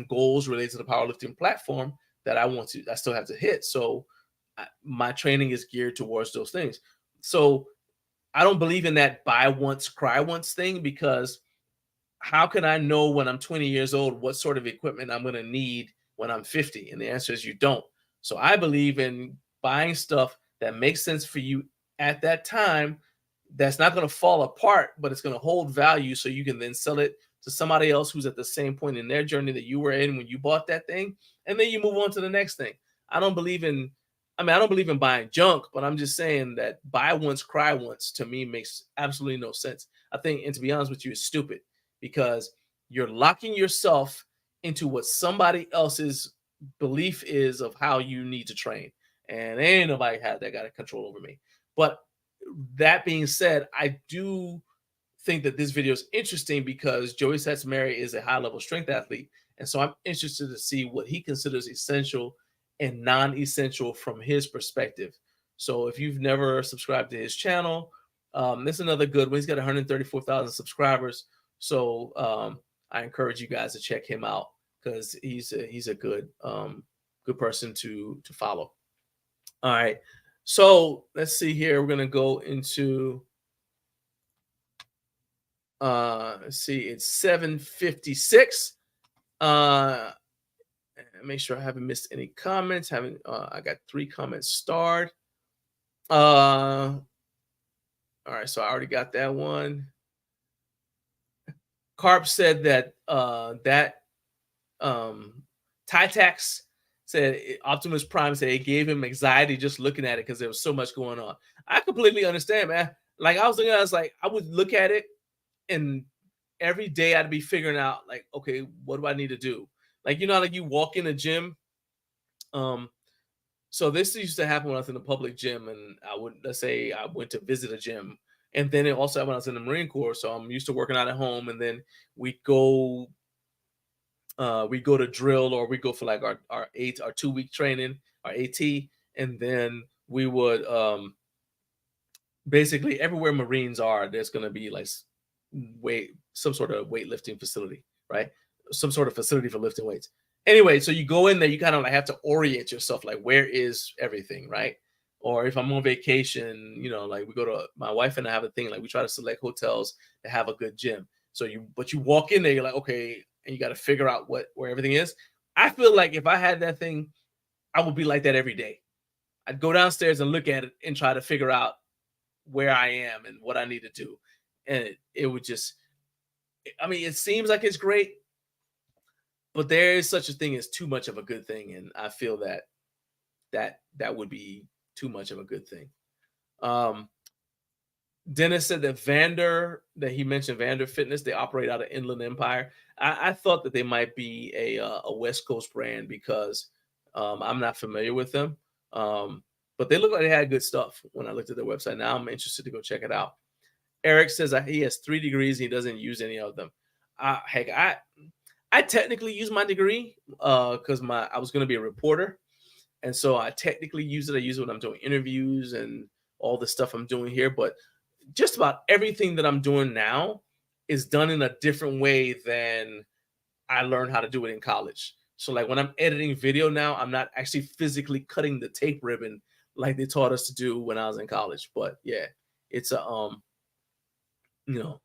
goals related to the powerlifting platform that I still have to hit. So my training is geared towards those things. So I don't believe in that buy once, cry once thing, because how can I know when I'm 20 years old what sort of equipment I'm going to need when I'm 50? And the answer is you don't. So I believe in buying stuff that makes sense for you at that time, that's not going to fall apart, but it's going to hold value so you can then sell it to somebody else who's at the same point in their journey that you were in when you bought that thing, and then you move on to the next thing. I don't believe in buying junk, but I'm just saying that buy once, cry once to me makes absolutely no sense. I think, and to be honest with you, it's stupid, because you're locking yourself into what somebody else's belief is of how you need to train. And ain't nobody had that kind of control over me. But that being said, I do think that this video is interesting because Joey Satsumari is a high-level strength athlete. And so I'm interested to see what he considers essential and non-essential from his perspective. So if you've never subscribed to his channel, this is another good one. He's got 134,000 subscribers. So I encourage you guys to check him out because he's a good person to follow. All right. So let's see here. We're gonna go into let's see, it's 7:56. Make sure I haven't missed any comments. I got 3 comments starred. All right, so I already got that one. Carp said that Titax said Optimus Prime said it gave him anxiety just looking at it because there was so much going on. I completely understand, man. Like I was looking at it, I was like, I would look at it, and every day I'd be figuring out, like, okay, what do I need to do? Like, you know, like you walk in a gym. So this used to happen when I was in a public gym, and let's say I went to visit a gym, and then it also when I was in the Marine Corps. So I'm used to working out at home, and then we go to drill, or we go for like our 2-week training, our AT, and then we would basically everywhere Marines are, there's going to be like some sort of weightlifting facility, right? Some sort of facility for lifting weights. Anyway, so you go in there, you kind of like have to orient yourself, like where is everything, right? Or if I'm on vacation, you know, like my wife and I have a thing, like we try to select hotels that have a good gym. So you walk in there, you're like, okay, and you got to figure out where everything is. I feel like if I had that thing, I would be like that every day. I'd go downstairs and look at it and try to figure out where I am and what I need to do. And it would just, I mean, it seems like it's great, but there is such a thing as too much of a good thing. And I feel that would be too much of a good thing. Dennis said that he mentioned Vander Fitness. They operate out of Inland Empire. I thought that they might be a West Coast brand because I'm not familiar with them. But they look like they had good stuff when I looked at their website. Now I'm interested to go check it out. Eric says he has 3 degrees and he doesn't use any of them. Heck, I technically use my degree because I was going to be a reporter. And so I technically use it. I use it when I'm doing interviews and all the stuff I'm doing here. But just about everything that I'm doing now is done in a different way than I learned how to do it in college. So like when I'm editing video now, I'm not actually physically cutting the tape ribbon like they taught us to do when I was in college. But yeah, it's a you know,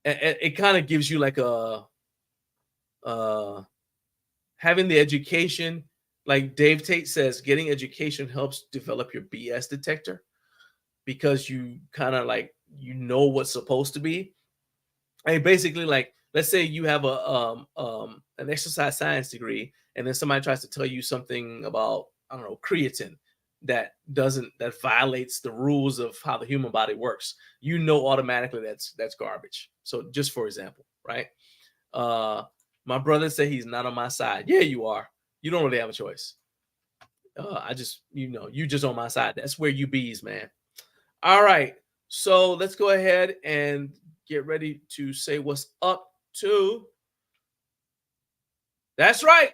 it kind of gives you like a having the education. Like Dave Tate says, getting education helps develop your BS detector because you kind of like you know what's supposed to be. And basically, like, let's say you have an exercise science degree, and then somebody tries to tell you something about, I don't know, creatine that violates the rules of how the human body works. You know automatically that's garbage. So just for example, right? My brother said he's not on my side. Yeah, you are. You don't really have a choice. I just, you just on my side. That's where you bees, man. All right. So let's go ahead and get ready to say what's up to. That's right.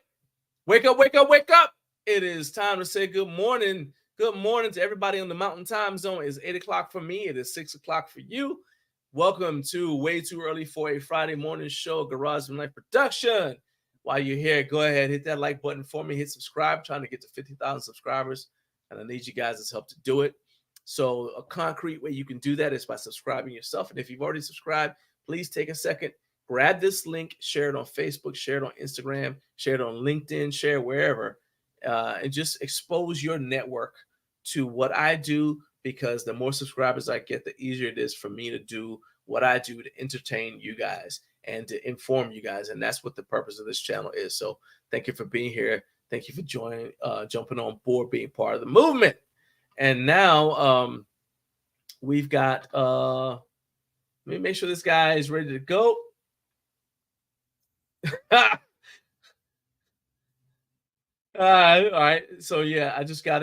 Wake up, wake up, wake up. It is time to say good morning. Good morning to everybody on the Mountain Time Zone. It's 8 o'clock for me. It is 6 o'clock for you. Welcome to Way Too Early for a Friday morning show, Garage and Life Production. While you're here, go ahead, hit that like button for me. Hit subscribe. Trying to get to 50,000 subscribers, and I need you guys' help to do it. So a concrete way you can do that is by subscribing yourself. And if you've already subscribed, please take a second, grab this link, share it on Facebook, share it on Instagram, share it on LinkedIn, share it wherever, and just expose your network to what I do, because the more subscribers I get, the easier it is for me to do what I do to entertain you guys and to inform you guys. And that's what the purpose of this channel is. So thank you for being here. Thank you for joining, jumping on board, being part of the movement. And now we've got, let me make sure this guy is ready to go. All right. So yeah, I just got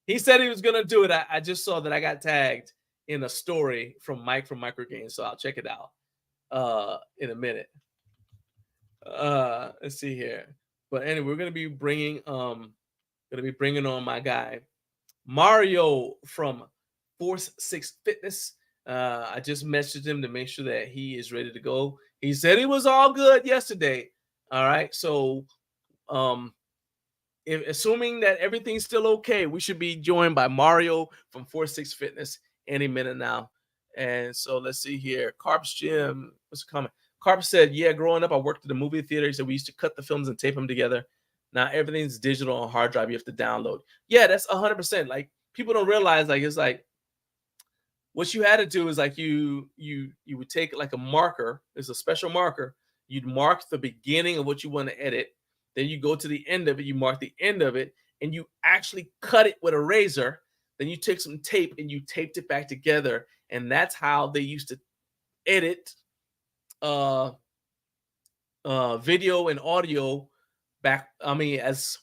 he said he was going to do it. I just saw that I got tagged in a story from Mike from Micro Gainz. So I'll check it out in a minute. Let's see here. But anyway, we're going to be bringing on my guy Mario from Force 6 Fitness. I just messaged him to make sure that he is ready to go. He said he was all good yesterday. All right. So assuming that everything's still okay, we should be joined by Mario from Force 6 Fitness any minute now. And so let's see here. Carp's Gym, what's the comment? Carp said, yeah, growing up, I worked at the movie theater. He said we used to cut the films and tape them together. Now everything's digital on hard drive. You have to download. Yeah, that's 100%. Like, people don't realize, like, it's like what you had to do is like you would take like a marker. It's a special marker. You'd mark the beginning of what you want to edit. Then you go to the end of it. You mark the end of it, and you actually cut it with a razor. Then you take some tape and you taped it back together. And that's how they used to edit video and audio back. I mean, as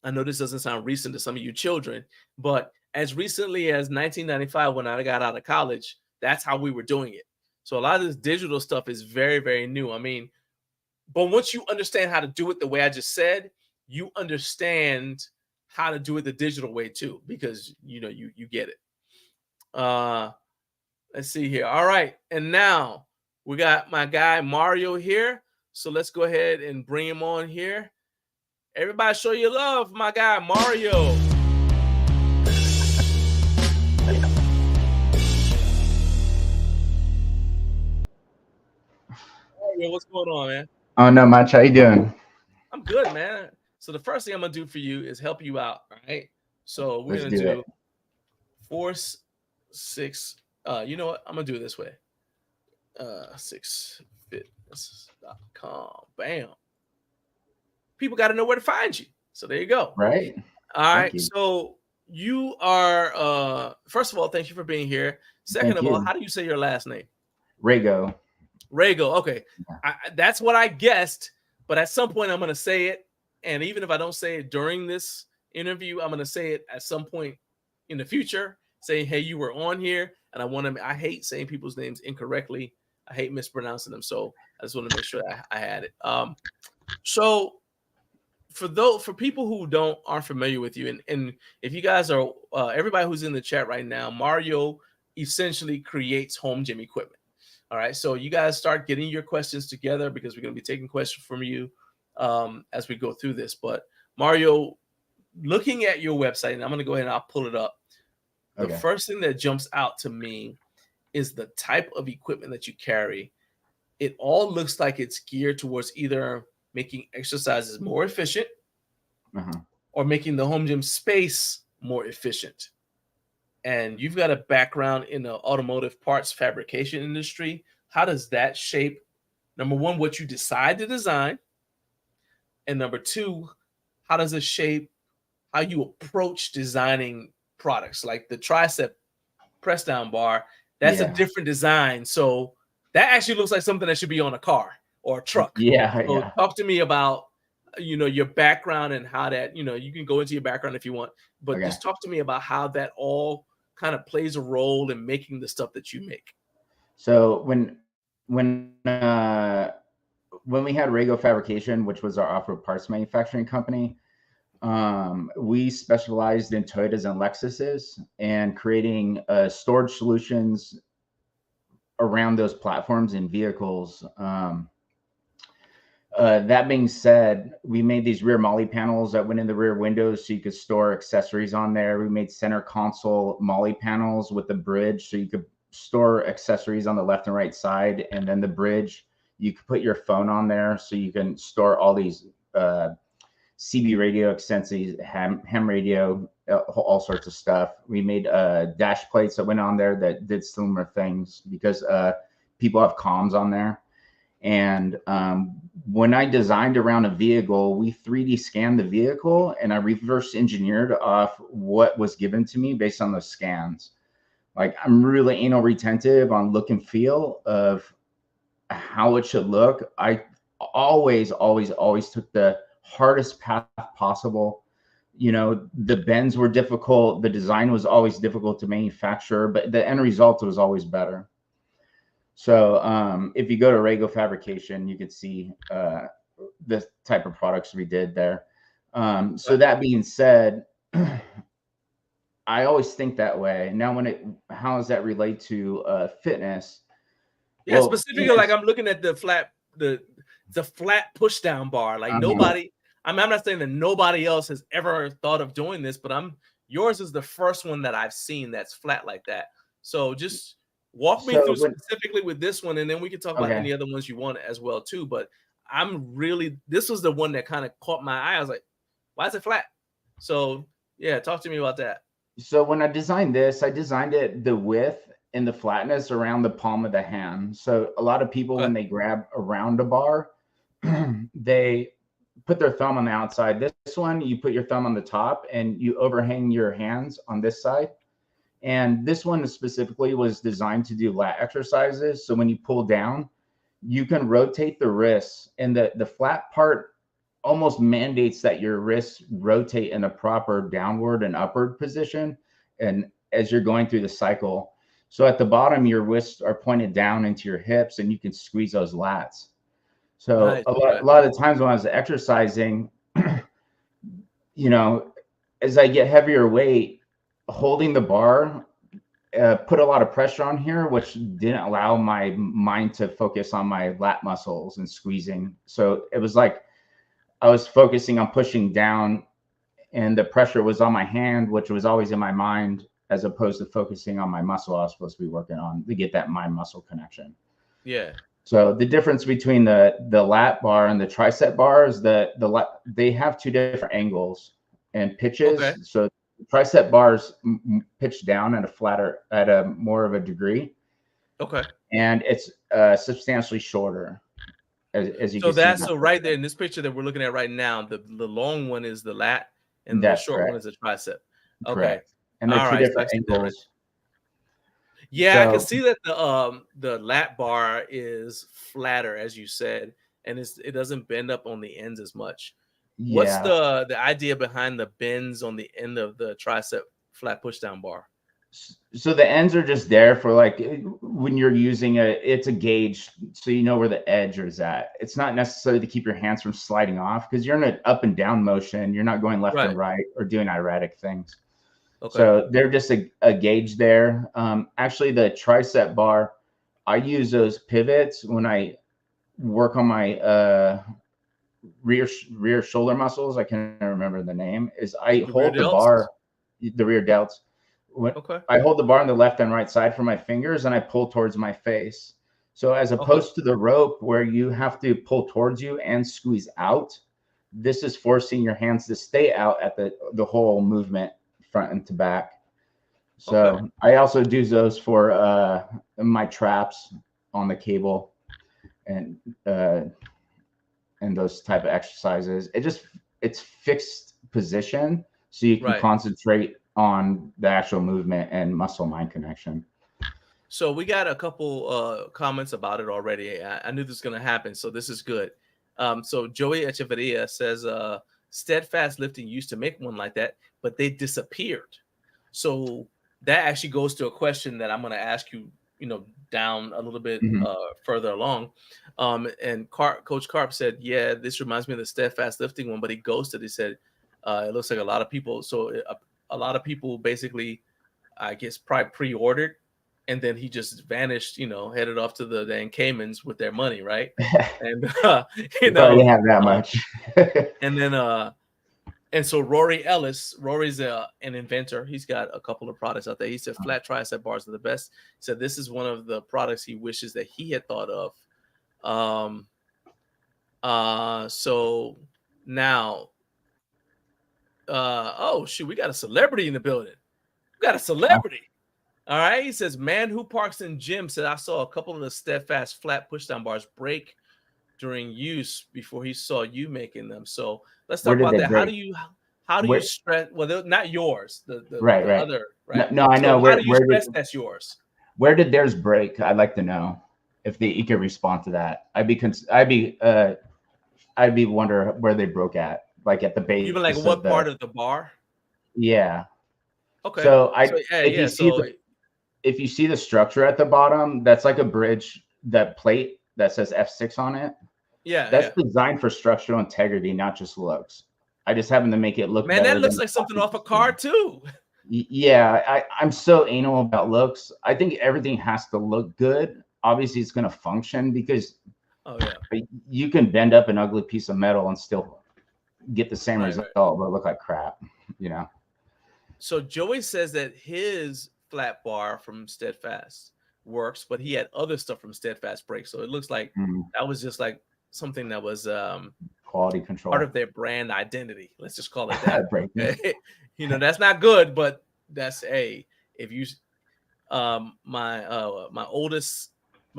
I know this doesn't sound recent to some of you children, but as recently as 1995, when I got out of college, that's how we were doing it. So a lot of this digital stuff is very, very new. I mean, but once you understand how to do it the way I just said, you understand how to do it the digital way too, because you get it. Let's see here. All right. And now we got my guy Mario here. So let's go ahead and bring him on here. Everybody show your love, my guy Mario. Mario, what's going on, man? Oh, not much. How you doing? I'm good, man. So the first thing I'm gonna do for you is help you out. All right. So we're gonna do Force 6. You know what? I'm gonna do it this way. 6fitness.com. Bam. People got to know where to find you. So there you go. Right. All right. So you are first of all, thank you for being here. Second of all, how do you say your last name? Rago. Rago. Okay. That's what I guessed, but at some point I'm going to say it. And even if I don't say it during this interview, I'm going to say it at some point in the future, saying, hey, you were on here. And I hate saying people's names incorrectly. I hate mispronouncing them. So I just want to make sure I had it. So for people who aren't familiar with you, and if you guys are, everybody who's in the chat right now, Mario essentially creates home gym equipment. All right. So you guys start getting your questions together, because we're going to be taking questions from you as we go through this. But Mario, looking at your website, and I'm going to go ahead and I'll pull it up. The first thing that jumps out to me is the type of equipment that you carry. It all looks like it's geared towards either making exercises more efficient or making the home gym space more efficient. and you've got a background in the automotive parts fabrication industry. How does that shape, number one, what you decide to design? And number two, how does it shape how you approach designing products? Like the tricep press down bar, that's a different design. So that actually looks like something that should be on a car or a truck. So talk to me about, your background and how that, you can go into your background if you want, but just talk to me about how that all kind of plays a role in making the stuff that you make. So when we had Rago Fabrication, which was our off-road parts manufacturing company, we specialized in Toyotas and Lexuses and creating storage solutions around those platforms and vehicles. That being said, we made these rear MOLLE panels that went in the rear windows so you could store accessories on there. We made center console MOLLE panels with the bridge so you could store accessories on the left and right side. And then the bridge, you could put your phone on there so you can store all these CB radio extensions, ham radio, all sorts of stuff. We made dash plates that went on there that did similar things because people have comms on there. And when I designed around a vehicle, we 3D scanned the vehicle and I reverse engineered off what was given to me based on those scans. Like I'm really anal retentive on look and feel of how it should look. I always took the hardest path possible. The bends were difficult. The design was always difficult to manufacture, but the end result was always better. So if you go to Rago Fabrication, you can see the type of products we did there. So that being said, I always think that way. Now, how does that relate to fitness? Yeah, well, specifically, like I'm looking at the flat push down bar. Like nobody, I'm not saying that nobody else has ever thought of doing this, but yours is the first one that I've seen that's flat like that. So just walk me through specifically with this one, and then we can talk about any other ones you want as well too. But this was the one that kind of caught my eye. I was like, why is it flat? So yeah, talk to me about that. So when I designed this, I designed it the width and the flatness around the palm of the hand. So a lot of people, when they grab around a bar, they put their thumb on the outside. This one, you put your thumb on the top and you overhang your hands on this side. And this one specifically was designed to do lat exercises. So when you pull down, you can rotate the wrists, and the flat part almost mandates that your wrists rotate in a proper downward and upward position. And as you're going through the cycle, so at the bottom, your wrists are pointed down into your hips and you can squeeze those lats. So a lot of the times when I was exercising, as I get heavier weight, holding the bar put a lot of pressure on here, which didn't allow my mind to focus on my lat muscles and squeezing. So it was like I was focusing on pushing down and the pressure was on my hand, which was always in my mind, as opposed to focusing on my muscle I was supposed to be working on to get that mind muscle connection. Yeah. So the difference between the lat bar and the tricep bar is that they have two different angles and pitches. Okay. So tricep bars pitch down at a more of a degree. Okay. And it's substantially shorter. As you can see. So right there in this picture that we're looking at right now, the long one is the lat and the short one is the tricep. Okay. Correct. And they're two different angles. Yeah, I can see that the lat bar is flatter, as you said, and it doesn't bend up on the ends as much. Yeah. What's the idea behind the bends on the end of the tricep flat push down bar? So the ends are just there for like when you're using it's a gauge, so you know where the edge is at. It's not necessarily to keep your hands from sliding off because you're in an up and down motion. You're not going left and right or doing erratic things. Okay. So they're just a gauge there. Actually, the tricep bar, I use those pivots when I work on my rear shoulder muscles. I can't remember the name. I hold the bar, the rear delts. I hold the bar on the left and right side for my fingers, and I pull towards my face. So as opposed to the rope where you have to pull towards you and squeeze out, this is forcing your hands to stay out at the whole movement, front and to back. So I also do those for my traps on the cable and those type of exercises. It's fixed position, so you can concentrate on the actual movement and muscle mind connection. So we got a couple comments about it already. I knew this was going to happen, so this is good. So Joey Echeverria says Steadfast Lifting used to make one like that, but they disappeared. So that actually goes to a question that I'm going to ask you, down a little bit further along. And Coach Carp said, yeah, this reminds me of the Steadfast Lifting one, but he ghosted. He said, it looks like a lot of people. So a lot of people basically, I guess, probably pre-ordered. And then he just vanished, headed off to the dang Caymans with their money, right? And didn't have that much. And then and so Rory's an inventor. He's got a couple of products out there. He said flat tricep bars are the best. He said this is one of the products he wishes that he had thought of. So now, oh shoot, we got a celebrity in the building. We got a celebrity. All right, he says, man who parks in gym said I saw a couple of the Steadfast flat pushdown bars break during use before he saw you making them. So let's talk about that. Break? How do you stress? Well, they're not yours. The right. Other, right? No, I know. How do you stress that's yours? Where did theirs break? I'd like to know if you could respond to that. I'd be wonder where they broke at, like at the base. Even like what part of the bar? Yeah. Okay. So if you see the structure at the bottom, that's like a bridge, that plate that says F6 on it. Yeah. That's designed for structural integrity, not just looks. I just happen to make it look better. That looks like something off a car too. Yeah, I'm so anal about looks. I think everything has to look good. Obviously, it's going to function because you can bend up an ugly piece of metal and still get the same result, but look like crap, So Joey says that his flat bar from Steadfast works, but he had other stuff from Steadfast break. So it looks like that was just like something that was quality control, part of their brand identity. Let's just call it that. That's not good, but that's if you my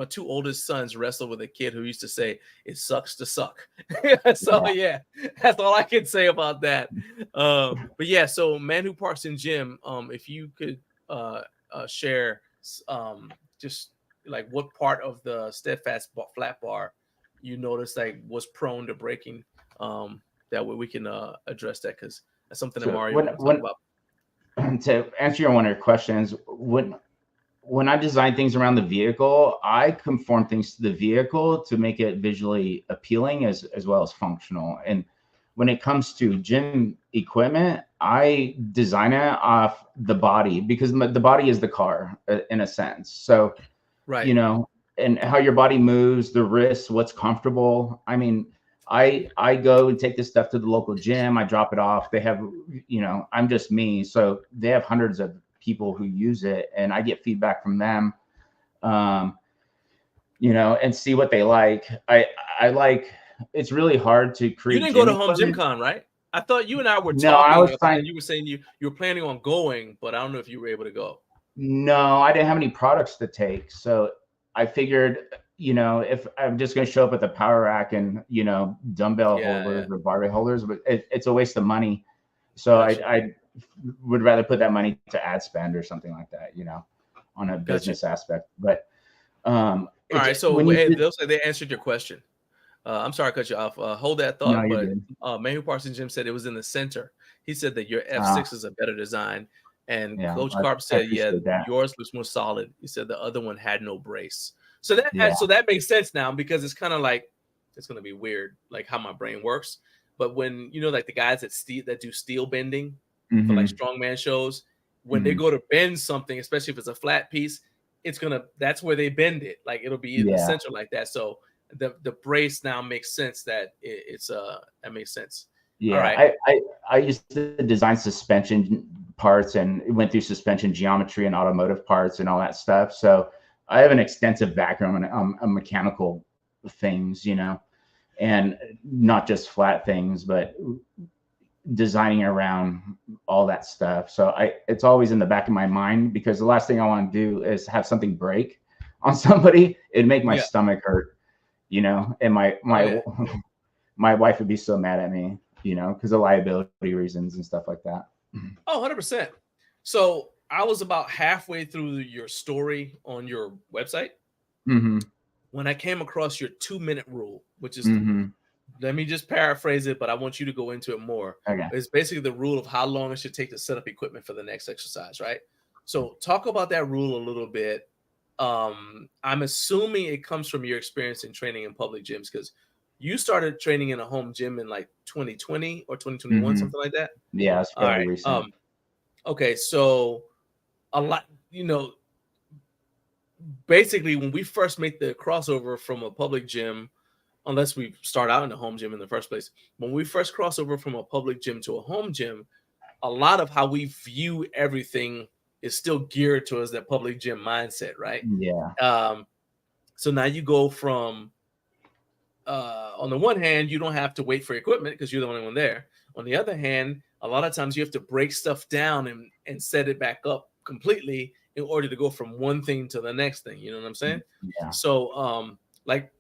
two oldest sons wrestled with a kid who used to say it sucks to suck. So yeah, that's all I can say about that. But yeah, so man who parks in gym, if you could share just like what part of the Steadfast flat bar you noticed like was prone to breaking, that way we can address that, because that's something that Mario talk about. To answer one of your questions, when I design things around the vehicle, I conform things to the vehicle to make it visually appealing as well as functional. And when it comes to gym equipment, I design it off the body, because the body is the car in a sense. So, and how your body moves, the wrists, what's comfortable. I mean, I go and take this stuff to the local gym. I drop it off. They have, I'm just me. So they have hundreds of people who use it, and I get feedback from them, and see what they like. I like, it's really hard to create. You didn't go to Home Gym Con, right? I thought you and I were talking. No, I was fine. And you were saying you were planning on going, but I don't know if you were able to go. No, I didn't have any products to take. So I figured, if I'm just going to show up at the power rack and, dumbbell holders or barbell holders, but it's a waste of money. So I would rather put that money to ad spend or something like that, on a business aspect. But all right. So it looks like they answered your question. I'm sorry I cut you off. Hold that thought. No, but Man Who Parks in Gym said it was in the center. He said that your F6 is a better design. And Coach Carp said, yours looks more solid. He said the other one had no brace. So that makes sense now, because it's kind of like, it's going to be weird, like how my brain works. But when, like the guys that do steel bending for like strongman shows, when they go to bend something, especially if it's a flat piece, that's where they bend it. Like it'll be in the center like that. So the brace now makes sense that that makes sense. Yeah. Right. I used to design suspension parts and went through suspension geometry and automotive parts and all that stuff. So I have an extensive background on mechanical things, and not just flat things, but designing around all that stuff. So it's always in the back of my mind, because the last thing I want to do is have something break on somebody. It'd make my stomach hurt, you know, and my my wife would be so mad at me, you know, because of liability reasons and stuff like that. Oh, 100%. So I was about halfway through your story on your website when I came across your 2-minute rule, which is, let me just paraphrase it, but I want you to go into it more. Okay. It's basically the rule of how long it should take to set up equipment for the next exercise, right? So talk about that rule a little bit. I'm assuming it comes from your experience in training in public gyms, because you started training in a home gym in like 2020 or 2021, something like that. Yeah, it's fairly recent. Okay, so a lot, you know, basically when we first make the crossover from a public gym, unless we start out in a home gym in the first place, when we first cross over from a public gym to a home gym, a lot of how we view everything is still geared towards that public gym mindset, right? Yeah. So now you go from, on the one hand, you don't have to wait for equipment because you're the only one there. On the other hand, a lot of times you have to break stuff down and set it back up completely in order to go from one thing to the next thing. You know what I'm saying? Yeah. So, like,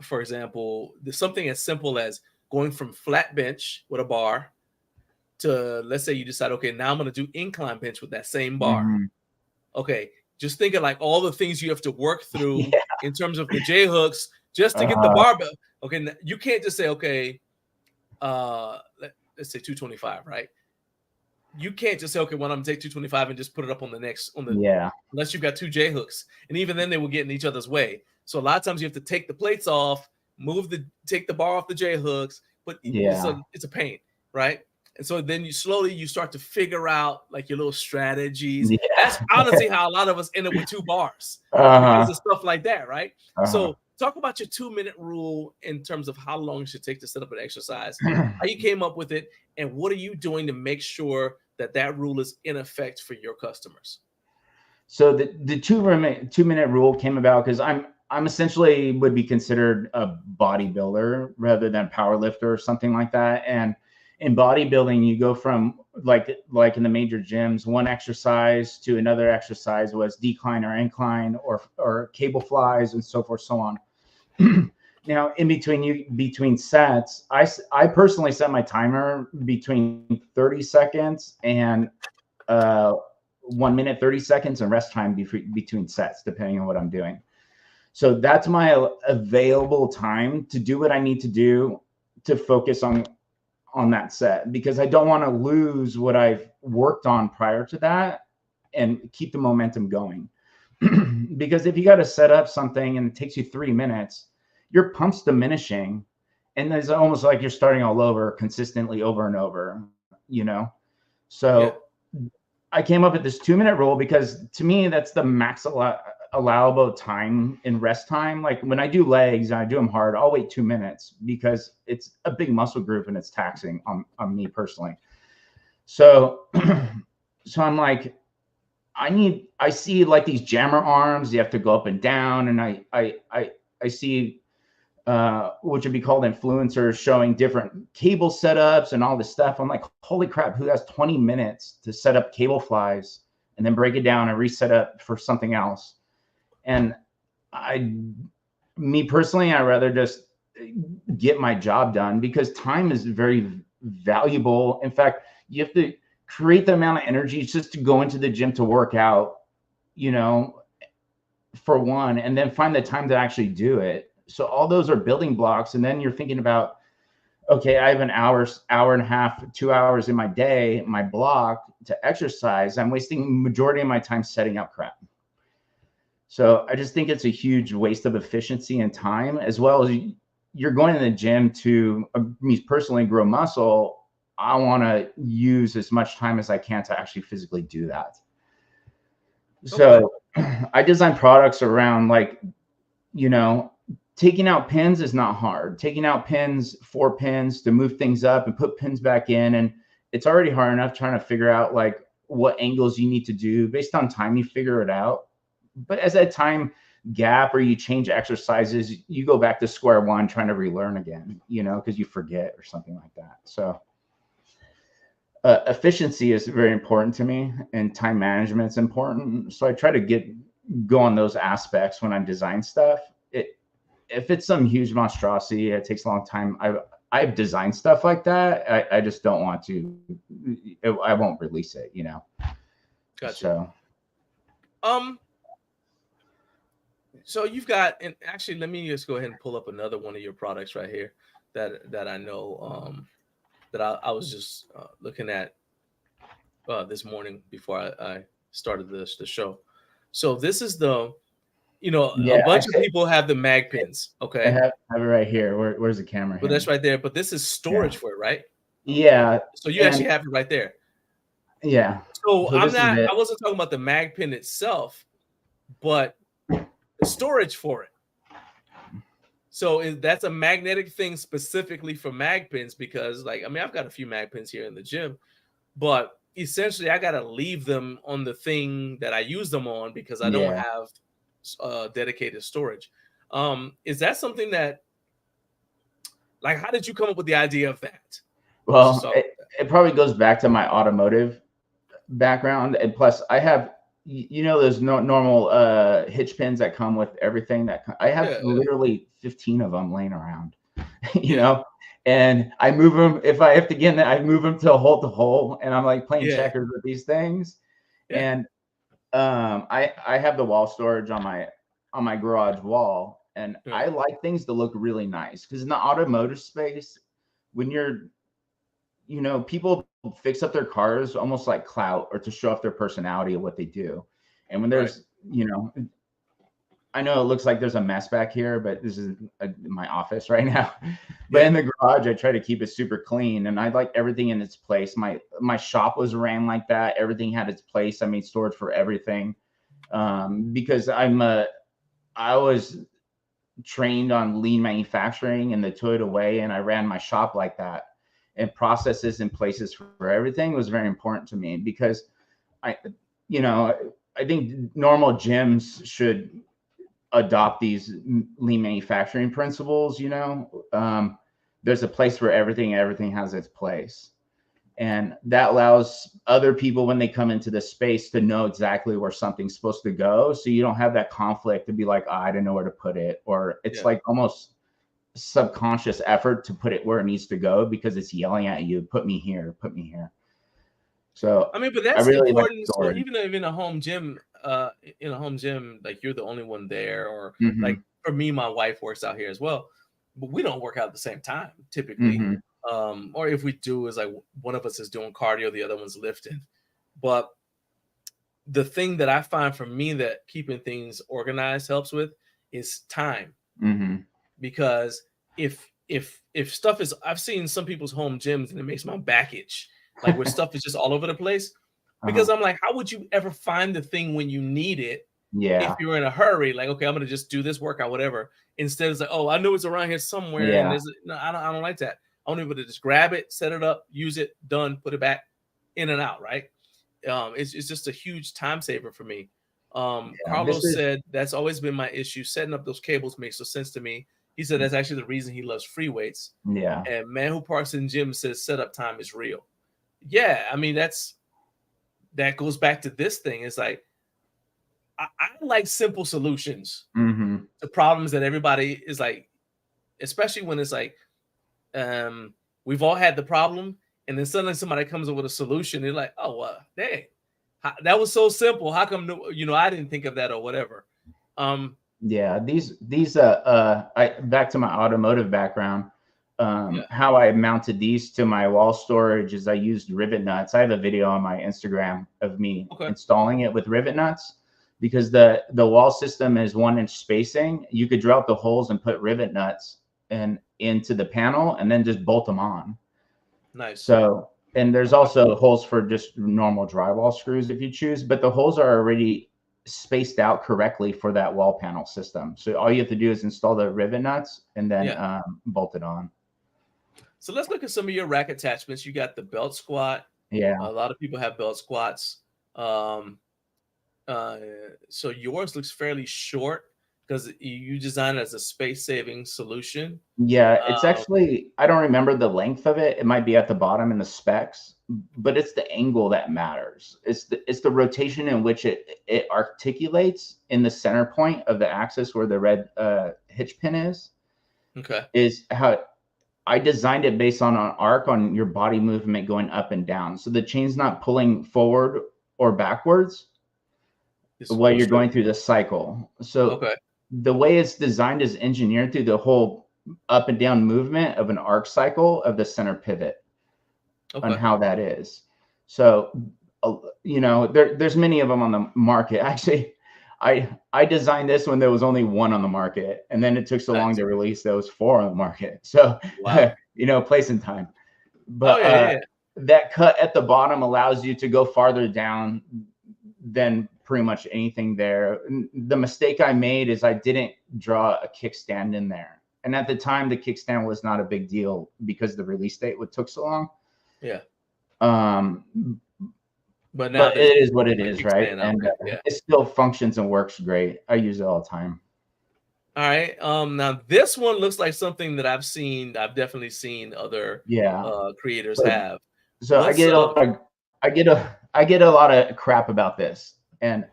for example, there's something as simple as going from flat bench with a bar to, let's say you decide, okay, now I'm going to do incline bench with that same bar. Okay, just think of like all the things you have to work through in terms of the J hooks just to get the barbell. Okay, you can't just say, okay, let's say 225, right? You can't just say, okay, well, I'm gonna take 225 and just put it up on the next unless you've got 2 J hooks, and even then they will get in each other's way. So a lot of times you have to take the plates off, take the bar off the J hooks, but it's a pain, right? And so then you start to figure out like your little strategies. That's honestly how a lot of us end up with 2 bars because of stuff like that, right? So talk about your 2-minute rule in terms of how long it should take to set up an exercise, how you came up with it, and what are you doing to make sure that that rule is in effect for your customers? So the 2-minute rule came about because I'm essentially would be considered a bodybuilder rather than power lifter or something like that. And in bodybuilding, you go from like in the major gyms, one exercise to another exercise was decline or incline or cable flies and so forth, so on. Now, in between sets, I personally set my timer between 30 seconds and 1 minute 30 seconds and rest time between sets, depending on what I'm doing. So that's my available time to do what I need to do to focus on that set, because I don't want to lose what I've worked on prior to that and keep the momentum going. Because if you got to set up something and it takes you 3 minutes, your pump's diminishing, and it's almost like you're starting all over consistently over and over, you know? So I came up with this 2-minute rule because to me, that's the max allowable time in rest time. Like when I do legs and I do them hard, I'll wait 2 minutes because it's a big muscle group and it's taxing on me personally. So, so I'm like, I see like these jammer arms, you have to go up and down. And I see, which would be called influencers showing different cable setups and all this stuff. I'm like, holy crap, who has 20 minutes to set up cable flies and then break it down and reset up for something else? And me personally, I'd rather just get my job done because time is very valuable. In fact, you have to create the amount of energy just to go into the gym to work out, you know, for one, and then find the time to actually do it. So all those are building blocks. And then you're thinking about, okay, I have an hour and a half, 2 hours in my day, my block to exercise. I'm wasting majority of my time setting up crap. So I just think it's a huge waste of efficiency and time, as well as you're going to the gym to, me personally, grow muscle. I want to use as much time as I can to actually physically do that. So I design products around like, you know, taking out pins is not hard. Taking out pins, 4 pins to move things up and put pins back in. And it's already hard enough trying to figure out like what angles you need to do. Based on time, you figure it out. But as that time gap or you change exercises, you go back to square one trying to relearn again, you know, because you forget or something like that. So efficiency is very important to me, and time management is important. So I try to go on those aspects when I design stuff. If it's some huge monstrosity, it takes a long time. I've designed stuff like that. I just don't want to. I won't release it, you know. Gotcha. So you've got, and actually, let me just go ahead and pull up another one of your products right here that I know that I was just looking at this morning before I started the show. So this is a bunch of people have the mag pins. Okay, I have it right here. Where's the camera? But that's right there. But this is storage for it, right? Yeah. So you actually have it right there. Yeah. So I wasn't talking about the mag pin itself, but the storage for it. So that's a magnetic thing specifically for mag pins, because I've got a few mag pins here in the gym, but essentially I got to leave them on the thing that I use them on because I don't have dedicated storage. Is that something that, how did you come up with the idea of that? Well, it probably goes back to my automotive background, and plus I have, those normal hitch pins that come with everything I have literally 15 of them laying around, and I move them if I have to get in. I move them to hole, and I'm like playing checkers with these things. And I have the wall storage on my garage wall, and I like things to look really nice, because in the automotive space, when you're, people fix up their cars almost like clout or to show off their personality of what they do. And when there's, I know it looks like there's a mess back here, but this is my office right now. But in the garage, I try to keep it super clean, and I like everything in its place. My shop was ran like that. Everything had its place. I made storage for everything, because I was trained on lean manufacturing in the Toyota way, and I ran my shop like that. And processes and places for everything was very important to me, because I think normal gyms should adopt these lean manufacturing principles. There's a place for everything. Everything has its place. And that allows other people, when they come into the space, to know exactly where something's supposed to go. So you don't have that conflict to be like, oh, I don't know where to put it. Or it's like almost subconscious effort to put it where it needs to go, because it's yelling at you, put me here. So but that's really important. So even in a home gym, like you're the only one there, or like for me, my wife works out here as well, but we don't work out at the same time typically. Or if we do, is like one of us is doing cardio, the other one's lifting. But the thing that I find for me that keeping things organized helps with is time. Because if stuff is, I've seen some people's home gyms and it makes my back itch, like where stuff is just all over the place, because I'm like, how would you ever find the thing when you need it? If you're in a hurry, like, okay, I'm going to just do this workout, whatever. Instead it's like, oh, I know it's around here somewhere. And I don't like that. I want to be able to just grab it, set it up, use it, done, put it back, in and out. Right. It's just a huge time saver for me. Carlos said that's always been my issue. Setting up those cables makes no sense to me. He said that's actually the reason he loves free weights. Yeah. And man who parks in gym says setup time is real. Yeah, I mean that goes back to this thing. It's like I like simple solutions to problems that everybody is like, especially when it's like we've all had the problem, and then suddenly somebody comes up with a solution. They're like, oh, dang, that was so simple. How come I didn't think of that, or whatever. These back to my automotive background. How I mounted these to my wall storage is I used rivet nuts. I have a video on my Instagram of me installing it with rivet nuts, because the wall system is 1-inch spacing. You could drill out the holes and put rivet nuts into the panel and then just bolt them on. Nice. So, and there's also holes for just normal drywall screws if you choose, but the holes are already spaced out correctly for that wall panel system. So all you have to do is install the rivet nuts and then bolt it on. So let's look at some of your rack attachments. You got the belt squat. Yeah. A lot of people have belt squats. So yours looks fairly short because you design it as a space-saving solution. Yeah, it's actually, I don't remember the length of it. It might be at the bottom in the specs, but it's the angle that matters. It's the rotation in which it articulates in the center point of the axis where the red hitch pin is. Okay. Is how I designed it based on an arc on your body movement going up and down. So the chain's not pulling forward or backwards while you're going through the cycle. So the way it's designed is engineered through the whole up and down movement of an arc cycle of the center pivot on how that is. So, you know, there's many of them on the market. Actually, I designed this when there was only one on the market, and then it took so long to release those 4 on the market. So, you know, place and time. But that cut at the bottom allows you to go farther down than pretty much anything there. The mistake I made is I didn't draw a kickstand in there. And at the time, the kickstand was not a big deal because the release date took so long. Yeah. But now it is what it is, right? And it still functions and works great. I use it all the time. All right. Now this one looks like something that I've definitely seen other creators have. So I get a lot of crap about this, and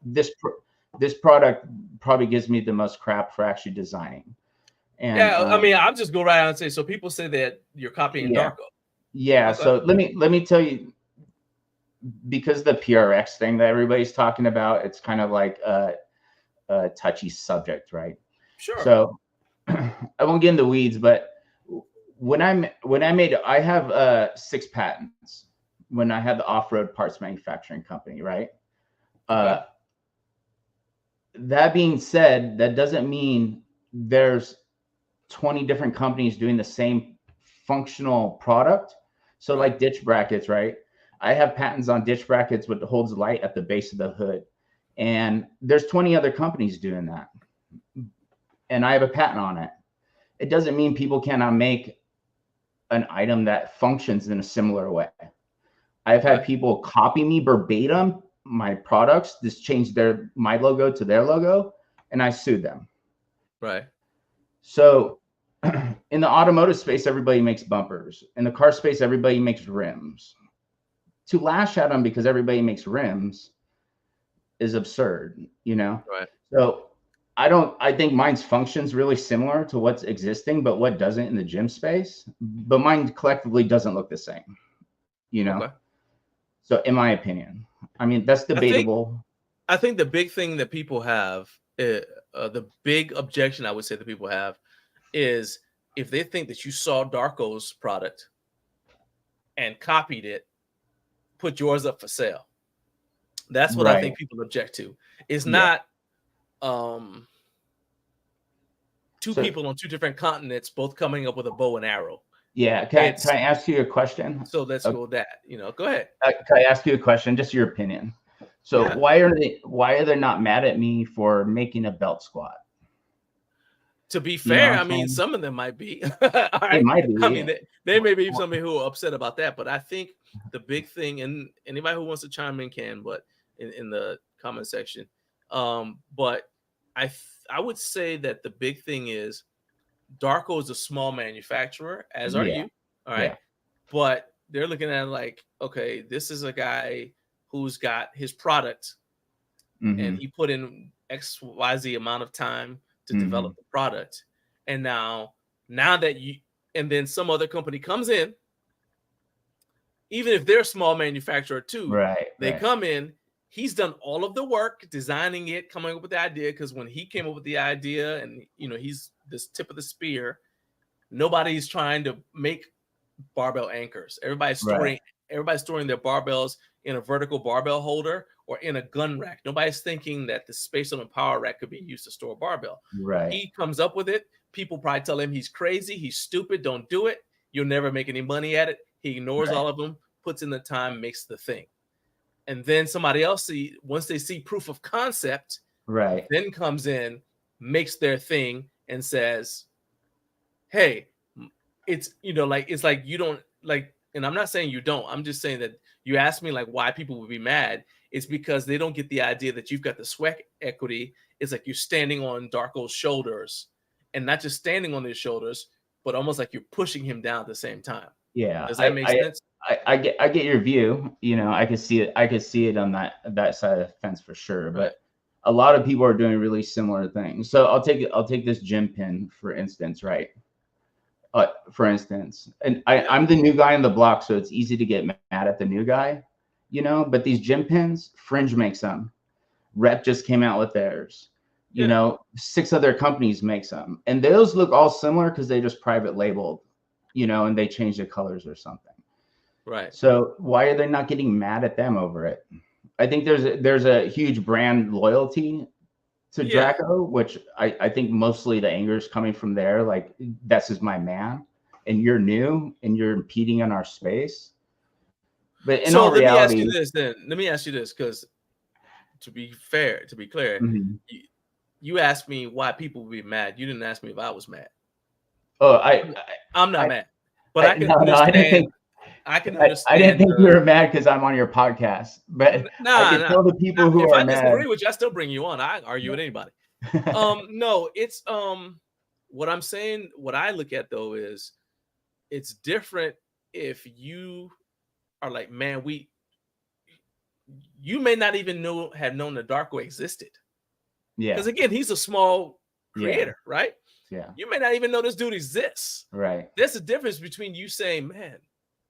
this product probably gives me the most crap for actually designing. And, I mean, I'll just go right out and say, so people say that you're copying Darko. Yeah. So let me tell you, because the PRX thing that everybody's talking about, it's kind of like a touchy subject, right? Sure. So I won't get in the weeds, but I have 6 patents when I had the off-road parts manufacturing company, right? That being said, that doesn't mean there's 20 different companies doing the same functional product. So like ditch brackets, right? I have patents on ditch brackets which holds light at the base of the hood, and there's 20 other companies doing that, and I have a patent on it. It doesn't mean people cannot make an item that functions in a similar way. I've had people copy me verbatim my products, just change my logo to their logo, and I sued them. Right. So in the automotive space, everybody makes bumpers. In the car space, everybody makes rims. To lash at them because everybody makes rims is absurd, you know? Right. So I think mine's functions really similar to what's existing, but what doesn't in the gym space. But mine collectively doesn't look the same, you know? So in my opinion, I mean, that's debatable. I think the big thing that people have, the big objection I would say that people have is if they think that you saw Darko's product and copied it, put yours up for sale. That's what I think people object to. It's not two people on 2 different continents both coming up with a bow and arrow. Yeah. Can I ask you a question? So let's go with that. You know, go ahead. Can I ask you a question? Just your opinion. So why are they not mad at me for making a belt squat? To be fair, I mean, some of them might be. All right? It might be. I mean, they may be somebody who are upset about that, but I think the big thing, and anybody who wants to chime in can, but in the comment section. But I would say that the big thing is Darko is a small manufacturer, as are you. All right. But they're looking at it like, okay, this is a guy who's got his product and he put in XYZ amount of time to develop the product. And now that and then some other company comes in, even if they're a small manufacturer too, they come in, he's done all of the work, designing it, coming up with the idea. Because when he came up with the idea and, you know, he's this tip of the spear, nobody's trying to make barbell anchors. Everybody's storing their barbells in a vertical barbell holder or in a gun rack. Nobody's thinking that the space on a power rack could be used to store a barbell. He comes up with it. People probably tell him he's crazy, he's stupid, don't do it. You'll never make any money at it. He ignores all of them, puts in the time, makes the thing. And then somebody else once they see proof of concept, then comes in, makes their thing and says, hey, it's, you know, like, it's like you don't, like, and I'm not saying you don't. I'm just saying that you asked me like why people would be mad. It's because they don't get the idea that you've got the sweat equity. It's like you're standing on Darko's shoulders, and not just standing on his shoulders, but almost like you're pushing him down at the same time. Yeah. Does that make sense? I get your view. You know, I could see it on that side of the fence for sure. Right. But a lot of people are doing really similar things. So I'll take this gym pin for instance, right? For instance, and I'm the new guy on the block, so it's easy to get mad at the new guy, you know. But these gym pins, Fringe makes them. Rep just came out with theirs. You know, 6 other companies make them, and those look all similar because they just private labeled, you know, and they change the colors or something. Right. So why are they not getting mad at them over it? I think there's a huge brand loyalty to Draco, which I think mostly the anger is coming from there. Like, this is my man, and you're new, and you're impeding on our space. But in all reality, let me ask you this, because to be fair, to be clear, you asked me why people would be mad. You didn't ask me if I was mad. Oh, I'm not mad, but I can understand. No, I didn't think you were mad because I'm on your podcast, but I can tell the people who are mad. If I disagree with you, I still bring you on. I argue with anybody. No, it's what I'm saying. What I look at though is it's different if you are like, man, you may not even have known that Darko existed. Yeah, because again, he's a small creator, right? Yeah, you may not even know this dude exists. Right. There's a difference between you saying, man,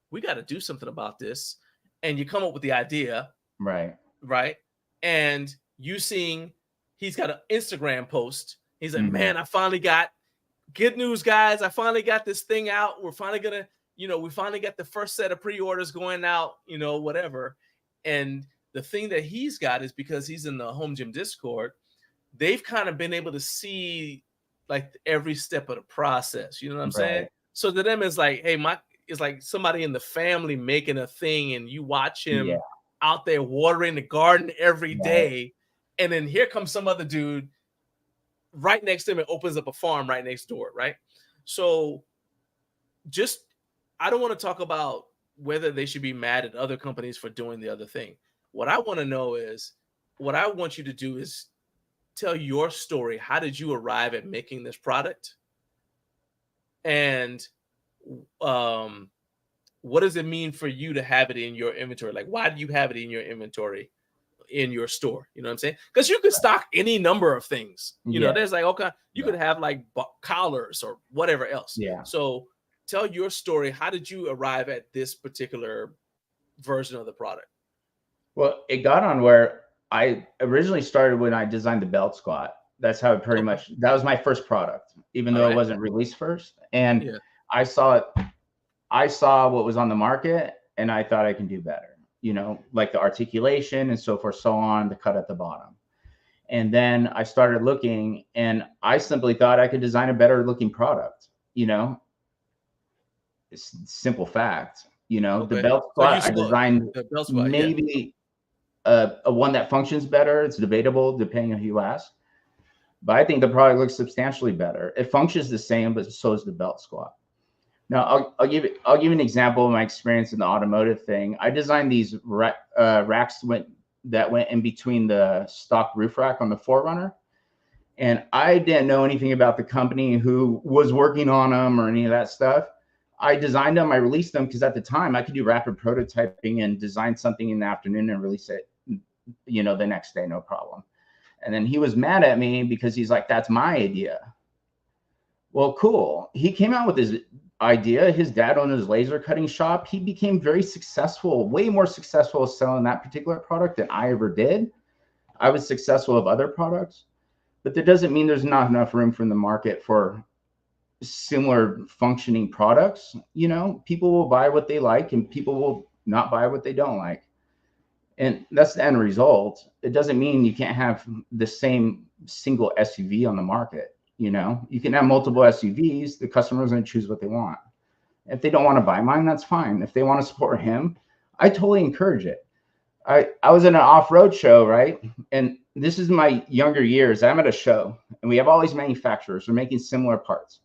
we got to do something about this, and you come up with the idea, right, and you seeing he's got an Instagram post. He's like, man, I finally got good news, guys. I finally got this thing out. We're finally gonna, we finally got the first set of pre-orders going out, whatever. And the thing that he's got is because he's in the home gym Discord, they've kind of been able to see like every step of the process. You know what I'm saying? So to them, it's like, hey, it's like somebody in the family making a thing, and you watch him out there watering the garden every day, and then here comes some other dude right next to him and opens up a farm right next door, right? So I don't want to talk about whether they should be mad at other companies for doing the other thing. What I want to know is, what I want you to do is tell your story. How did you arrive at making this product? And what does it mean for you to have it in your inventory? Like, why do you have it in your inventory in your store? You know what I'm saying? Because you could stock any number of things. You know, there's like, okay, you could have like collars or whatever else. Yeah. So tell your story. How did you arrive at this particular version of the product? Well, it got on where I originally started when I designed the belt squat. That's how it pretty much, that was my first product, even though it wasn't released first. And I saw what was on the market, and I thought I can do better, like the articulation and so forth, so on, the cut at the bottom. And then I started looking, and I simply thought I could design a better looking product, It's simple fact, the belt squat, I designed maybe a one that functions better. It's debatable depending on who you ask. But I think the product looks substantially better. It functions the same, but so is the belt squat. Now, I'll give you an example of my experience in the automotive thing. I designed these racks that went in between the stock roof rack on the 4Runner. And I didn't know anything about the company who was working on them or any of that stuff. I designed them, I released them because at the time I could do rapid prototyping and design something in the afternoon and release it, the next day, no problem. And then he was mad at me because he's like, that's my idea. Well, cool. He came out with his idea. His dad owned his laser cutting shop. He became very successful, way more successful selling that particular product than I ever did. I was successful with other products, but that doesn't mean there's not enough room from the market for similar functioning products. People will buy what they like, and people will not buy what they don't like. And that's the end result. It doesn't mean you can't have the same single SUV on the market. You can have multiple SUVs. The customer is going to choose what they want. If they don't want to buy mine, that's fine. If they want to support him, I totally encourage it. I was in an off-road show, right? And this is my younger years. I'm at a show, and we have all these manufacturers. They're making similar parts.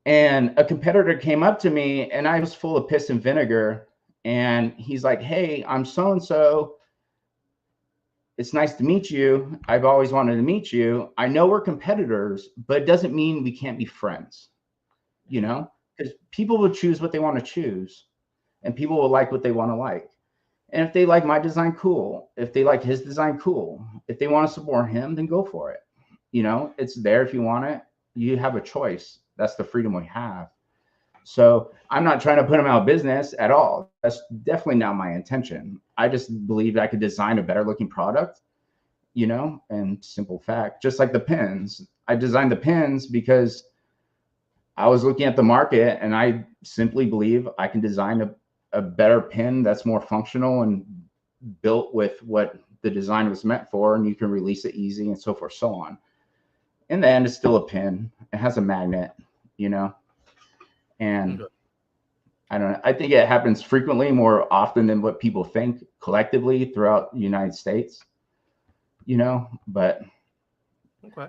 And a competitor came up to me, and I was full of piss and vinegar. And he's like, "Hey, I'm so-and-so. It's nice to meet you. I've always wanted to meet you. I know we're competitors, but it doesn't mean we can't be friends, you know, because people will choose what they want to choose, and people will like what they want to like. And if they like my design, cool. If they like his design, cool. If they want to support him, then go for it. You know, it's there if you want it. You have a choice. That's the freedom we have. So I'm not trying to put him out of business at all. That's definitely not my intention. I just believe I could design a better looking product, you know, and simple fact, just like the pins. I designed the pins because I was looking at the market, and I simply believe I can design a better pin that's more functional and built with what the design was meant for, and you can release it easy and so forth, so on. In the end, it's still a pin. It has a magnet, you know, and I don't know. I think it happens frequently, more often than what people think collectively throughout the United States, you know, but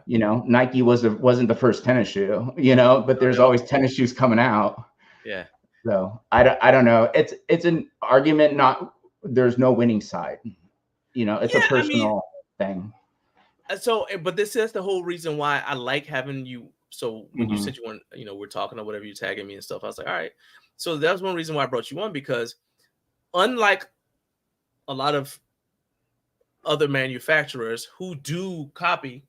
you know, Nike wasn't the first tennis shoe, you know, but there's always tennis shoes coming out. Yeah. So I don't know. It's an argument. There's no winning side. You know, it's a personal thing. So, but this is the whole reason why I like having you. So when you said you want, you know, we're talking or whatever, you tagging me and stuff, I was like, all right. So that's one reason why I brought you on, because unlike a lot of other manufacturers who do copy,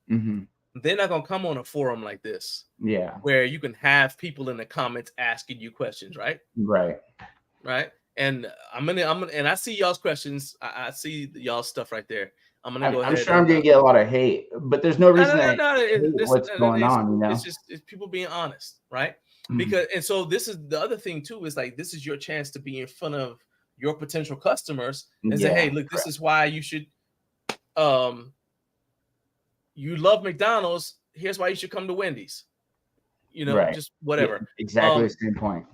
they're not gonna come on a forum like this. Yeah. Where you can have people in the comments asking you questions, right? Right. Right. And I'm gonna, and I see y'all's questions. I see y'all's stuff right there. I'm gonna go ahead. I'm sure I'm gonna get a lot of hate, but there's no reason what's going on, you know? It's just people being honest, right? Because, and so this is the other thing too, is like, this is your chance to be in front of your potential customers and say, hey, look, this is why you should, you love McDonald's, here's why you should come to Wendy's, you know, just whatever. Yeah, exactly the same point.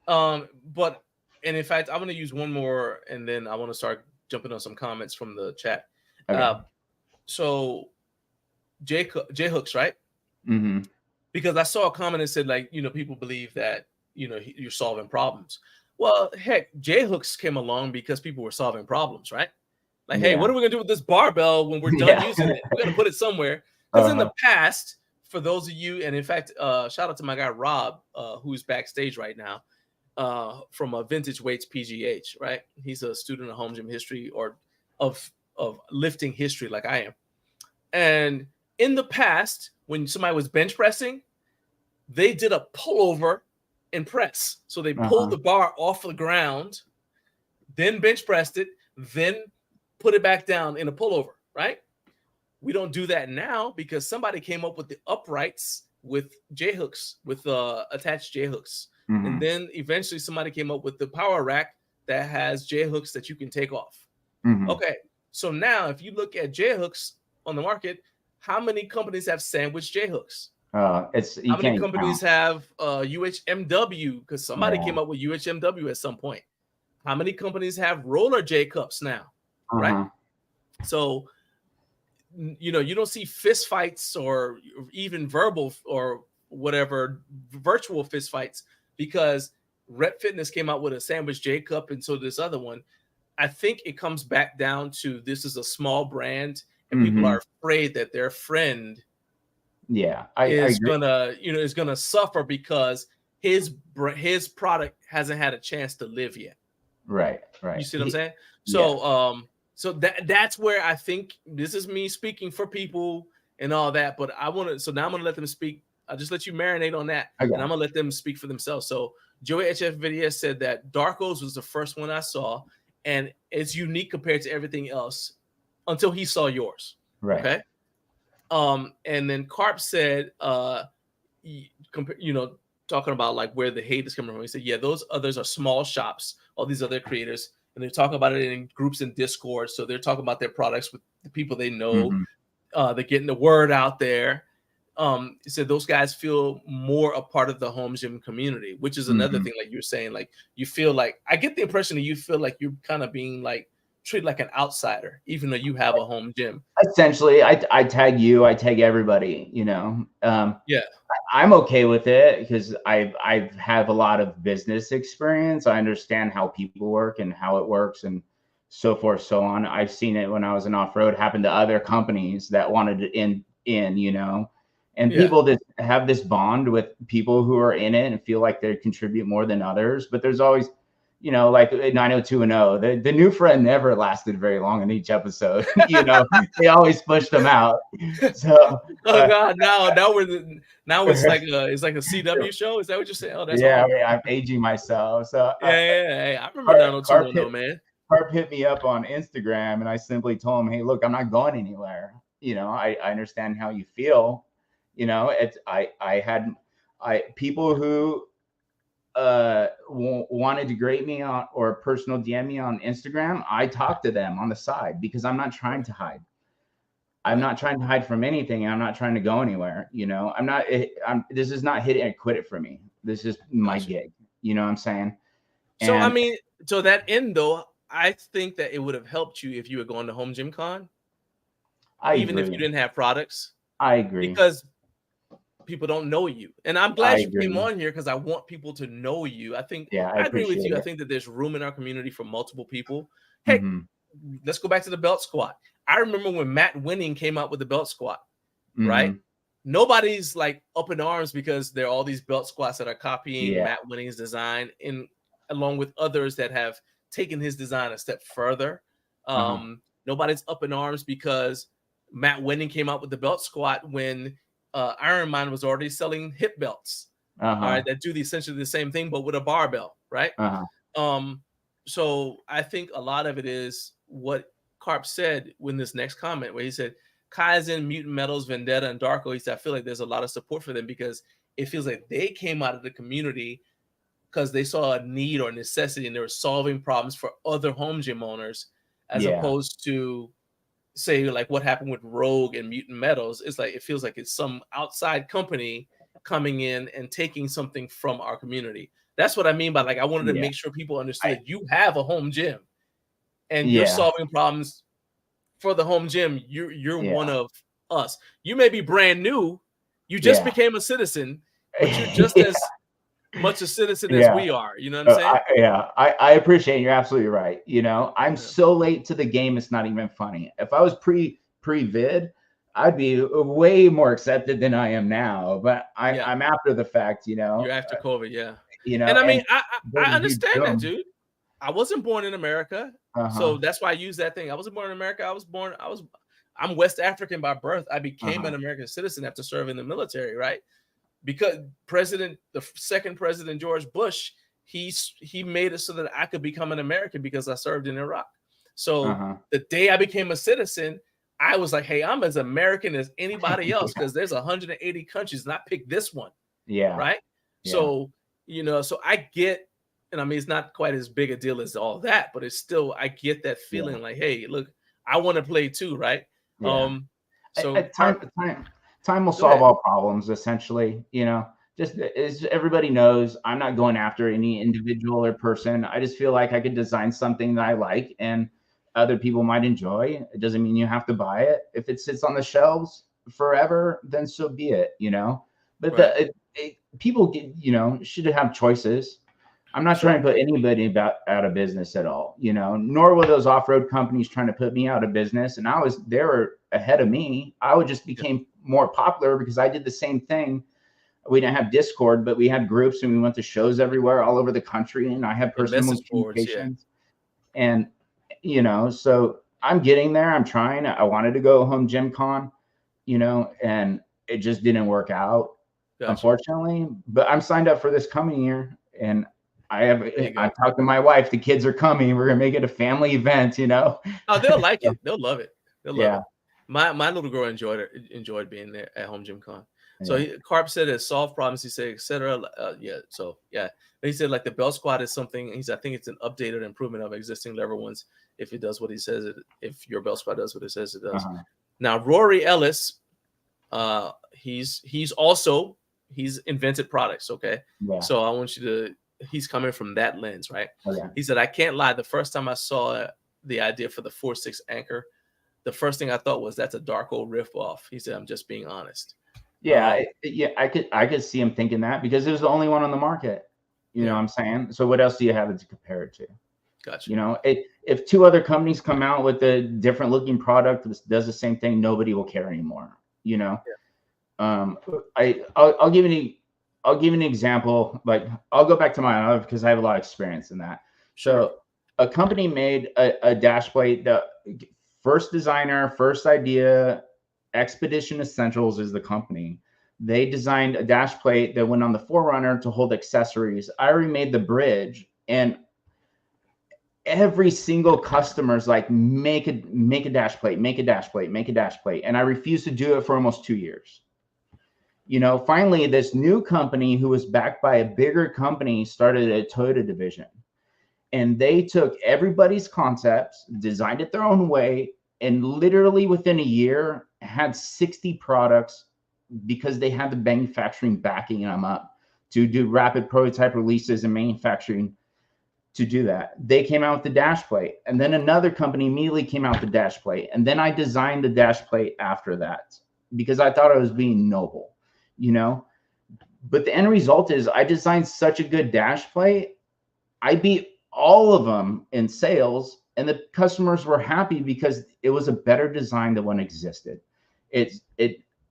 But, and in fact, I'm going to use one more, and then I want to start jumping on some comments from the chat. Okay. So J Hooks, right? Because I saw a comment that said, like, you know, people believe that, you know, you're solving problems. Well, heck, J Hooks came along because people were solving problems, right? Like, hey, what are we gonna do with this barbell when we're done using it? We're gonna put it somewhere. Because in the past, for those of you, and in fact, shout out to my guy Rob, who's backstage right now, from Vintage Weights PGH, right? He's a student of home gym history, or of lifting history, like I am. And in the past, when somebody was bench pressing, they did a pullover and press. So they pulled the bar off the ground, then bench pressed it, then put it back down in a pullover, right? We don't do that now because somebody came up with the uprights with J-hooks, with attached J-hooks. And then eventually somebody came up with the power rack that has J-hooks that you can take off. Okay, so now if you look at J-hooks on the market, how many companies have sandwich J-hooks? How many companies have UHMW? Because somebody came up with UHMW at some point. How many companies have roller J cups now? Right? So, you know, you don't see fist fights or even verbal or whatever virtual fist fights, because Rep Fitness came out with a sandwich J cup, and so this other one. I think it comes back down to, this is a small brand, and people are afraid that their friend is gonna suffer because his product hasn't had a chance to live yet. Right. You see what I'm saying? So so that's where I think, this is me speaking for people and all that, but I want to, so now I'm gonna let them speak. I'll just let you marinate on that, and I'm gonna let them speak for themselves. So Joey HF Video said that Darko's was the first one I saw, and it's unique compared to everything else until he saw yours. Right. Okay. And then Carp said, you know, talking about like where the hate is coming from. He said, yeah, those others are small shops, all these other creators, and they're talking about it in groups in Discord. So they're talking about their products with the people they know. They're getting the word out there. He said those guys feel more a part of the home gym community, which is another thing, like you're saying, like you feel like, I get the impression that you feel like you're kind of being like treated like an outsider, even though you have a home gym. Essentially, I tag you, I tag everybody, you know. Yeah. I'm okay with it because I have a lot of business experience. I understand how people work and how it works and so forth, so on. I've seen it when I was in off-road happen to other companies that wanted it in, you know, and people that have this bond with people who are in it and feel like they contribute more than others. But there's always, you know, like 90210, the new friend never lasted very long in each episode. You know, they always pushed them out. So, oh God, now it's like a CW show. Is that what you're saying? Oh, that's yeah, hard. I'm aging myself. So Yeah. Hey, I remember 90210, man. Carp hit me up on Instagram, and I simply told him, "Hey, look, I'm not going anywhere. You know, I understand how you feel. You know, I had people who wanted to grade me on or personal DM me on Instagram. I talked to them on the side because I'm not trying to hide. I'm not trying to hide from anything. I'm not trying to go anywhere. You know, this is not hit it and quit it for me. This is my gig. You know what I'm saying? So, I mean, to that end, though, I think that it would have helped you if you had gone to Home Gym Con. Even if you didn't have products. I agree. Because people don't know you. And I'm glad you came on here because I want people to know you. I think I agree with you. I think that there's room in our community for multiple people. Hey, let's go back to the belt squat. I remember when Matt Winning came out with the belt squat, right? Nobody's like up in arms because there are all these belt squats that are copying Matt Winning's design along with others that have taken his design a step further. Nobody's up in arms because Matt Winning came out with the belt squat when Iron Man was already selling hip belts, all right, that do essentially the same thing, but with a barbell, right? So I think a lot of it is what Carp said when this next comment, where he said, Kaizen, Mutant Metals, Vendetta, and Darko, he said, I feel like there's a lot of support for them because it feels like they came out of the community because they saw a need or necessity and they were solving problems for other home gym owners as opposed to say like what happened with Rogue and Mutant Metals. It's like it feels like it's some outside company coming in and taking something from our community. That's what I mean by like I wanted to make sure people understood you have a home gym and you're solving problems for the home gym. You're one of us. You may be brand new, you just became a citizen, but you're just as much a citizen as we are. You know what I'm saying? I appreciate it. You're absolutely right. You know, I'm so late to the game, it's not even funny. If I was pre-vid, I'd be way more accepted than I am now. But I'm after the fact, you know. You're after COVID, you know, and I mean, I understand that, dude. I wasn't born in America, so that's why I use that thing. I wasn't born in America. I'm West African by birth. I became an American citizen after serving in the military, right? Because the second president, George Bush, he made it so that I could become an American because I served in Iraq. So the day I became a citizen, I was like, hey, I'm as American as anybody else because there's 180 countries and I picked this one. Yeah. Right. Yeah. So, you know, so I get, and I mean, it's not quite as big a deal as all that, but it's still, I get that feeling like, hey, look, I want to play too. Right. Yeah. So time will solve all problems, essentially. You know, just as everybody knows, I'm not going after any individual or person. I just feel like I could design something that I like and other people might enjoy. It doesn't mean you have to buy it. If it sits on the shelves forever, then so be it, you know. But people should have choices. I'm not trying to put anybody out of business at all, you know, nor were those off-road companies trying to put me out of business. And they were ahead of me. I would just became more popular because I did the same thing. We didn't have Discord, but we had groups and we went to shows everywhere, all over the country. And I had personal communications. And, you know, so I'm getting there. I'm trying. I wanted to go Home Gym Con, you know, and it just didn't work out, unfortunately. But I'm signed up for this coming year. And I talked to my wife. The kids are coming. We're gonna make it a family event, you know. Oh, they'll like it. They'll love it. They'll love it. My little girl enjoyed being there at Home Gym Con. So Carp said it solved problems. He said, etc. He said like the belt squat is something. He said I think it's an updated improvement of existing lever ones. If it does what he says it, if your belt squat does what it says it does. Now Rory Ellis, he's invented products. Okay, so I want you to. He's coming from that lens, right? He said, I can't lie. The first time I saw the idea for the 4.6 anchor, the first thing I thought was that's a Darko riff-off. He said, I'm just being honest. Yeah, I could see him thinking that because it was the only one on the market. You know what I'm saying? So what else do you have to compare it to? Gotcha. You know, if 2 other companies come out with a different looking product that does the same thing, nobody will care anymore. You know, I'll give you an example. Like I'll go back to my own because I have a lot of experience in that. So a company made a dash plate. The first designer, first idea, Expedition Essentials is the company. They designed a dash plate that went on the Forerunner to hold accessories. I remade the bridge, and every single customer's like, make a dash plate, make a dash plate, make a dash plate. And I refused to do it for almost 2 years. You know, finally, this new company who was backed by a bigger company started a Toyota division. And they took everybody's concepts, designed it their own way, and literally within a year had 60 products because they had the manufacturing backing them up to do rapid prototype releases and manufacturing to do that. They came out with the dash plate, and then another company immediately came out with the dash plate. And then I designed the dash plate after that because I thought I was being noble, you know. But the end result is I designed such a good dash plate. I beat all of them in sales, and the customers were happy because it was a better design than one existed.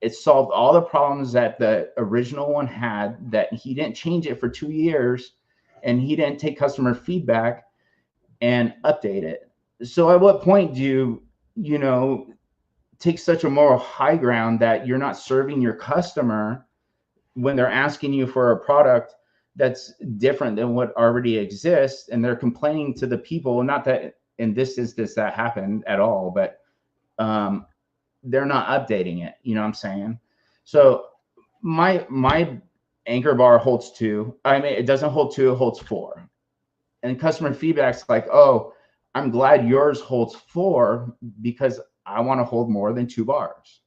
It solved all the problems that the original one had, that he didn't change it for 2 years, and he didn't take customer feedback and update it. So at what point do you know, take such a moral high ground that you're not serving your customer when they're asking you for a product that's different than what already exists, and they're complaining to the people, not that in this instance that happened at all, but they're not updating it, you know what I'm saying? So my anchor bar holds 2. I mean, it doesn't hold 2, it holds 4. And customer feedback's like, oh, I'm glad yours holds 4 because I want to hold more than 2 bars.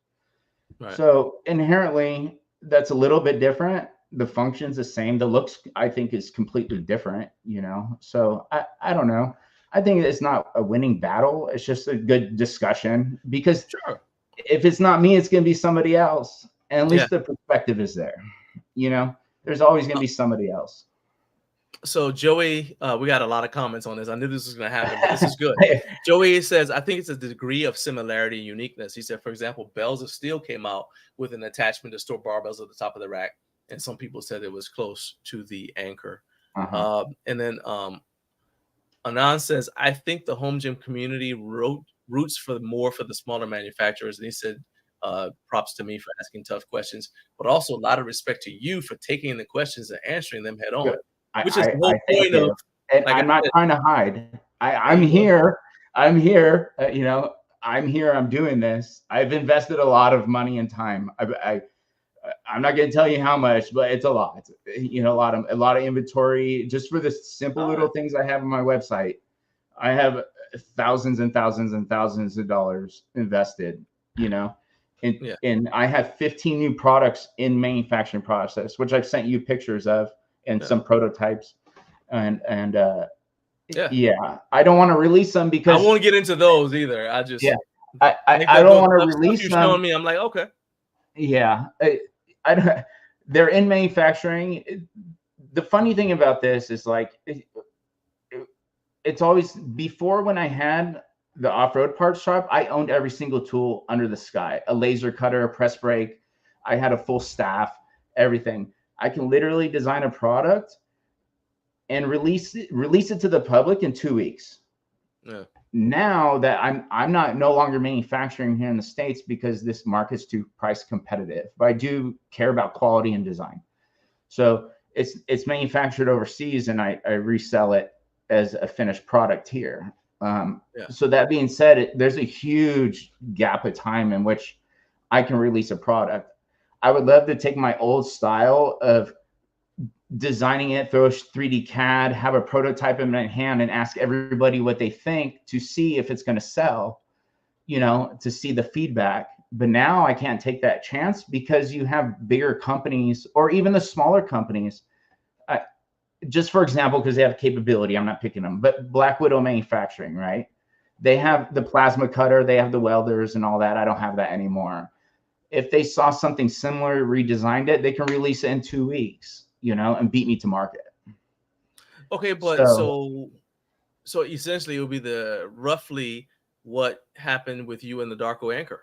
Right. So inherently, that's a little bit different. The function's the same. The looks, I think, is completely different, you know? So I don't know. I think it's not a winning battle. It's just a good discussion because if it's not me, it's going to be somebody else. And at least the perspective is there. You know, there's always going to be somebody else. So Joey, we got a lot of comments on this. I knew this was going to happen, but this is good. Joey says, I think it's a degree of similarity and uniqueness. He said, for example, Bells of Steel came out with an attachment to store barbells at the top of the rack. And some people said it was close to the anchor. And then Anand says, I think the home gym community roots for the smaller manufacturers. And he said, props to me for asking tough questions, but also a lot of respect to you for taking the questions and answering them head on. Which is the whole point of. And like I'm not trying to hide. I'm here. I'm here. You know, I'm here. I'm doing this. I've invested a lot of money and time. I'm not going to tell you how much, but it's a lot. You know, a lot of inventory just for the simple little things I have on my website. I have thousands and thousands and thousands of dollars invested. You know, and I have 15 new products in manufacturing process, which I've sent you pictures of. And some prototypes, and I don't want to release them because I won't get into those either. I just I don't want to release them. Showing me, I'm like, okay, I don't. They're in manufacturing. The funny thing about this is like it's always before when I had the off-road parts shop, I owned every single tool under the sky: a laser cutter, a press brake. I had a full staff, everything. I can literally design a product and release it to the public in 2 weeks. Now that I'm no longer manufacturing here in the States because this market's too price competitive, but I do care about quality and design. So it's manufactured overseas and I resell it as a finished product here. So that being said, there's a huge gap of time in which I can release a product. I would love to take my old style of designing it, throw a 3D CAD, have a prototype in my hand and ask everybody what they think to see if it's going to sell, you know, to see the feedback. But now I can't take that chance because you have bigger companies or even the smaller companies. Just for example, because they have capability, I'm not picking them, but Black Widow Manufacturing, right? They have the plasma cutter, they have the welders and all that. I don't have that anymore. If they saw something similar, redesigned it, they can release it in 2 weeks, you know, and beat me to market. Okay, but so essentially it will be the roughly what happened with you and the Darko Anchor.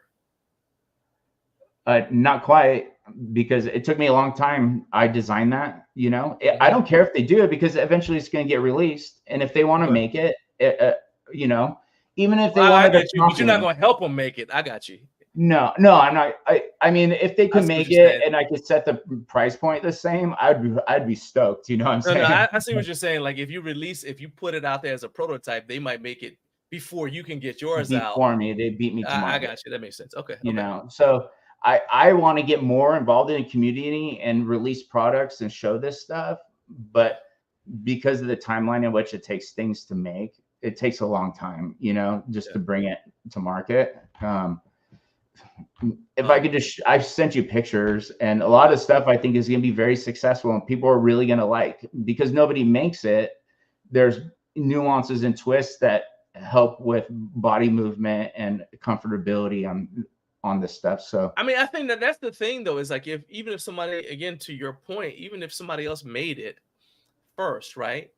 Not quite, because it took me a long time. I designed that, you know. I don't care if they do it, because eventually it's going to get released. And if they want to make it, you know, even if they wanted to, but you're not going to help them make it. I got you. No, I'm not. I mean, if they can make it and I could set the price point the same, I'd be stoked. You know what I'm saying? No, I see what you're saying. Like if you put it out there as a prototype, they might make it before you can get yours out. Before me, they beat me to market. I got you. That makes sense. Okay. You know, so I want to get more involved in the community and release products and show this stuff, but because of the timeline in which it takes things to make, it takes a long time, you know, just to bring it to market. If I could just, I've sent you pictures, and a lot of stuff I think is going to be very successful and people are really going to like, because nobody makes it. There's nuances and twists that help with body movement and comfortability on this stuff. So I mean, I think that's the thing though, is like even if somebody, again, to your point, even if somebody else made it first, right,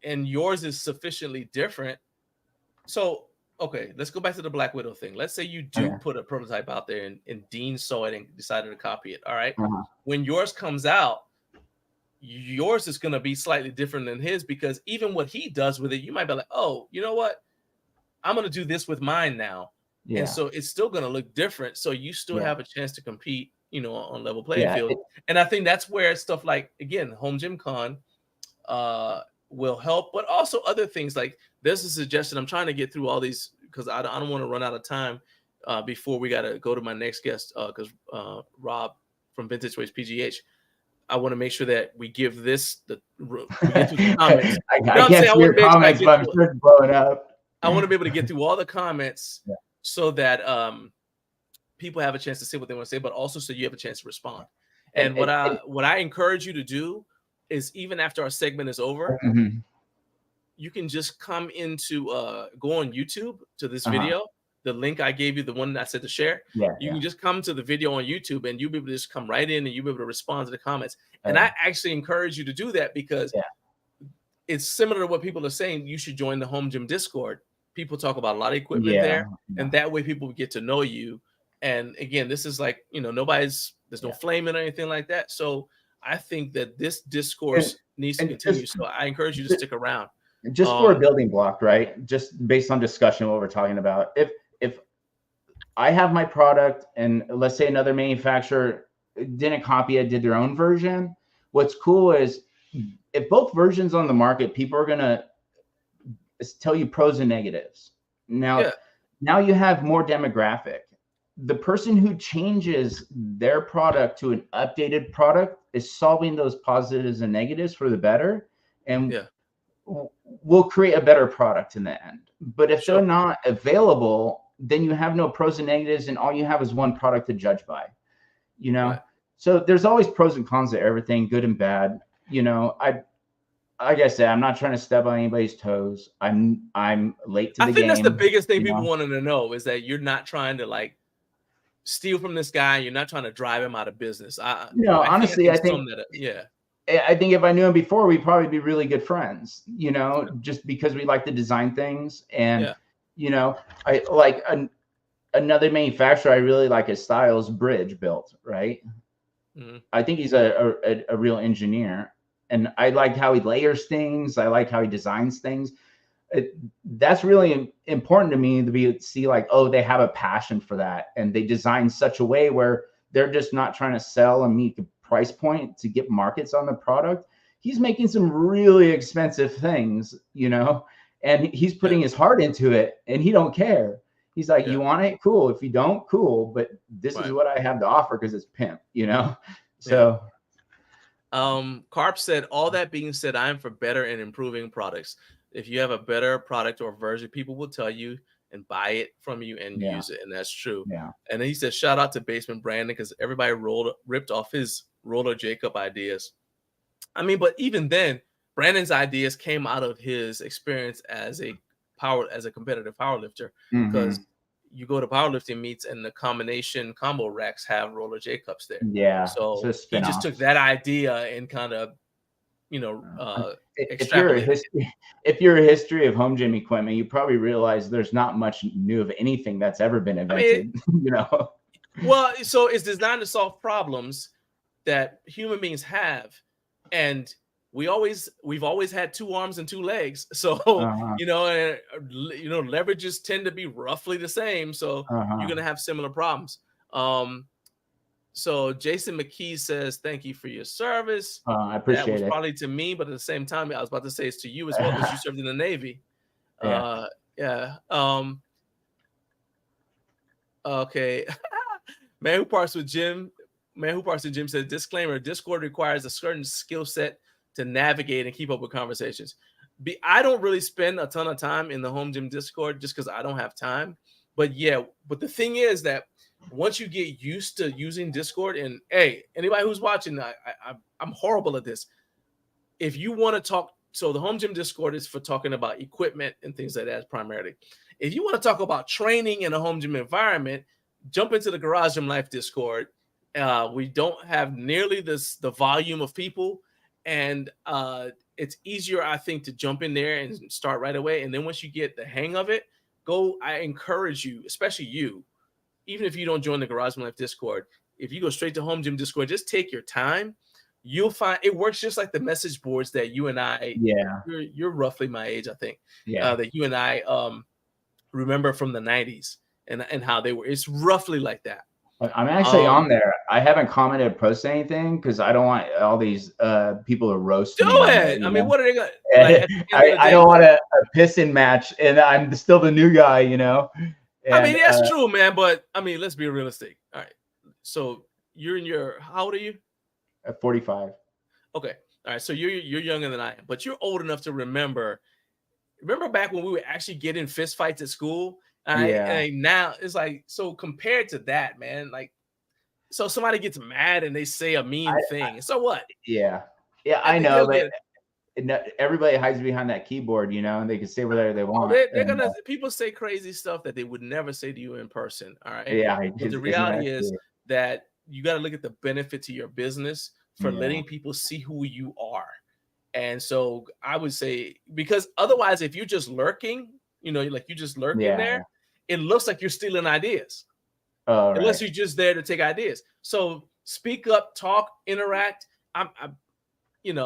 and yours is sufficiently different. So okay, let's go back to the Black Widow thing. Let's say you do put a prototype out there and Dean saw it and decided to copy it. All right. When yours comes out, yours is going to be slightly different than his, because even what he does with it, you might be like, oh, you know what? I'm going to do this with mine now. Yeah. And so it's still going to look different. So you still have a chance to compete, you know, on level playing field. And I think that's where stuff like, again, Home Gym Con will help, but also other things. Like there's a suggestion. I'm trying to get through all these because I don't want to run out of time before we got to go to my next guest, because Rob from Vintage Ways PGH. I want to make sure that we give this we get through the comments. I can't see your comments, but I'm sure it's blowing up. I want to be able to get through all the comments so that people have a chance to say what they want to say, but also so you have a chance to respond. And what I encourage you to do is, even after our segment is over, you can just come into go on YouTube to this video. The link I gave you, the one that I said to share, you can just come to the video on YouTube and you'll be able to just come right in and you'll be able to respond to the comments. And I actually encourage you to do that, because it's similar to what people are saying. You should join the Home Gym Discord. People talk about a lot of equipment there, and that way people get to know you. And again, this is like, you know, there's no flaming or anything like that. So I think that this discourse needs to continue. So I encourage you to stick around. Just for a building block, right? Just based on discussion, what we're talking about. If I have my product and let's say another manufacturer didn't copy it, did their own version, what's cool is if both versions on the market, people are going to tell you pros and negatives. Now you have more demographic. The person who changes their product to an updated product is solving those positives and negatives for the better. And we'll create a better product in the end. But if they're not available, then you have no pros and negatives, and all you have is one product to judge by, you know? So there's always pros and cons to everything, good and bad. You know, like I said, I'm not trying to step on anybody's toes. I'm late to the game. I think that's the biggest thing people wanted to know, is that you're not trying to like steal from this guy. You're not trying to drive him out of business. Honestly, I think if I knew him before, we'd probably be really good friends, you know, just because we like to design things. And, you know, I like another manufacturer. I really like his style is Bridge built, right? I think he's a real engineer, and I like how he layers things. I like how he designs things. That's really important to me, to see like, oh, they have a passion for that, and they design such a way where they're just not trying to sell and meet the price point to get markets on the product. He's making some really expensive things, you know, and he's putting his heart into it, and he don't care. He's like, you want it? Cool. If you don't, cool. But this is what I have to offer, because it's pimp, you know? So. Carp said, all that being said, I am for better and improving products. If you have a better product or version, people will tell you and buy it from you and use it. And that's true. And then he said, shout out to Basement Brandon, because everybody ripped off his Roller Jacob ideas. I mean, but even then, Brandon's ideas came out of his experience as a as a competitive powerlifter, because you go to powerlifting meets and the combination combo racks have roller J cups there. Yeah. So he just took spin-offs. that idea and kind of, If you're extrapolated. if you're a history of home gym equipment, you probably realize there's not much new of anything that's ever been invented. Well, so it's designed to solve problems that human beings have, and we've always had 2 arms and 2 legs. So leverages tend to be roughly the same. So you're gonna have similar problems. So Jason McKee says, thank you for your service. I appreciate that was it. probably to me, but at the same time, I was about to say it's to you as well, because you served in the Navy. Okay. Man who parks with Jim said, disclaimer, Discord requires a certain skill set to navigate and keep up with conversations. I don't really spend a ton of time in the home gym Discord just because I don't have time. But the thing is that once you get used to using Discord, and hey, anybody who's watching, I'm horrible at this. If you want to talk, so the home gym Discord is for talking about equipment and things like that primarily. If you want to talk about training in a home gym environment, jump into the Garage Gym Life Discord. We don't have nearly the volume of people, and it's easier, I think, to jump in there and start right away. And then once you get the hang of it, I encourage you, especially you, even if you don't join the Garage Gym Life Discord, if you go straight to home gym Discord, just take your time. You'll find it works just like the message boards that you and I, you're roughly my age, I think, that you and I remember from the 90s and how they were. It's roughly like that. I'm actually on there. I haven't commented or posted anything because I don't want all these people to roast me. Do it. I mean, what are they going to I don't want a pissing match, and I'm still the new guy, And, I mean, that's true, man. But I mean, let's be realistic. All right. So you're how old are you? 45. Okay. All right. So you're younger than I am, but you're old enough to remember back when we would actually get in fist fights at school. And now it's like, so compared to that, man, like, so somebody gets mad and they say a mean thing. So what? Yeah. I know. But everybody hides behind that keyboard, and they can say whatever they want. People say crazy stuff that they would never say to you in person. All right. Yeah. But the reality is that you got to look at the benefit to your business for letting people see who you are. And so I would say, because otherwise, if you're just lurking, like you just lurking there, it looks like you're stealing ideas. Unless you're just there to take ideas. So speak up, talk, interact. I do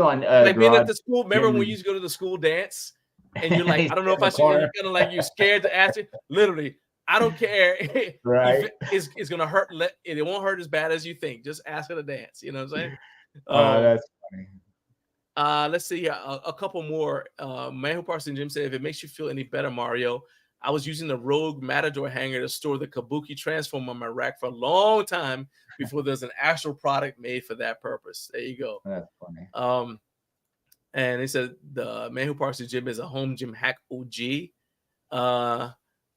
on like being at the school. Remember when you used to go to the school dance and you're like, I don't know if I should. You're kind of like you're scared to ask it. Literally, I don't care. Right? It's gonna hurt. It won't hurt as bad as you think. Just ask her to dance. You know what I'm saying? That's funny. Let's see. A couple more. Man who parks in gym said, if it makes you feel any better, Mario, I was using the Rogue Matador hanger to store the Kabuki transform on my rack for a long time before there's an actual product made for that purpose. There you go. That's funny. And he said the Man Who Parks the Gym is a home gym hack OG.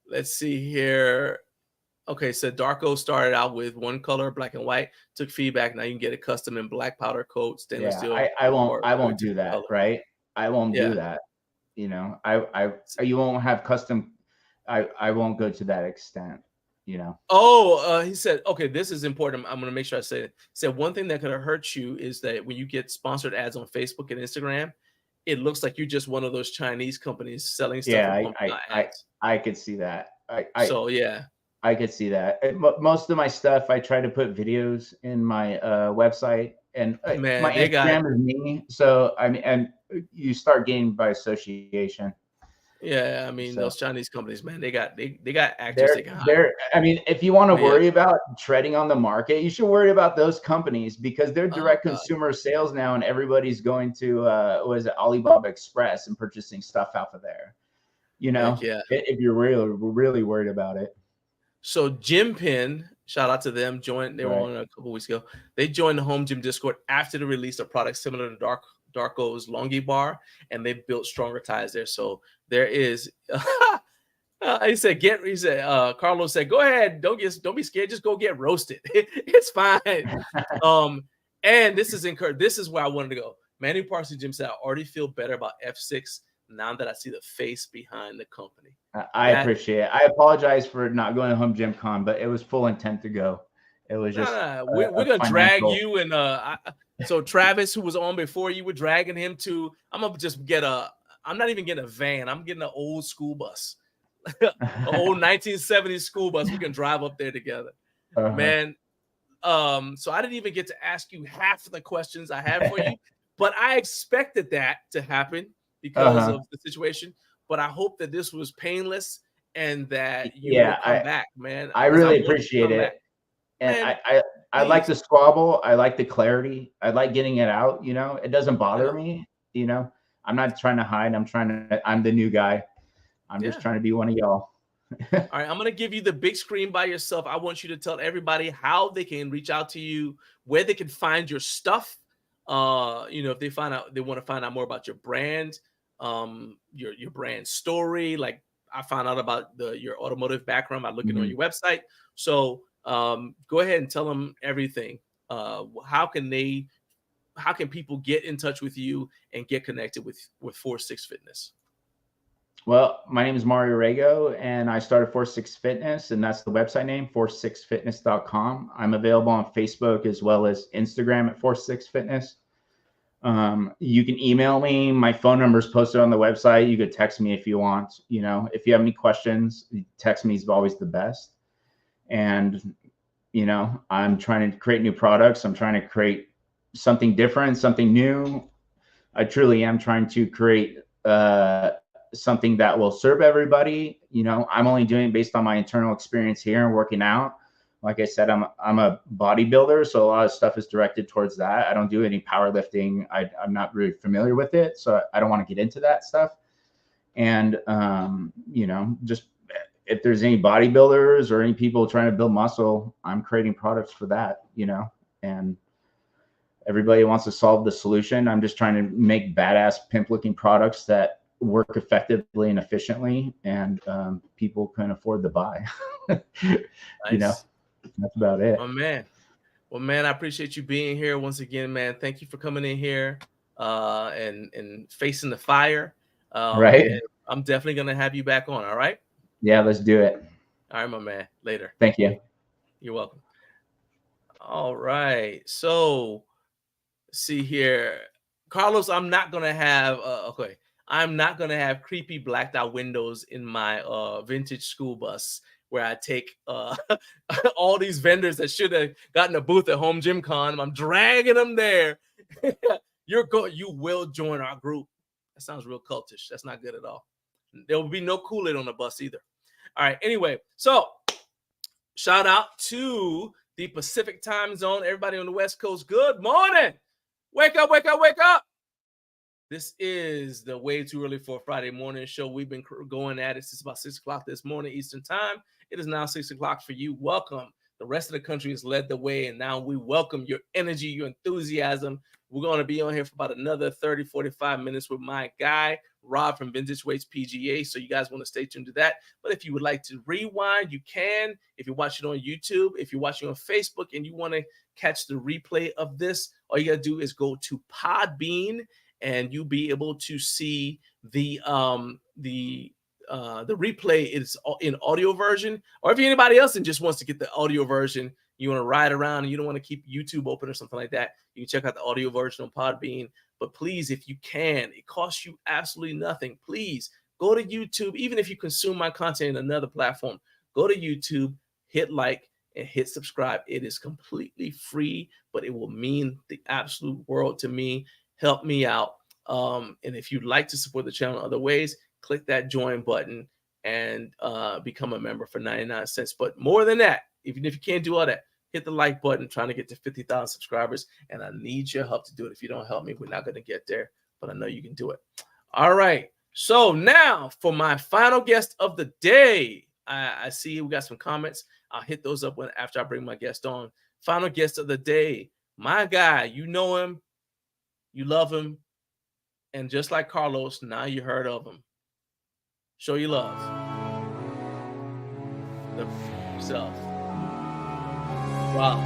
Let's see here. Okay, so Darko started out with one color, black and white, took feedback. Now you can get it custom in black powder coat, stainless steel. I won't do that, color. right? I won't do that. You won't have custom. I won't go to that extent, He said, okay, this is important. I'm going to make sure I say it. He said one thing that could hurt you is that when you get sponsored ads on Facebook and Instagram, it looks like you're just one of those Chinese companies selling stuff. Yeah, I could see that. I could see that. Most of my stuff, I try to put videos in my website, and my Instagram is me. So I mean, and you start getting by association. Yeah, I mean, those Chinese companies, man, they got actors. I mean, if you want to worry about treading on the market, you should worry about those companies because they're direct consumer sales now, and everybody's going to Alibaba Express and purchasing stuff off of there. If you're really worried about it. So Gym Pin, shout out to them, joined. They were on a couple weeks ago. They joined the home gym Discord after the release of products similar to Darko's Longy Bar, and they built stronger ties there. So there is. Carlos said, "Go ahead, don't be scared. Just go get roasted. It's fine." And this is where I wanted to go. Manny Parsley Gym said, "I already feel better about F6 now that I see the face behind the company. I appreciate it. I apologize for not going to Home Gym Con, but it was full intent to go. It was just we're gonna drag you and so Travis, who was on before you, were dragging him to. I'm gonna just get I'm not even getting a van. I'm getting an old school bus, an old 1970s school bus. We can drive up there together, man. So I didn't even get to ask you half of the questions I have for you, but I expected that to happen because of the situation. But I hope that this was painless and that you will come back, man. I really appreciate it. Back. And man, I like the squabble. I like the clarity. I like getting it out. You know, it doesn't bother me. You know, I'm not trying to hide. I'm the new guy. I'm just trying to be one of y'all. All right, I'm going to give you the big screen by yourself. I want you to tell everybody how they can reach out to you, where they can find your stuff. You know, if they want to find out more about your brand, your brand story. Like I found out about your automotive background by looking on your website. So go ahead and tell them everything. How can people get in touch with you and get connected with 4-6 Fitness? Well, my name is Mario Rago, and I started 4-6 Fitness, and that's the website name, 46fitness.com. I'm available on Facebook as well as Instagram at 4-6 Fitness. You can email me. My phone number is posted on the website. You could text me if you want. You know, if you have any questions, text me is always the best. And, you know, I'm trying to create new products. I'm trying to create something different, something new. I truly am trying to create something that will serve everybody. You know, I'm only doing it based on my internal experience here and working out. Like I said, I'm a bodybuilder, so a lot of stuff is directed towards that. I don't do any powerlifting. I'm not really familiar with it, so I don't want to get into that stuff. And you know, just if there's any bodybuilders or any people trying to build muscle, I'm creating products for that. You know, and everybody wants to solve the solution. I'm just trying to make badass pimp-looking products that work effectively and efficiently, and people can afford to buy. Nice. You know, that's about it. Oh man. Well, man, I appreciate you being here once again, man. Thank you for coming in here and facing the fire. Right. I'm definitely gonna have you back on. All right. Yeah, let's do it. All right, my man. Later. Thank you. You're welcome. All right. So see here, Carlos, I'm not gonna have I'm not going to have creepy blacked out windows in my vintage school bus where I take all these vendors that should have gotten a booth at Home Gym Con. I'm dragging them there. You will join our group. That sounds real cultish. That's not good at all. There will be no Kool-Aid on the bus either. All right. Anyway, so shout out to the Pacific time zone. Everybody on the West Coast, good morning. Wake up, wake up, wake up. This is the Way Too Early for a Friday morning show. We've been going at it since about 6 o'clock this morning Eastern time. It is now 6 o'clock for you. Welcome. The rest of the country has led the way, and now we welcome your energy, your enthusiasm. We're going to be on here for about another 30, 45 minutes with my guy, Rob from Vintage Weights PGA. So you guys want to stay tuned to that. But if you would like to rewind, you can. If you're watching on YouTube, if you're watching on Facebook and you want to catch the replay of this, all you got to do is go to Podbean, and you'll be able to see the replay is in audio version. Or if anybody else and just wants to get the audio version, you want to ride around and you don't want to keep YouTube open or something like that, you can check out the audio version on Podbean. But please, if you can, it costs you absolutely nothing. Please go to YouTube. Even if you consume my content in another platform, go to YouTube, hit like, and hit subscribe. It is completely free, but it will mean the absolute world to me. Help me out. And if you'd like to support the channel in other ways, click that join button and become a member for 99 cents. But more than that, even if you can't do all that, hit the like button, trying to get to 50,000 subscribers. And I need your help to do it. If you don't help me, we're not going to get there, but I know you can do it. All right. So now for my final guest of the day, I see we got some comments. I'll hit those up after I bring my guest on. Final guest of the day, my guy, you know him. You love him. And just like Carlos, now you heard of him. Show your love. Yourself. Wow.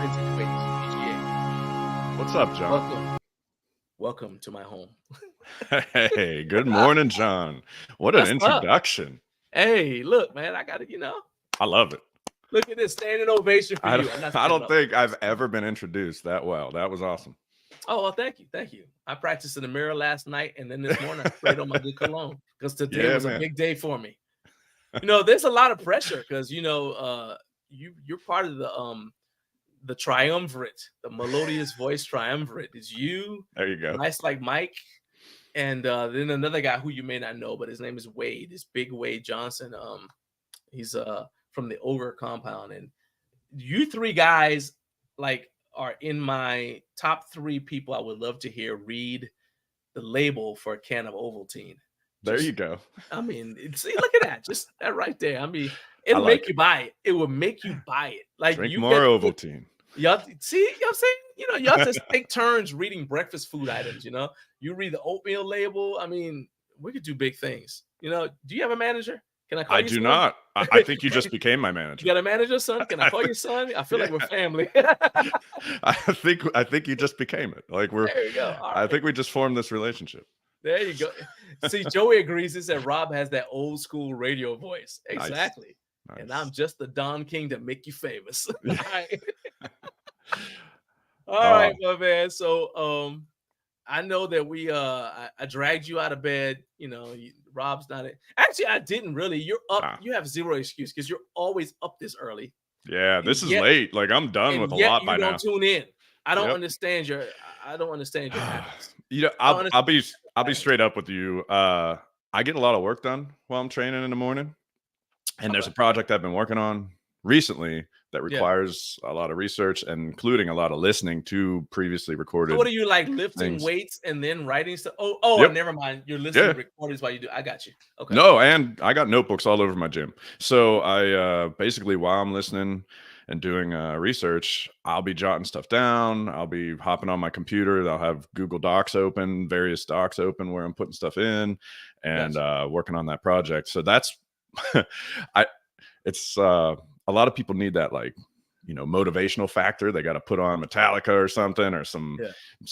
Vintage Weights PGA. What's up, John? Welcome. welcome to my home. Hey, good morning, John. What an What's up? introduction. Hey, look, man, I got to, I love it. look at this standing ovation for I you. don't, I'm not I standing don't up. think I've ever been introduced that well. That was awesome. Oh, well, thank you. Thank you. I practiced in the mirror last night, and then this morning I sprayed on my good cologne because today Yeah, was a man. big day for me. There's a lot of pressure because you're part of the triumvirate, the melodious voice triumvirate. Is you, There you go. Nice Like Mike, and then another guy who you may not know, but his name is Wade. This big Wade Johnson. He's from the Ogre compound, and you three guys are in my top 3 people I would love to hear read the label for a can of Ovaltine. There you go. I mean, see, look at that, just that right there. I mean, it'll like make you buy it. It will make you buy it. Like Drink you more get Ovaltine. y'all see, you know what I'm saying? Y'all just take turns reading breakfast food items. You read the oatmeal label. I mean, we could do big things. Do you have a manager? Can I call I you do son? not. I think you just became my You manager. got a manager, son? Can I call you son? I feel like we're family. I think you just became it. Like There you go. All I right. think we just formed this relationship. There you go. See, Joey agrees. He said Rob has that old school radio voice. Nice. Exactly. Nice. And I'm just the Don King to make you famous. All Yeah. right. All right, my man. So I know that I dragged you out of bed. Rob's not it. Actually, I didn't really. You're up. Nah. You have zero excuse because you're always up this early. Yeah, this is yet- late. Like I'm done with a yet lot you by don't now. tune in. I don't Yep. understand your. I don't understand your habits. I'll be straight up with you. I get a lot of work done while I'm training in the morning, and there's a project I've been working on recently that requires a lot of research, and including a lot of listening to previously recorded. So what are you like lifting things. weights and then writing stuff? Oh, Yep. never mind. You're listening Yeah. to recordings while you do. I got you. Okay. No, and I got notebooks all over my gym. So I basically, while I'm listening and doing research, I'll be jotting stuff down. I'll be hopping on my computer. I'll have Google Docs open, various docs open where I'm putting stuff in, and working on that project. So that's it's a lot of people need that, like, motivational factor. They got to put on Metallica or something, or some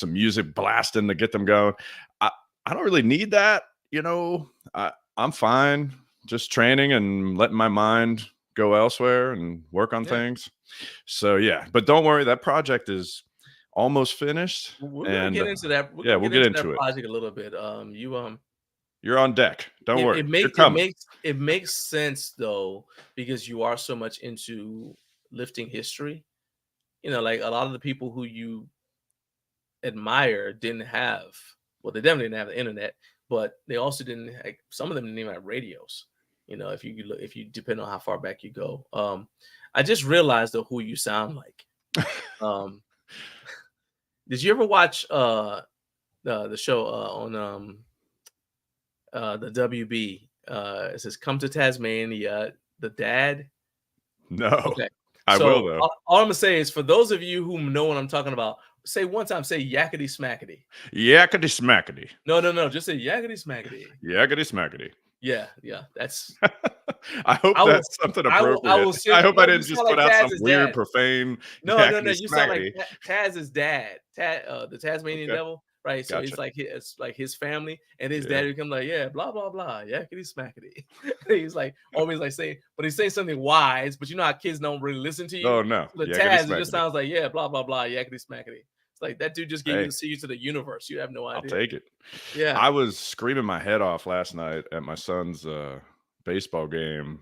music blasting to get them going. I don't really need that. I'm fine just training and letting my mind go elsewhere and work on things. So yeah, but don't worry, that project is almost finished. We're gonna get into that. We'll get into that it. project a little bit. You're on deck. Don't worry. It makes sense though, because you are so much into lifting history. Like a lot of the people who you admire didn't have. Well, they definitely didn't have the internet, but they also didn't. Some of them didn't even have radios. If you depend on how far back you go. I just realized though who you sound like. Did you ever watch the show on the WB? It says "Come to Tasmania." The dad. No. Okay. I will though. All I'm gonna say is, for those of you who know what I'm talking about, say one time, say yakety smackety. Yakety smackety. No. Just say yakety smackety. Yakety smackety. Yeah. That's. I hope that's something appropriate. I hope I didn't just put out some weird profane. No. You sound like Taz's dad, the Tasmanian devil, right? So it's like his family, and his dad become like, blah blah blah, yakety smackety. He's like always like saying, but he's saying something wise. But you know how kids don't really listen to you. Oh no, the Taz it just sounds like blah blah blah, yakety smackety. It's like that dude just gave you the see you to the universe. You have no idea. I'll take it. Yeah, I was screaming my head off last night at my son's baseball game,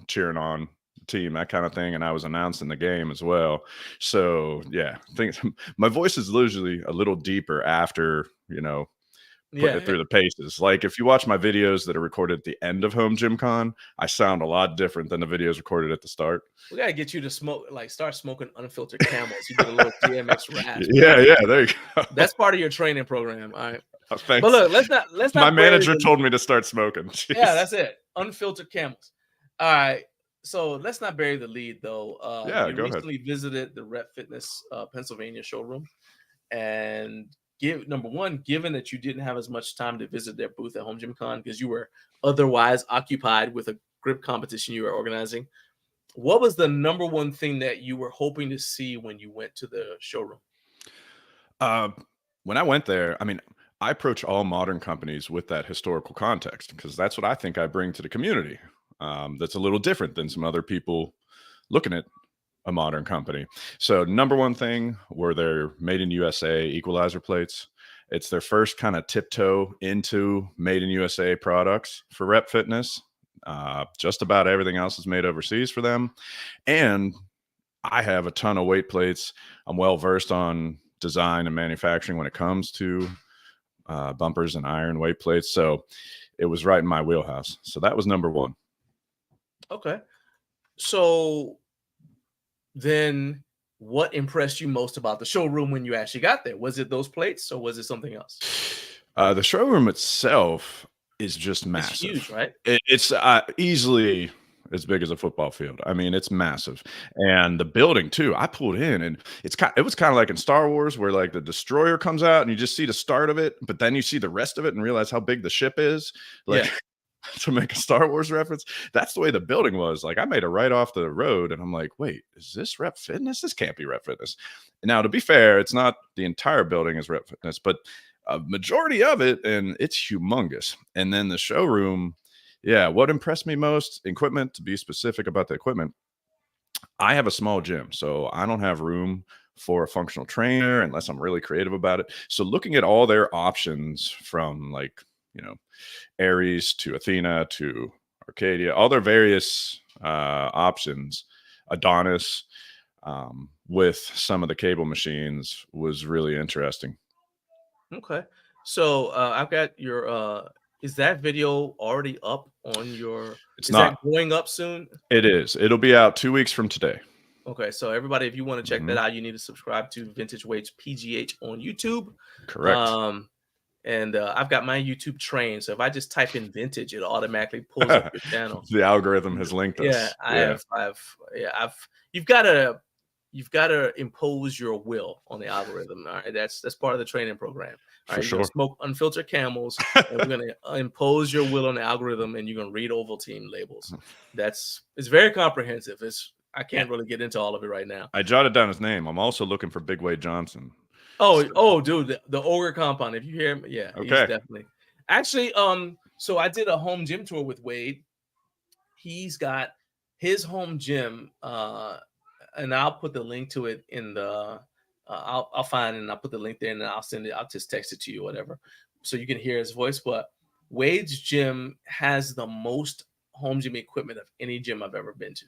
cheering on the team, that kind of thing, and I was announcing the game as well. So yeah, I think my voice is usually a little deeper after putting it through the paces. Like if you watch my videos that are recorded at the end of Home Gym Con, I sound a lot different than the videos recorded at the start. We gotta get you to start smoking unfiltered Camels. You get a little DMX rap. Yeah, there you go. That's part of your training program. All right. Thanks. But look, let's not. My manager told me to start smoking. Jeez. Yeah, that's it. Unfiltered Camels. All right. So let's not bury the lead though. You go recently ahead. Visited the Rep Fitness Pennsylvania showroom, and given that you didn't have as much time to visit their booth at Home Gym Con because you were otherwise occupied with a grip competition you were organizing, what was the number one thing that you were hoping to see when you went to the showroom? when I went there, I mean, I approach all modern companies with that historical context because that's what I think I bring to the community. That's a little different than some other people looking at a modern company. So number one thing were their made in USA equalizer plates. It's their first kind of tiptoe into made in USA products for Rep Fitness. Just about everything else is made overseas for them. And I have a ton of weight plates. I'm well versed on design and manufacturing when it comes to bumpers and iron weight plates. So it was right in my wheelhouse. So that was number one. Okay. So then what impressed you most about the showroom when you actually got there? Was it those plates or was it something else? The showroom itself is just massive. It's huge, right? It's easily as big as a football field. I mean, it's massive. And the building too, I pulled in and it was kind of like in Star Wars where like the destroyer comes out and you just see the start of it, but then you see the rest of it and realize how big the ship is. Like Yeah. to make a Star Wars reference, that's the way the building was. Like I made it right off the road and I'm like, wait, is this Rep Fitness? This can't be Rep Fitness. Now, to be fair, it's not the entire building is Rep Fitness, but a majority of it, and it's humongous. And then the showroom, yeah, what impressed me most, equipment, to be specific about the equipment, I have a small gym, so I don't have room for a functional trainer unless I'm really creative about it. So looking at all their options from like, Aries to Athena to Arcadia, all their various options, Adonis, with some of the cable machines was really interesting. Okay. So I've got your is that video already up on your It's is not. that going up soon? It is. It'll be out 2 weeks from today. Okay, so everybody, if you want to check that out, you need to subscribe to Vintage Weights PGH on YouTube. Correct. And I've got my YouTube trained, so if I just type in vintage, it automatically pulls up your channel. The algorithm has linked us. Yeah, you've got to impose your will on the algorithm. All right, that's part of the training program. All right, For you're gonna sure. smoke unfiltered camels, and we're gonna impose your will on the algorithm, and you're gonna read Ovaltine labels. It's very comprehensive. I can't really get into all of it right now. I jotted down his name. I'm also looking for Big Wade Johnson. Oh, dude, the Ogre compound. If you hear him, yeah, Okay. he's definitely. Actually, so I did a home gym tour with Wade. He's got his home gym, and I'll put the link to it in the. I'll find it and I'll put the link there and then I'll send it. I'll just text it to you, or whatever, so you can hear his voice. But Wade's gym has the most home gym equipment of any gym I've ever been to.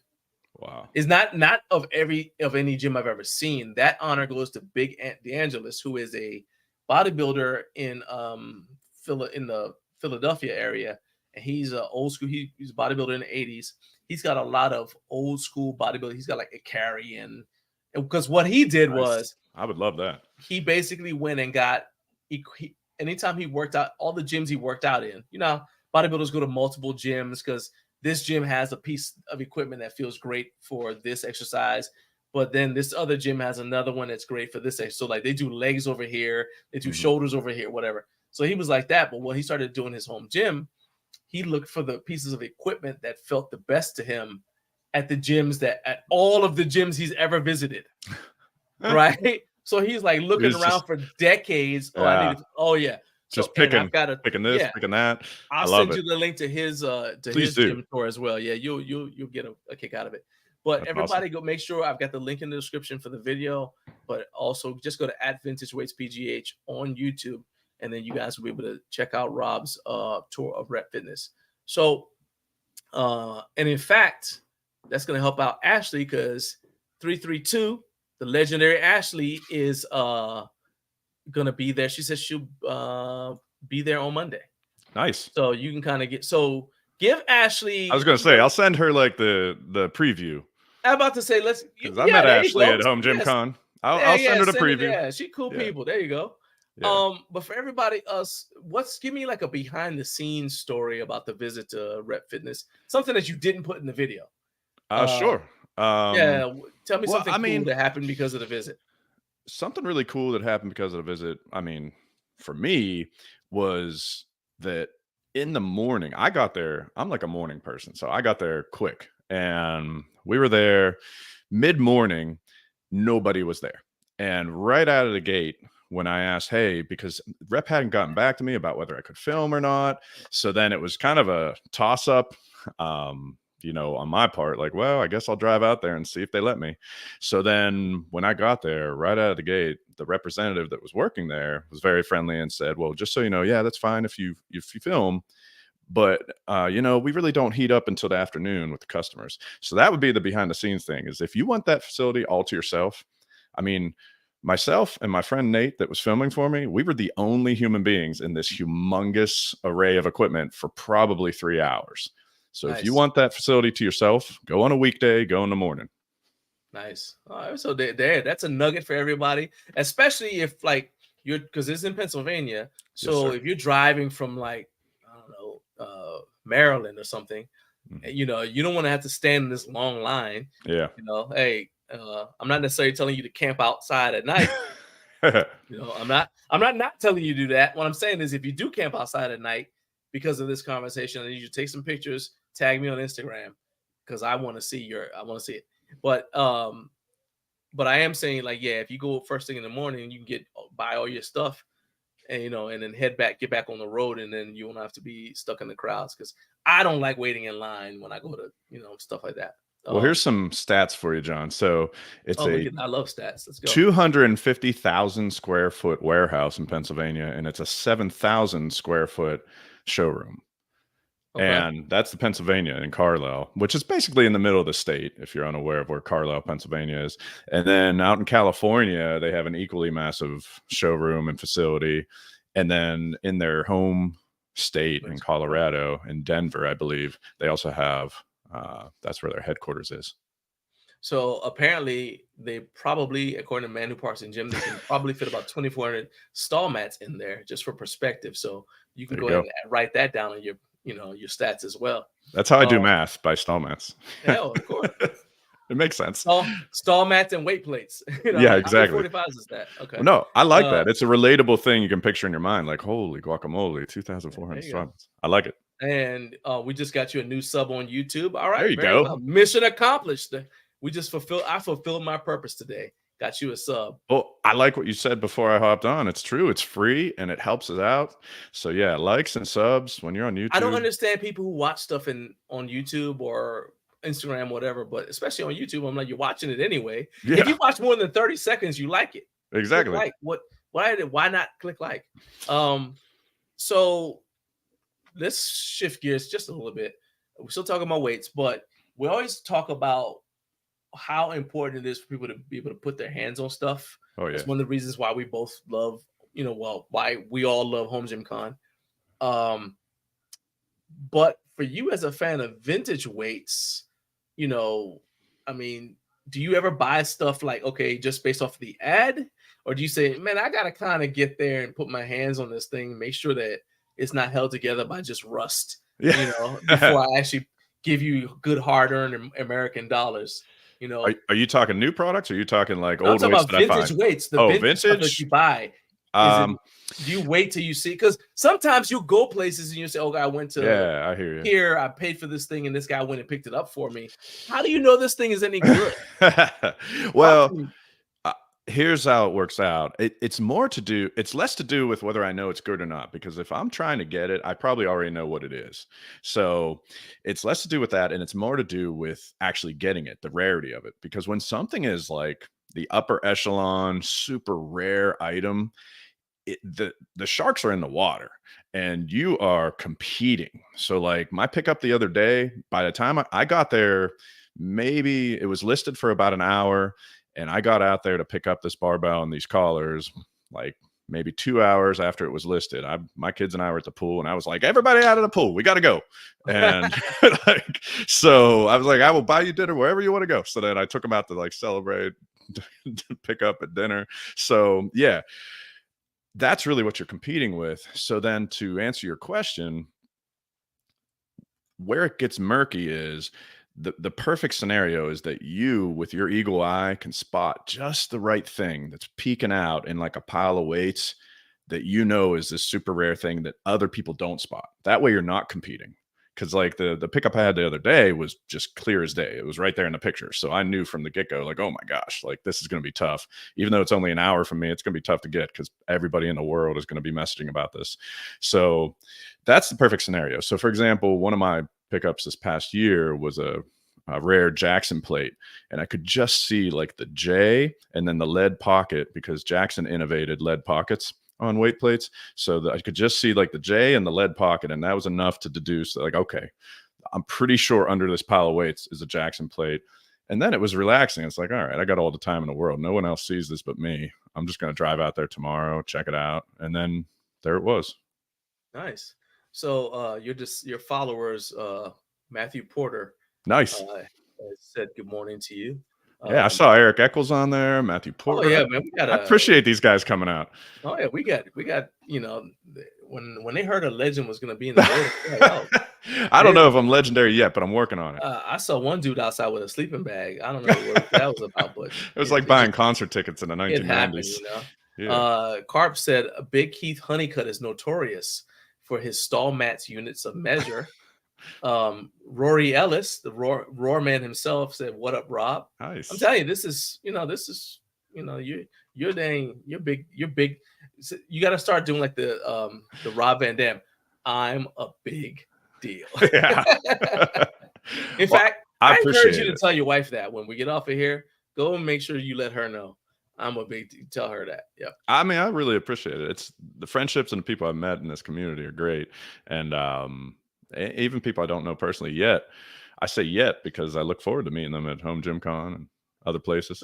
Wow. Is not of any gym I've ever seen. That honor goes to Big Ant DeAngelis, who is a bodybuilder in the Philadelphia area, and he's an old school. He's a bodybuilder in the 80s. He's got a lot of old school bodybuilding. He's got like a carry and because what he did was I would love that. he basically went and got anytime he worked out, all the gyms he worked out in. Bodybuilders go to multiple gyms because this gym has a piece of equipment that feels great for this exercise, but then this other gym has another one that's great for this exercise. So like they do legs over here, they do shoulders over here, whatever. So he was like that. But when he started doing his home gym, he looked for the pieces of equipment that felt the best to him at all of the gyms he's ever visited. Right. So he's like looking around for decades. Just picking this, picking that. I'll send you the link to his gym tour as well. Yeah, you'll get a kick out of it. But That's everybody awesome. Go make sure I've got the link in the description for the video, but also just go to @VintageWeightsPGH on YouTube, and then you guys will be able to check out Rob's tour of Rep Fitness. So, and in fact, that's going to help out Ashley because 332, the legendary Ashley, is gonna be there. She says she'll be there on Monday. Nice. So you can kind of give Ashley. I was gonna say I'll send her like the preview. I'm about to say I met Ashley at Home Gym Con. I'll send her the preview. Yeah, she cool people. There you go. Yeah. But for everybody else, give me like a behind the scenes story about the visit to Rep Fitness. Something that you didn't put in the video. Sure. Tell me something cool that happened because of the visit. Something really cool that happened because of the visit, I mean, for me, was that in the morning, I got there. I'm like a morning person, so I got there quick. And we were there mid-morning. Nobody was there. And right out of the gate, when I asked, hey, because rep hadn't gotten back to me about whether I could film or not. So then it was kind of a toss up, you know, on my part, like, well, I guess I'll drive out there and see if they let me. So then when I got there, right out of the gate, the representative that was working there was very friendly and said, well, just so you know, yeah, that's fine if you film. But, you know, we really don't heat up until the afternoon with the customers. So that would be the behind the scenes thing, is if you want that facility all to yourself, I mean, myself and my friend Nate that was filming for me, we were the only human beings in this humongous array of equipment for probably 3 hours. So if you Nice. want that facility to yourself, go on a weekday, go in the morning. Nice. All right, so there, that's a nugget for everybody, especially if like you're, because it's in Pennsylvania. So sir. if you're driving from like, I don't know, Maryland or something, Mhm. you know, you don't want to have to stand in this long line. Yeah. You know, hey, I'm not necessarily telling you to camp outside at night. You know, I'm not telling you to do that. What I'm saying is, if you do camp outside at night because of this conversation, I need you to take some pictures, tag me on Instagram, because I want to see it. But I am saying, like, yeah, if you go first thing in the morning, you can buy all your stuff, and you know, and then get back on the road, and then you won't have to be stuck in the crowds. Because I don't like waiting in line when I go to, you know, stuff like that. Well, here's some stats for you, John. So it's I love stats. Let's go. 250,000 square foot warehouse in Pennsylvania, and it's a 7,000 square foot showroom. Okay. And that's the Pennsylvania in Carlisle, which is basically in the middle of the state, if you're unaware of where Carlisle, Pennsylvania is. And then out in California, they have an equally massive showroom and facility. And then in their home state in Colorado, in Denver, I believe, they also have, that's where their headquarters is. So apparently they probably, according to Man Who Parks and Gym, they can probably fit about 2,400 stall mats in there, just for perspective. So you can go ahead and write that down on your, you know, your stats as well. That's how I do math, by stall mats. Hell, of course. It makes sense. Stall mats and weight plates. You know, yeah, like, exactly. 45s is that? Okay. Well, no, I like that. It's a relatable thing you can picture in your mind. Like, holy guacamole, 2,400 stall mats. I like it. And we just got you a new sub on YouTube. All right. There you go. Well. Mission accomplished. I fulfilled my purpose today. Got you a sub. Well, I like what you said before I hopped on. It's true. It's free and it helps us out. So yeah, likes and subs when you're on YouTube. I don't understand people who watch stuff on YouTube or Instagram, whatever, but especially on YouTube, I'm like, you're watching it anyway. Yeah. If you watch more than 30 seconds, you like it. Exactly. Like why not click like? So let's shift gears just a little bit. We're still talking about weights, but we always talk about how important it is for people to be able to put their hands on stuff. Oh yeah. It's one of the reasons why we both love, you know, why we all love Home Gym Con. But for you as a fan of vintage weights, you know, I mean, do you ever buy stuff like, okay, just based off the ad? Or do you say, man, I got to kind of get there and put my hands on this thing, make sure that it's not held together by just rust, you know, before I actually give you good hard-earned American dollars? You know, are you talking new products? Or are you talking like old weights that vintage weights? The vintage stuff that you buy. Do you wait till you see? Because sometimes you go places and you say, "Oh, I went to I hear you. Here, I paid for this thing, and this guy went and picked it up for me." How do you know this thing is any good? Well, here's how it works out. It's less to do with whether I know it's good or not, because if I'm trying to get it, I probably already know what it is. So it's less to do with that, and it's more to do with actually getting it, the rarity of it. Because when something is like the upper echelon, super rare item, the sharks are in the water and you are competing. So like my pickup the other day, by the time I got there, maybe it was listed for about an hour. And I got out there to pick up this barbell and these collars, like maybe 2 hours after it was listed. My kids and I were at the pool, and I was like, everybody out of the pool, we got to go. And like, so I was like, I will buy you dinner wherever you want to go. So then I took them out to like celebrate, to pick up at dinner. So yeah, that's really what you're competing with. So then to answer your question, where it gets murky is the perfect scenario is that you, with your eagle eye, can spot just the right thing that's peeking out in like a pile of weights that you know is this super rare thing that other people don't spot. That way you're not competing. because like the pickup I had the other day was just clear as day. It was right there in the picture. So I knew from the get-go, like, oh my gosh, like this is going to be tough. Even though it's only an hour from me, it's going to be tough to get because everybody in the world is going to be messaging about this. So that's the perfect scenario. So for example, one of my pickups this past year was a rare Jackson plate, and I could just see like the J and then the lead pocket, because Jackson innovated lead pockets on weight plates. So I could just see like the J and the lead pocket, and that was enough to deduce like, okay, I'm pretty sure under this pile of weights is a Jackson plate. And then it was relaxing. It's like, all right, I got all the time in the world. No one else sees this but me. I'm just going to drive out there tomorrow, check it out. And then there it was. Nice. So your followers, Matthew Porter, Nice. said good morning to you. Yeah, I saw Eric Eccles on there, Matthew Porter. Oh yeah, man, I appreciate these guys coming out. Oh yeah, we got when they heard a legend was going to be in the building, like, oh. I don't know if I'm legendary yet, but I'm working on it. I saw one dude outside with a sleeping bag. I don't know what that was about, but it was like buying concert tickets in the 1990s. It happened, Yeah. Carp said a Big Keith Honeycutt is notorious for his stall mats units of measure. Rory Ellis, the roar man himself, said, "What up, Rob?" Nice. I'm telling you, this is you're big. You got to start doing like the Rob Van Dam. I'm a big deal. Yeah. In fact, I encourage you to tell your wife that when we get off of here, go and make sure you let her know I'm a big deal. Tell her that. Yeah. I mean, I really appreciate it. It's the friendships and the people I've met in this community are great, and even people I don't know personally yet. I say yet because I look forward to meeting them at Home Gym Con and other places.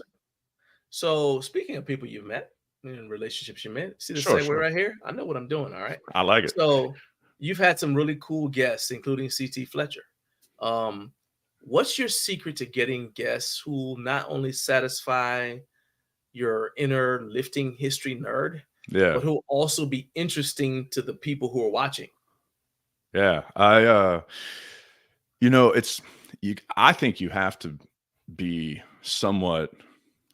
So speaking of people you've met and relationships you met, see the segue right here? I know what I'm doing. All right. I like it. So you've had some really cool guests, including CT Fletcher. What's your secret to getting guests who not only satisfy your inner lifting history nerd, but who also be interesting to the people who are watching? Yeah, I think you have to be somewhat,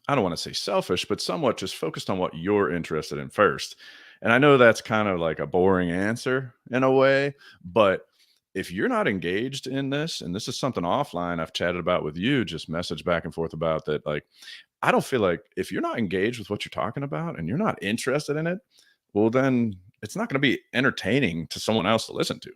I don't want to say selfish, but somewhat just focused on what you're interested in first. And I know that's kind of like a boring answer in a way, but if you're not engaged in this, and this is something offline I've chatted about with you, just message back and forth about that, like, I don't feel like if you're not engaged with what you're talking about and you're not interested in it, well, then it's not going to be entertaining to someone else to listen to.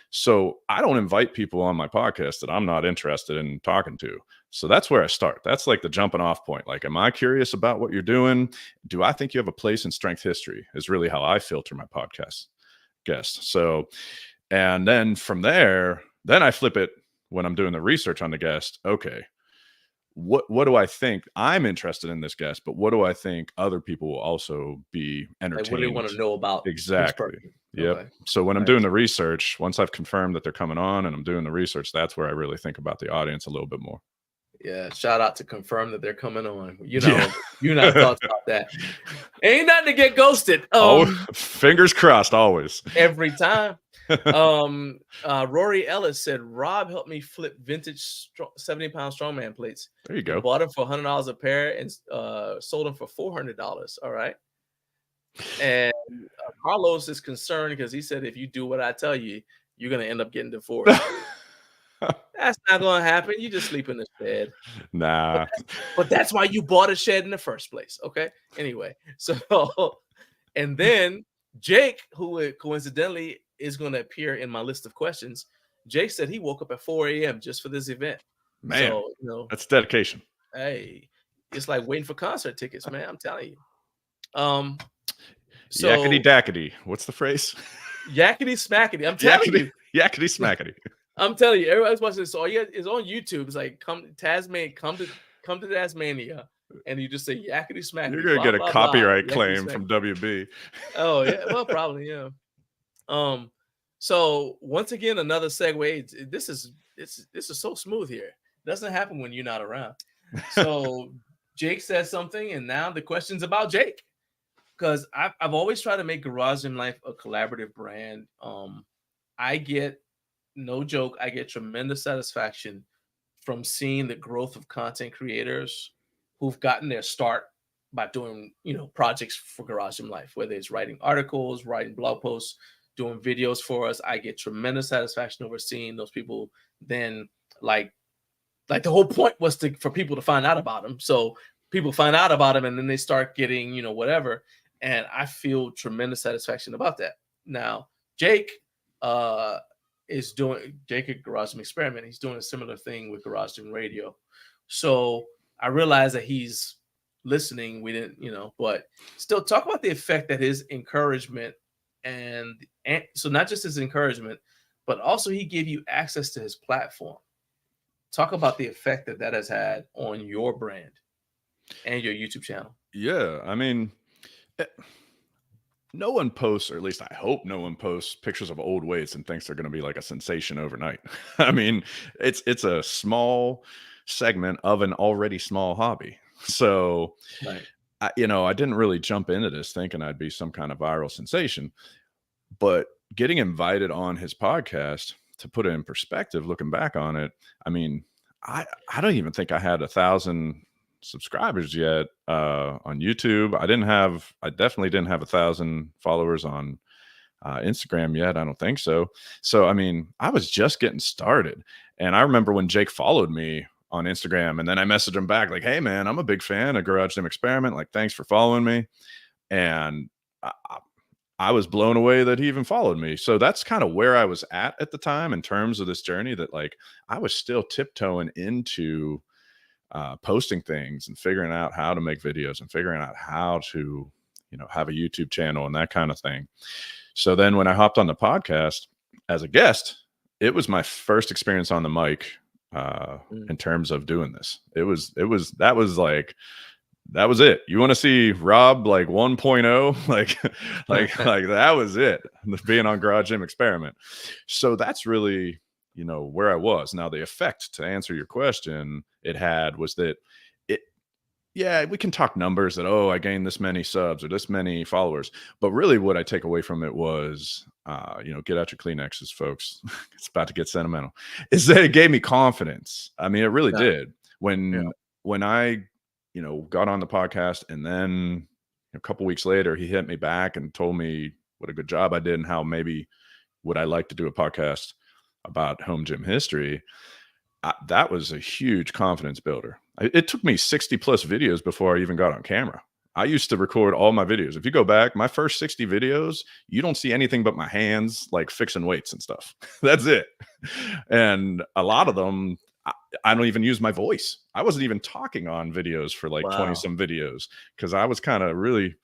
So I don't invite people on my podcast that I'm not interested in talking to. So that's where I start. That's like the jumping off point. Like, am I curious about what you're doing? Do I think you have a place in strength history is really how I filter my podcast guests. So, and then from there, then I flip it when I'm doing the research on the guest. Okay, what do I think? I'm interested in this guest, but what do I think other people will also be entertained? Like, what do they want to know about? Exactly. Yep. Okay. So when I'm doing the research, once I've confirmed that they're coming on and I'm doing the research, that's where I really think about the audience a little bit more. Yeah. Shout out to confirm that they're coming on. You not thoughts about that. Ain't nothing to get ghosted. Fingers crossed always. Every time. Rory Ellis said, Rob helped me flip vintage 70-pound strongman plates. There you go. Bought them for $100 a pair and sold them for $400. All right. And Carlos is concerned because he said, if you do what I tell you, you're going to end up getting divorced. That's not going to happen. You just sleep in the shed. Nah. But that's why you bought a shed in the first place. Okay. Anyway. So, and then Jake, who coincidentally is going to appear in my list of questions. Jake said he woke up at 4 a.m. just for this event. Man, so, that's dedication. Hey, it's like waiting for concert tickets, man. I'm telling you. So, yakety dackety. What's the phrase? Yakety smackety. I'm telling you. Yakety smackety. I'm telling you, everybody's watching this. So it's on YouTube. It's like come to Tasmania, and you just say yakety smackety. You're gonna get a copyright claim from WB. Oh yeah, well probably yeah. So once again, another segue. This is so smooth here. It doesn't happen when you're not around. So Jake says something, and now the question's about Jake. Because I've always tried to make Garage Gym Life a collaborative brand. I get, no joke, I get tremendous satisfaction from seeing the growth of content creators who've gotten their start by doing, projects for Garage Gym Life, whether it's writing articles, writing blog posts, doing videos for us. I get tremendous satisfaction over seeing those people. Then like the whole point was for people to find out about him. So people find out about him and then they start getting, whatever. And I feel tremendous satisfaction about that. Now, Jake is doing at Garage Gym Experiment. He's doing a similar thing with Garage Gym Radio. So I realize that he's listening. We didn't, but still talk about the effect that his encouragement and so not just his encouragement, but also he gave you access to his platform. Talk about the effect that has had on your brand and your YouTube channel. Yeah, I mean, no one posts, or at least I hope no one posts pictures of old weights and thinks they're going to be like a sensation overnight. I mean, it's a small segment of an already small hobby. So, right. I didn't really jump into this thinking I'd be some kind of viral sensation, but getting invited on his podcast, to put it in perspective, looking back on it, I mean, I don't even think I had 1,000 subscribers yet on YouTube. I definitely didn't have 1,000 followers on Instagram yet. I don't think so. So, I mean, I was just getting started. And I remember when Jake followed me on Instagram, and then I messaged him back like, hey man, I'm a big fan of Garage Gym Experiment. Like, thanks for following me. And I was blown away that he even followed me. So that's kind of where I was at the time in terms of this journey, that like I was still tiptoeing into posting things and figuring out how to make videos and figuring out how to, have a YouTube channel and that kind of thing. So then when I hopped on the podcast as a guest, it was my first experience on the mic in terms of doing this. That was it. You want to see Rob like 1.0, like that was it, being on Garage Gym Experiment. So that's really, where I was. Now, the effect, to answer your question, it had was that we can talk numbers that, I gained this many subs or this many followers. But really what I take away from it was, get out your Kleenexes, folks. It's about to get sentimental. Is that it gave me confidence. I mean, it really did. When I, got on the podcast, and then a couple weeks later, he hit me back and told me what a good job I did and how maybe would I like to do a podcast about home gym history. That was a huge confidence builder. It took me 60 plus videos before I even got on camera. I used to record all my videos. If you go back, my first 60 videos, you don't see anything but my hands, like fixing weights and stuff. That's it. And a lot of them, I don't even use my voice. I wasn't even talking on videos for like 20 some videos because I was kind of really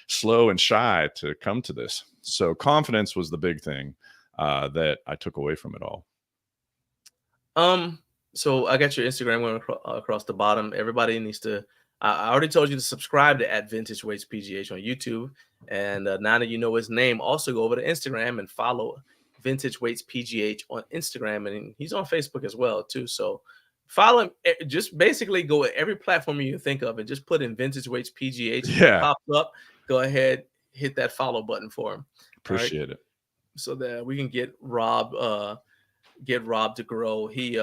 slow and shy to come to this. So confidence was the big thing that I took away from it all. So I got your Instagram going across the bottom. Everybody needs to, I already told you to subscribe to @VintageWeightsPGH on YouTube. And now that you know his name, also go over to Instagram and follow Vintage Weights PGH on Instagram, and he's on Facebook as well too. So follow him. Just basically go at every platform you think of and just put in Vintage Weights PGH. Yeah, it pops up. Go ahead, hit that follow button for him. Appreciate it. So that we can get Rob to grow. He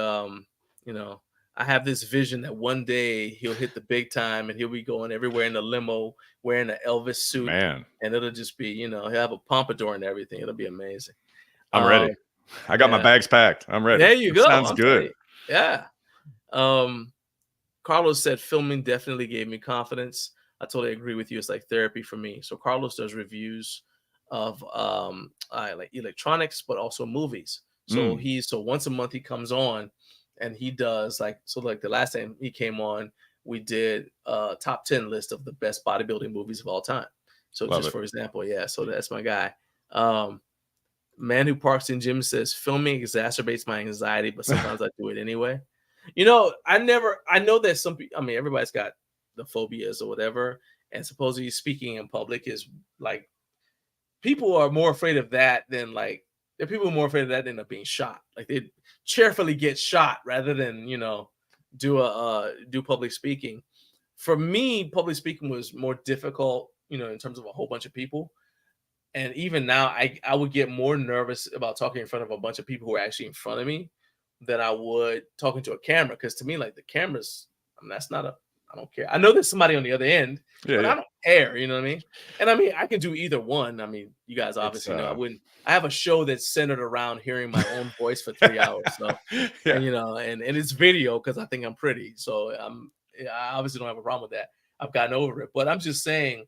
I have this vision that one day he'll hit the big time and he'll be going everywhere in the limo wearing an Elvis suit. Man. And it'll just be, he'll have a pompador and everything. It'll be amazing. I'm ready. I got my bags packed. I'm ready. There you go. Sounds good. Yeah. Carlos said filming definitely gave me confidence. I totally agree with you. It's like therapy for me. So Carlos does reviews of like electronics, but also movies. So so once a month he comes on and he does like the last time he came on, we did a top 10 list of the best bodybuilding movies of all time. So Love just it. For example, so that's my guy. Man Who Parks in Gym says filming exacerbates my anxiety, but sometimes I do it anyway. I know that some people, everybody's got the phobias or whatever. And supposedly speaking in public is like, people are more afraid of that than there are people more afraid of that than of being shot. Like they cheerfully get shot rather than, do public speaking. For me, public speaking was more difficult, in terms of a whole bunch of people. And even now, I would get more nervous about talking in front of a bunch of people who are actually in front of me than I would talking to a camera. Because to me, like the cameras, that's not I don't care. I know there's somebody on the other end, but I don't hair, you know what I mean? And I mean, I can do either one. I mean, you guys obviously know I wouldn't. I have a show that's centered around hearing my own voice for 3 hours. So, and you know, and it's video because I think I'm pretty. So I obviously don't have a problem with that. I've gotten over it. But I'm just saying,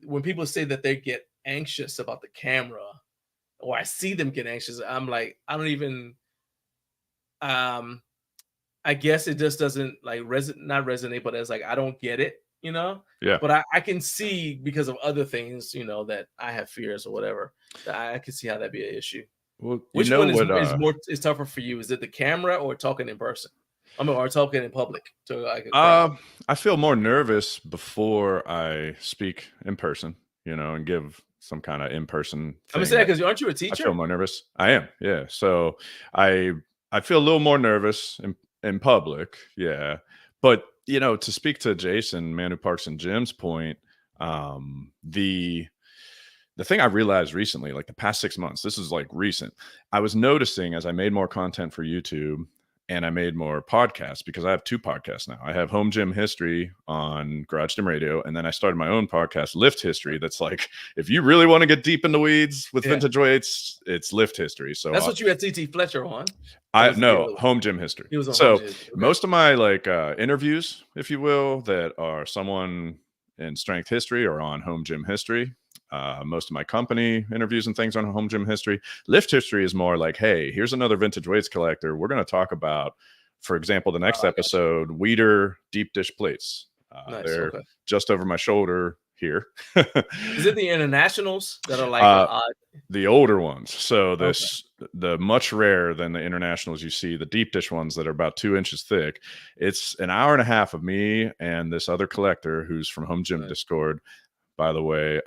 when people say that they get anxious about the camera, or I see them get anxious, I'm like, I don't even. I guess it just doesn't like not resonate, but it's like I don't get it, you know. Yeah. But I can see because of other things, you know, that I have fears or whatever. That I can see how that'd be an issue. Well, Which one is tougher for you? Is it the camera or talking in person? I mean, or talking in public to like a crowd? I feel more nervous before I speak in person, you know, and give some kind of in-person I'm thing. gonna say that because aren't you a I teacher? feel more nervous. I am, yeah. So I feel a little more nervous in public, yeah. But you know, to speak to Jason, Manu Parks and Jim's point, the thing I realized recently, like the past 6 months, this is like recent. I was noticing as I made more content for YouTube and I made more podcasts, because I have 2 podcasts now. I have Home Gym History on Garage Gym Radio, and then I started my own podcast, Lift History. That's like, if you really want to get deep in the weeds with vintage weights, it's Lift History. So that's what you had TT Fletcher on. No, Home Gym History. He was on so Home Gym. Okay. Most of my like interviews, if you will, that are someone in strength history or on Home Gym History. Most of my company interviews and things on Home Gym History. Lift History is more like, hey, here's another vintage weights collector. We're going to talk about, for example, the next episode, Weider deep dish plates. Nice, they're just over my shoulder here. Is it the internationals that are like the older ones? So the much rarer than the internationals you see, the deep dish ones that are about 2 inches thick. It's an hour and a half of me and this other collector who's from Home Gym Discord, by the way,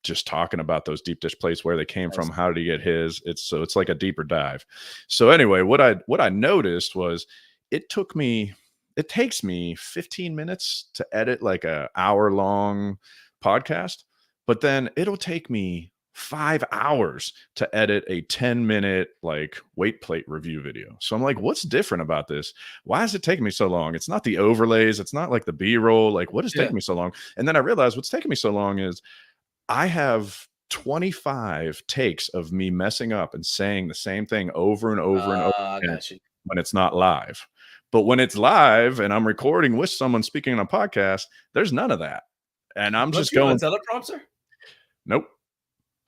just talking about those deep dish plates, where they came from, how did he get his. It's like a deeper dive. So anyway, what I noticed was it takes me 15 minutes to edit like a hour-long podcast, but then it'll take me 5 hours to edit a 10-minute like weight plate review video. So I'm like, what's different about this? Why is it taking me so long? It's not the overlays. It's not like the B-roll. Like, what is taking me so long? And then I realized what's taking me so long is I have 25 takes of me messing up and saying the same thing over and over and over again when it's not live. But when it's live and I'm recording with someone speaking on a podcast, there's none of that. And I'm just going. Teleprompter? Nope.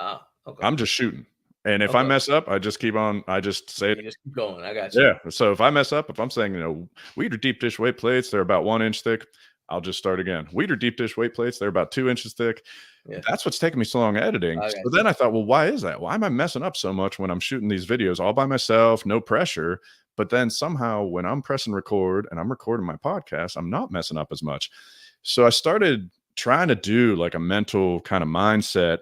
Okay. I'm just shooting. And if I mess up, I just keep on. I just say it. You just keep going. I got you. Yeah. So if I mess up, if I'm saying, you know, Weider deep dish weight plates, they're about 1 inch thick, I'll just start again. Weider deep dish weight plates, they're about 2 inches thick. Yeah. That's what's taking me so long editing. So then I thought, well, why is that? Why am I messing up so much when I'm shooting these videos all by myself, no pressure? But then somehow when I'm pressing record and I'm recording my podcast, I'm not messing up as much. So I started trying to do like a mental kind of mindset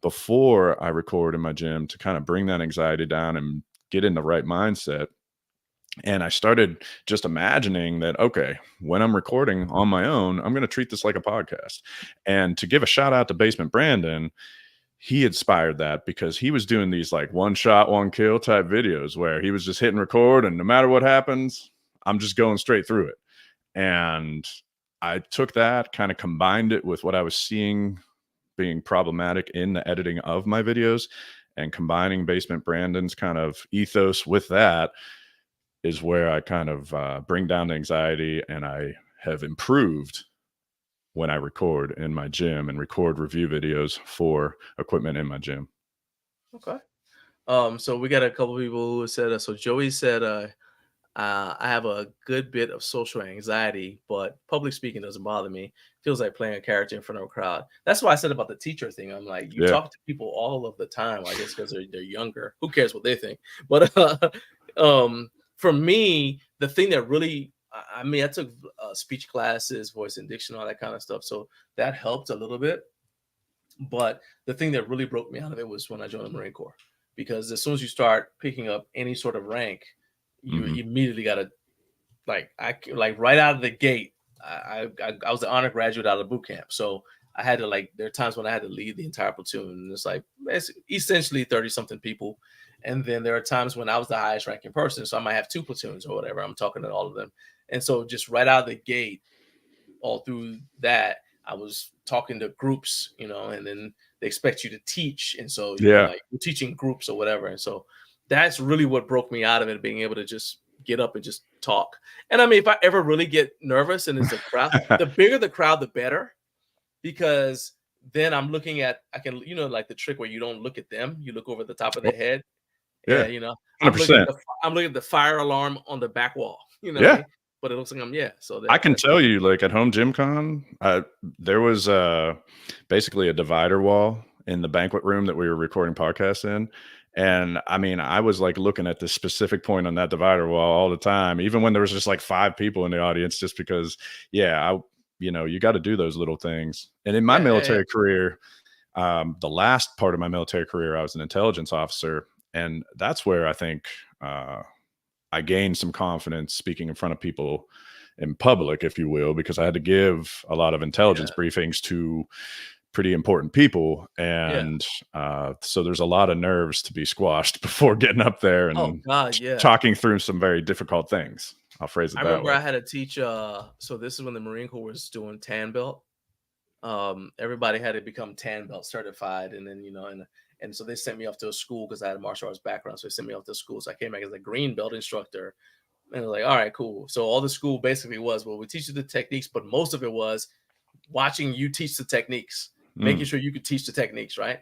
before I record in my gym to kind of bring that anxiety down and get in the right mindset. And I started just imagining that, okay, when I'm recording on my own, I'm going to treat this like a podcast. And to give a shout out to Basement Brandon, he inspired that because he was doing these like one shot, one kill type videos where he was just hitting record and no matter what happens, I'm just going straight through it. And I took that, kind of combined it with what I was seeing being problematic in the editing of my videos, and combining Basement Brandon's kind of ethos with that is where I kind of bring down the anxiety, and I have improved when I record in my gym and record review videos for equipment in my gym. Okay. So we got a couple people who said, so Joey said, I have a good bit of social anxiety, but public speaking doesn't bother me. Feels like playing a character in front of a crowd. That's why I said about the teacher thing. I'm like, you talk to people all of the time, I guess, because they're younger. Who cares what they think? But for me, the thing that really, I mean, I took speech classes, voice and diction, all that kind of stuff. So that helped a little bit. But the thing that really broke me out of it was when I joined the Marine Corps, because as soon as you start picking up any sort of rank, you immediately got to like right out of the gate. I was an honor graduate out of boot camp, so I had to there are times when I had to lead the entire platoon, and it's essentially 30-something people. And then there are times when I was the highest ranking person, so I might have 2 platoons or whatever. I'm talking to all of them, and so just right out of the gate, all through that, I was talking to groups, you know, and then they expect you to teach. And so Yeah. like you're teaching groups or whatever. And so that's really what broke me out of it, being able to just get up and just talk. And I mean, if I ever really get nervous and it's a crowd, the bigger the crowd, the better, because then I'm looking at, I can, you know, like the trick where you don't look at them, you look over the top of their head. Yeah. Yeah, you know, I'm 100%. looking at the fire alarm on the back wall, you know, Yeah. what I mean? But it looks like so I can tell you, like at home Gym Con, there was basically a divider wall in the banquet room that we were recording podcasts in. And I mean, I was like looking at this specific point on that divider wall all the time, even when there was just like 5 people in the audience, just because, you know, you got to do those little things. And in my military career, the last part of my military career, I was an intelligence officer. And that's where I think I gained some confidence speaking in front of people in public, if you will, because I had to give a lot of intelligence briefings to pretty important people. And so there's a lot of nerves to be squashed before getting up there and talking through some very difficult things. I'll phrase it that way. I remember I had to teach, so this is when the Marine Corps was doing tan belt. Everybody had to become tan belt certified. And then, you know, and so they sent me off to a school because I had a martial arts background. So they sent me off to school. So I came back as a green belt instructor. And they're like, all right, cool. So all the school basically was, well, we teach you the techniques, but most of it was watching you teach the techniques, making sure you could teach the techniques, right?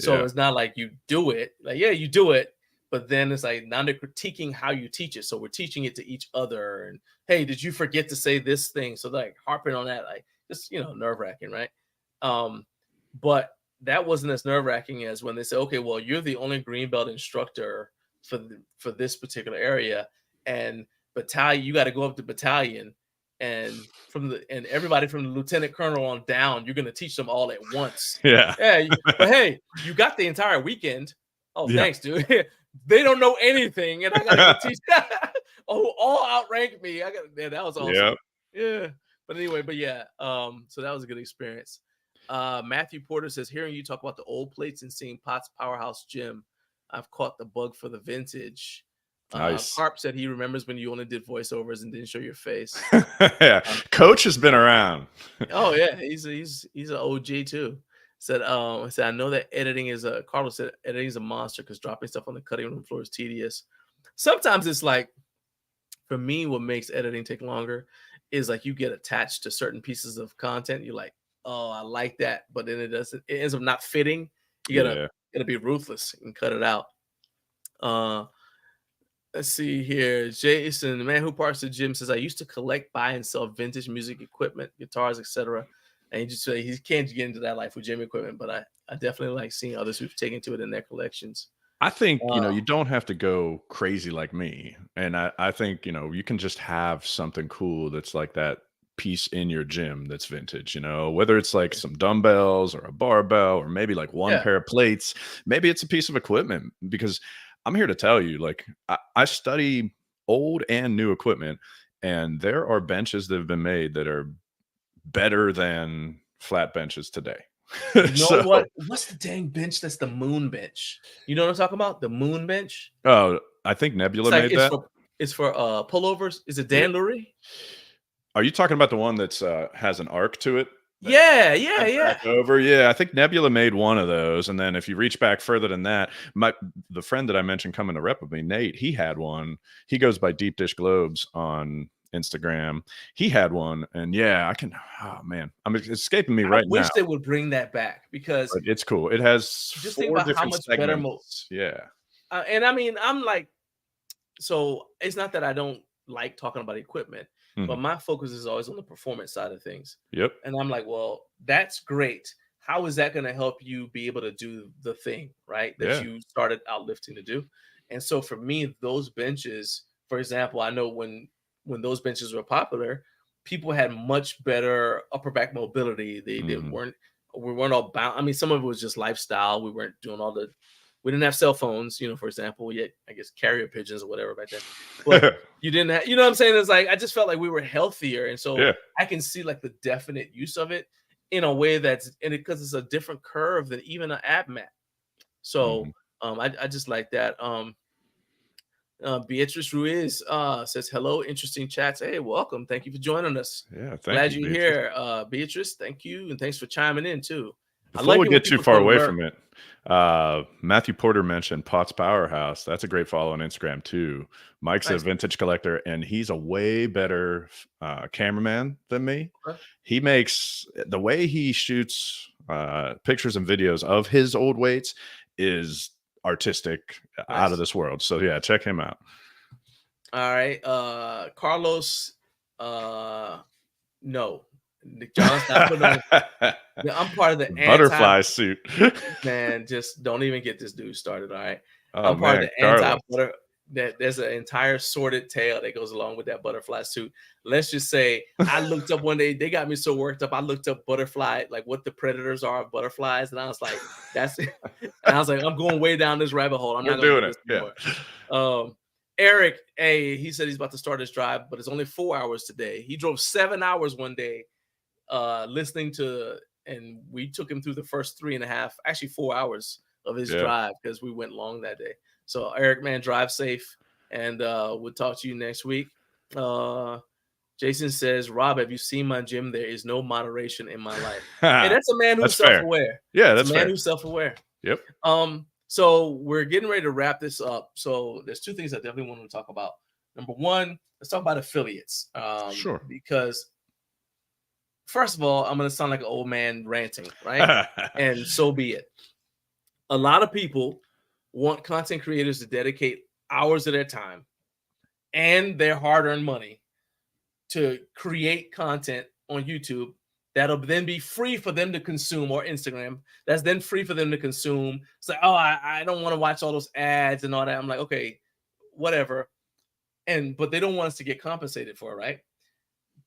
So it's not like you do it. Like, yeah, you do it. But then it's like, now they're critiquing how you teach it. So we're teaching it to each other. And, hey, did you forget to say this thing? So they're like harping on that, like just, you know, nerve-wracking, right? But that wasn't as nerve-wracking as when they say, okay, well, you're the only green belt instructor for this particular area, and battalion, you got to go up to battalion, and everybody from the lieutenant colonel on down, you're going to teach them all at once. But hey, you got the entire weekend. Oh, thanks, dude. They don't know anything, and I got to teach. All outrank me. That was awesome. Yeah. But anyway, so that was a good experience. Matthew Porter says, hearing you talk about the old plates and seeing Potts Powerhouse Gym, I've caught the bug for the vintage. Nice. Harp said he remembers when you only did voiceovers and didn't show your face. Coach has been around. Oh yeah, he's an OG too. Said I know that editing is Carlos said editing is a monster because dropping stuff on the cutting room floor is tedious. Sometimes it's like, for me, what makes editing take longer is like you get attached to certain pieces of content. You're like, oh, I like that, but then it ends up not fitting. You gotta be ruthless and cut it out. Let's see here. Jason, the man who parks the gym, says I used to collect, buy, and sell vintage music equipment, guitars, etc. And he just said he can't get into that life with gym equipment, but I definitely like seeing others who've taken to it in their collections. I think, you know, you don't have to go crazy like me. And I think, you know, you can just have something cool that's like that piece in your gym that's vintage, you know, whether it's like some dumbbells or a barbell or maybe like one pair of plates. Maybe it's a piece of equipment, because I'm here to tell you, like, I study old and new equipment, and there are benches that have been made that are better than flat benches today. You know what? What's the dang bench that's the moon bench? You know what I'm talking about? The moon bench? Oh, I think Nebula made that. It's for pullovers. Is it Dan Lurie? Are you talking about the one that's has an arc to it? Yeah. Over. Yeah, I think Nebula made one of those. And then if you reach back further than that, the friend that I mentioned coming to rep with me, Nate, he had one. He goes by Deep Dish Globes on Instagram. He had one, and yeah, I can. Oh man, it's escaping me right now. I wish they would bring that back, because it's cool. It has just think about how much segments. better. And I mean, I'm like, so it's not that I don't like talking about equipment, but my focus is always on the performance side of things. Yep. And I'm like, well, that's great. How is that going to help you be able to do the thing, right, that you started out lifting to do? And so for me, those benches, for example, I know when those benches were popular, people had much better upper back mobility. We weren't all bound. I mean, some of it was just lifestyle. We weren't doing we didn't have cell phones, you know, for example, yet I guess carrier pigeons or whatever back then. But you didn't have, you know what I'm saying? It's like, I just felt like we were healthier. And so I can see like the definite use of it in a way because it's a different curve than even an ab mat. So I just like that. Beatrice Ruiz says hello, interesting chats. Hey, welcome. Thank you for joining us. Yeah, thank Glad you, you're Beatrice. here, Beatrice. Thank you, and thanks for chiming in too. Before we get too far away from from it, Matthew Porter mentioned Potts Powerhouse. That's a great follow on Instagram too. Mike's a vintage collector, and he's a way better cameraman than me. Okay. He makes the way he shoots pictures and videos of his old weights is artistic, out of this world. So yeah, check him out. All right, Carlos. No, John, stop putting on. I'm part of the butterfly suit. Man, just don't even get this dude started. All right. Oh, I'm part man, of the anti-butter. There's an entire sorted tail that goes along with that butterfly suit. Let's just say I looked up one day, they got me so worked up. I looked up butterfly, like what the predators are of butterflies, and I was like, that's it. And I was like, I'm going way down this rabbit hole. I'm not doing do it. This anymore. Eric, he said he's about to start his drive, but it's only 4 hours today. He drove 7 hours one day, listening to, and we took him through the first 3.5, actually 4 hours of his drive because we went long that day. So Eric, man, drive safe, and we'll talk to you next week. Jason says, Rob, have you seen my gym? There is no moderation in my life. Hey, that's a man who's self-aware. Yeah, that's a man who's self-aware. Yep. So we're getting ready to wrap this up. So there's two things I definitely want to talk about. Number one, let's talk about affiliates. Sure. Because first of all, I'm going to sound like an old man ranting, right? And so be it. A lot of people want content creators to dedicate hours of their time and their hard-earned money to create content on YouTube that'll then be free for them to consume, or Instagram that's then free for them to consume. It's like, oh, I don't want to watch all those ads and all that. I'm like, okay, whatever. But they don't want us to get compensated for it, right?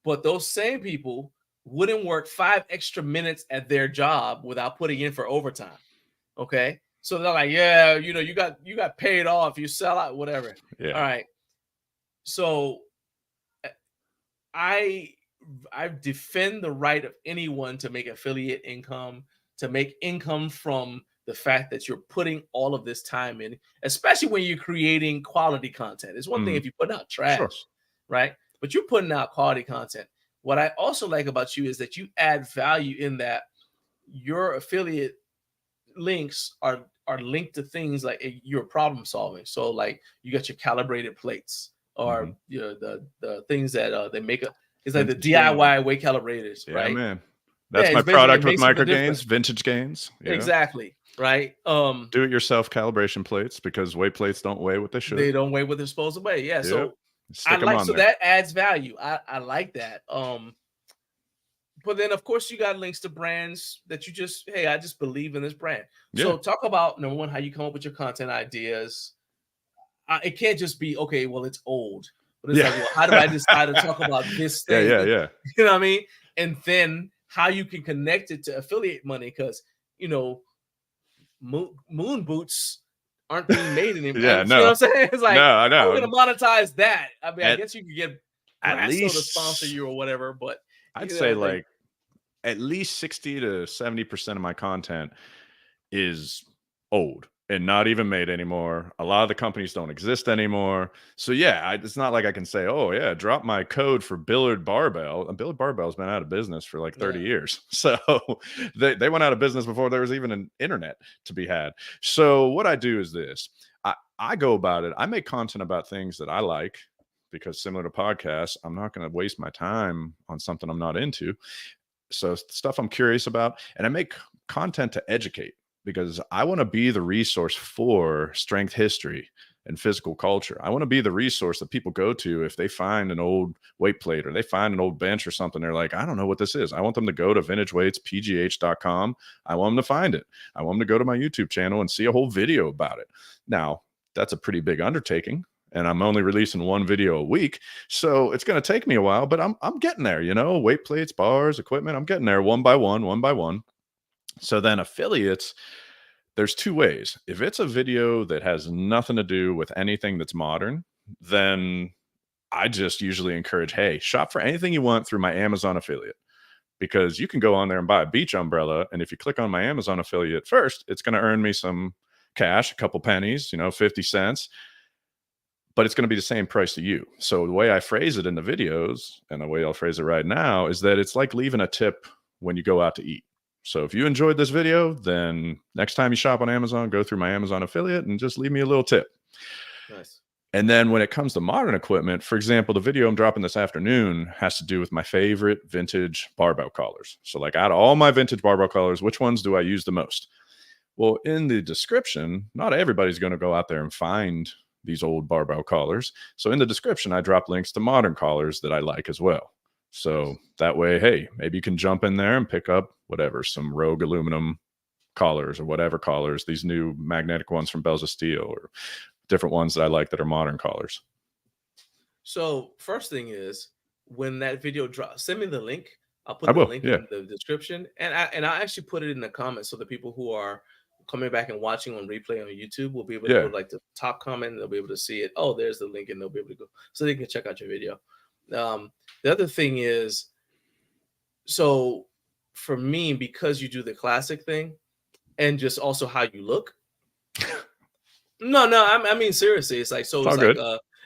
But those same people wouldn't work 5 extra minutes at their job without putting in for overtime. Okay. So they're like, yeah, you got paid off, you sell out, whatever. Yeah. All right. So I defend the right of anyone to make affiliate income, to make income from the fact that you're putting all of this time in, especially when you're creating quality content. It's one thing if you put out trash, right? But you're putting out quality content. What I also like about you is that you add value in that your affiliate links are linked to things like your problem solving. So like you got your calibrated plates, or the things that they make it's like the DIY weight calibrators, right? Man. That's my product with micro Gainz, vintage Gainz. Yeah. Exactly. Right. Do it yourself calibration plates, because weight plates don't weigh what they should. They don't weigh what they're supposed to weigh. Yeah. So I like, so that adds value. I like that. But then of course you got links to brands that you just, hey, I just believe in this brand. So talk about, number one, how you come up with your content ideas. It can't just be, okay, well, it's old. But it's like, well, how do I decide to talk about this thing? Yeah. You know what I mean? And then how you can connect it to affiliate money, because moon boots aren't being made anymore. Yeah, You know what I'm saying? It's like, no, I know. we're gonna monetize that. I mean, I guess you could get at least to sponsor you or whatever, but I'd say like at least 60 to 70% of my content is old and not even made anymore. A lot of the companies don't exist anymore. So yeah, it's not like I can say, oh yeah, drop my code for Billard Barbell. And Billard Barbell's been out of business for like 30 years. So they went out of business before there was even an internet to be had. So what I do is this. I go about it. I make content about things that I like, because similar to podcasts, I'm not going to waste my time on something I'm not into. So stuff I'm curious about, and I make content to educate, because I want to be the resource for strength history and physical culture. I want to be the resource that people go to if they find an old weight plate or they find an old bench or something. They're like, I don't know what this is. I want them to go to vintageweightspgh.com. I want them to find it. I want them to go to my YouTube channel and see a whole video about it. Now, that's a pretty big undertaking, and I'm only releasing one video a week. So it's going to take me a while, but I'm getting there, weight plates, bars, equipment. I'm getting there one by one. So then affiliates, there's two ways. If it's a video that has nothing to do with anything that's modern, then I just usually encourage, hey, shop for anything you want through my Amazon affiliate, because you can go on there and buy a beach umbrella. And if you click on my Amazon affiliate first, it's going to earn me some cash, a couple pennies, 50 cents. but it's going to be the same price to you. So the way I phrase it in the videos, and the way I'll phrase it right now, is that it's like leaving a tip when you go out to eat. So if you enjoyed this video, then next time you shop on Amazon, go through my Amazon affiliate and just leave me a little tip. Nice. And then when it comes to modern equipment, for example, the video I'm dropping this afternoon has to do with my favorite vintage barbell collars. So like out of all my vintage barbell collars, which ones do I use the most? Well, in the description, not everybody's going to go out there and find these old barbell collars. So in the description, I drop links to modern collars that I like as well. So that way, hey, maybe you can jump in there and pick up whatever, some Rogue aluminum collars or whatever collars, these new magnetic ones from Bells of Steel or different ones that I like that are modern collars. So first thing is, when that video drops, send me the link. I'll put the link in the description, and I actually put it in the comments so the people who are coming back and watching on replay on YouTube will be able to go like the top comment, and they'll be able to see it. Oh, there's the link, and they'll be able to go so they can check out your video. The other thing is, so for me, because you do the classic thing and just also how you look. No, I mean seriously, it's like, so it's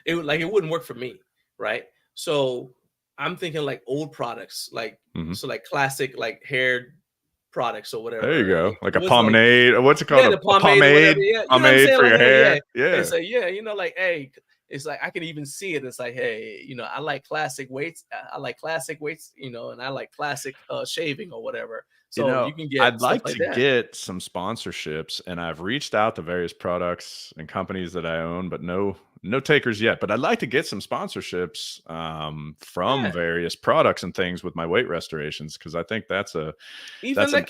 like it wouldn't work for me, right? So I'm thinking like old products, like so like classic like hair products or whatever. There you go, like a pomade. What's it called? Yeah, the pomade pomade for your hair. Yeah, it's like, yeah, you know, like, hey, it's like I can even see it. It's like, hey, you know, I like classic weights. I like classic weights, you know, and I like classic shaving or whatever. So, you know, you can get. I'd like to get some sponsorships, and I've reached out to various products and companies that I own, but no takers yet. But I'd like to get some sponsorships from various products and things with my weight restorations, because I think that's the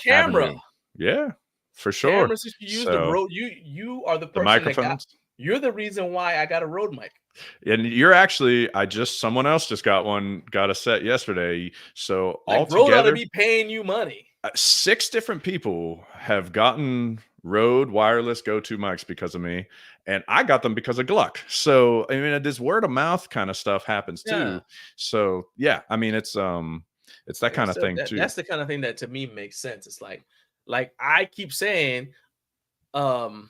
camera. Avenue. Yeah, for sure. Cameras, you use the road. You are the person. The microphones. You're the reason why I got a Rode mic. And you're actually, someone else just got a set yesterday. So like altogether, Rode ought to be paying you money. 6 different people have gotten Rode wireless go-to mics because of me, and I got them because of Gluck. So I mean, this word of mouth kind of stuff happens too. So yeah, I mean, it's that kind of thing too. That's the kind of thing that to me makes sense. It's like I keep saying, so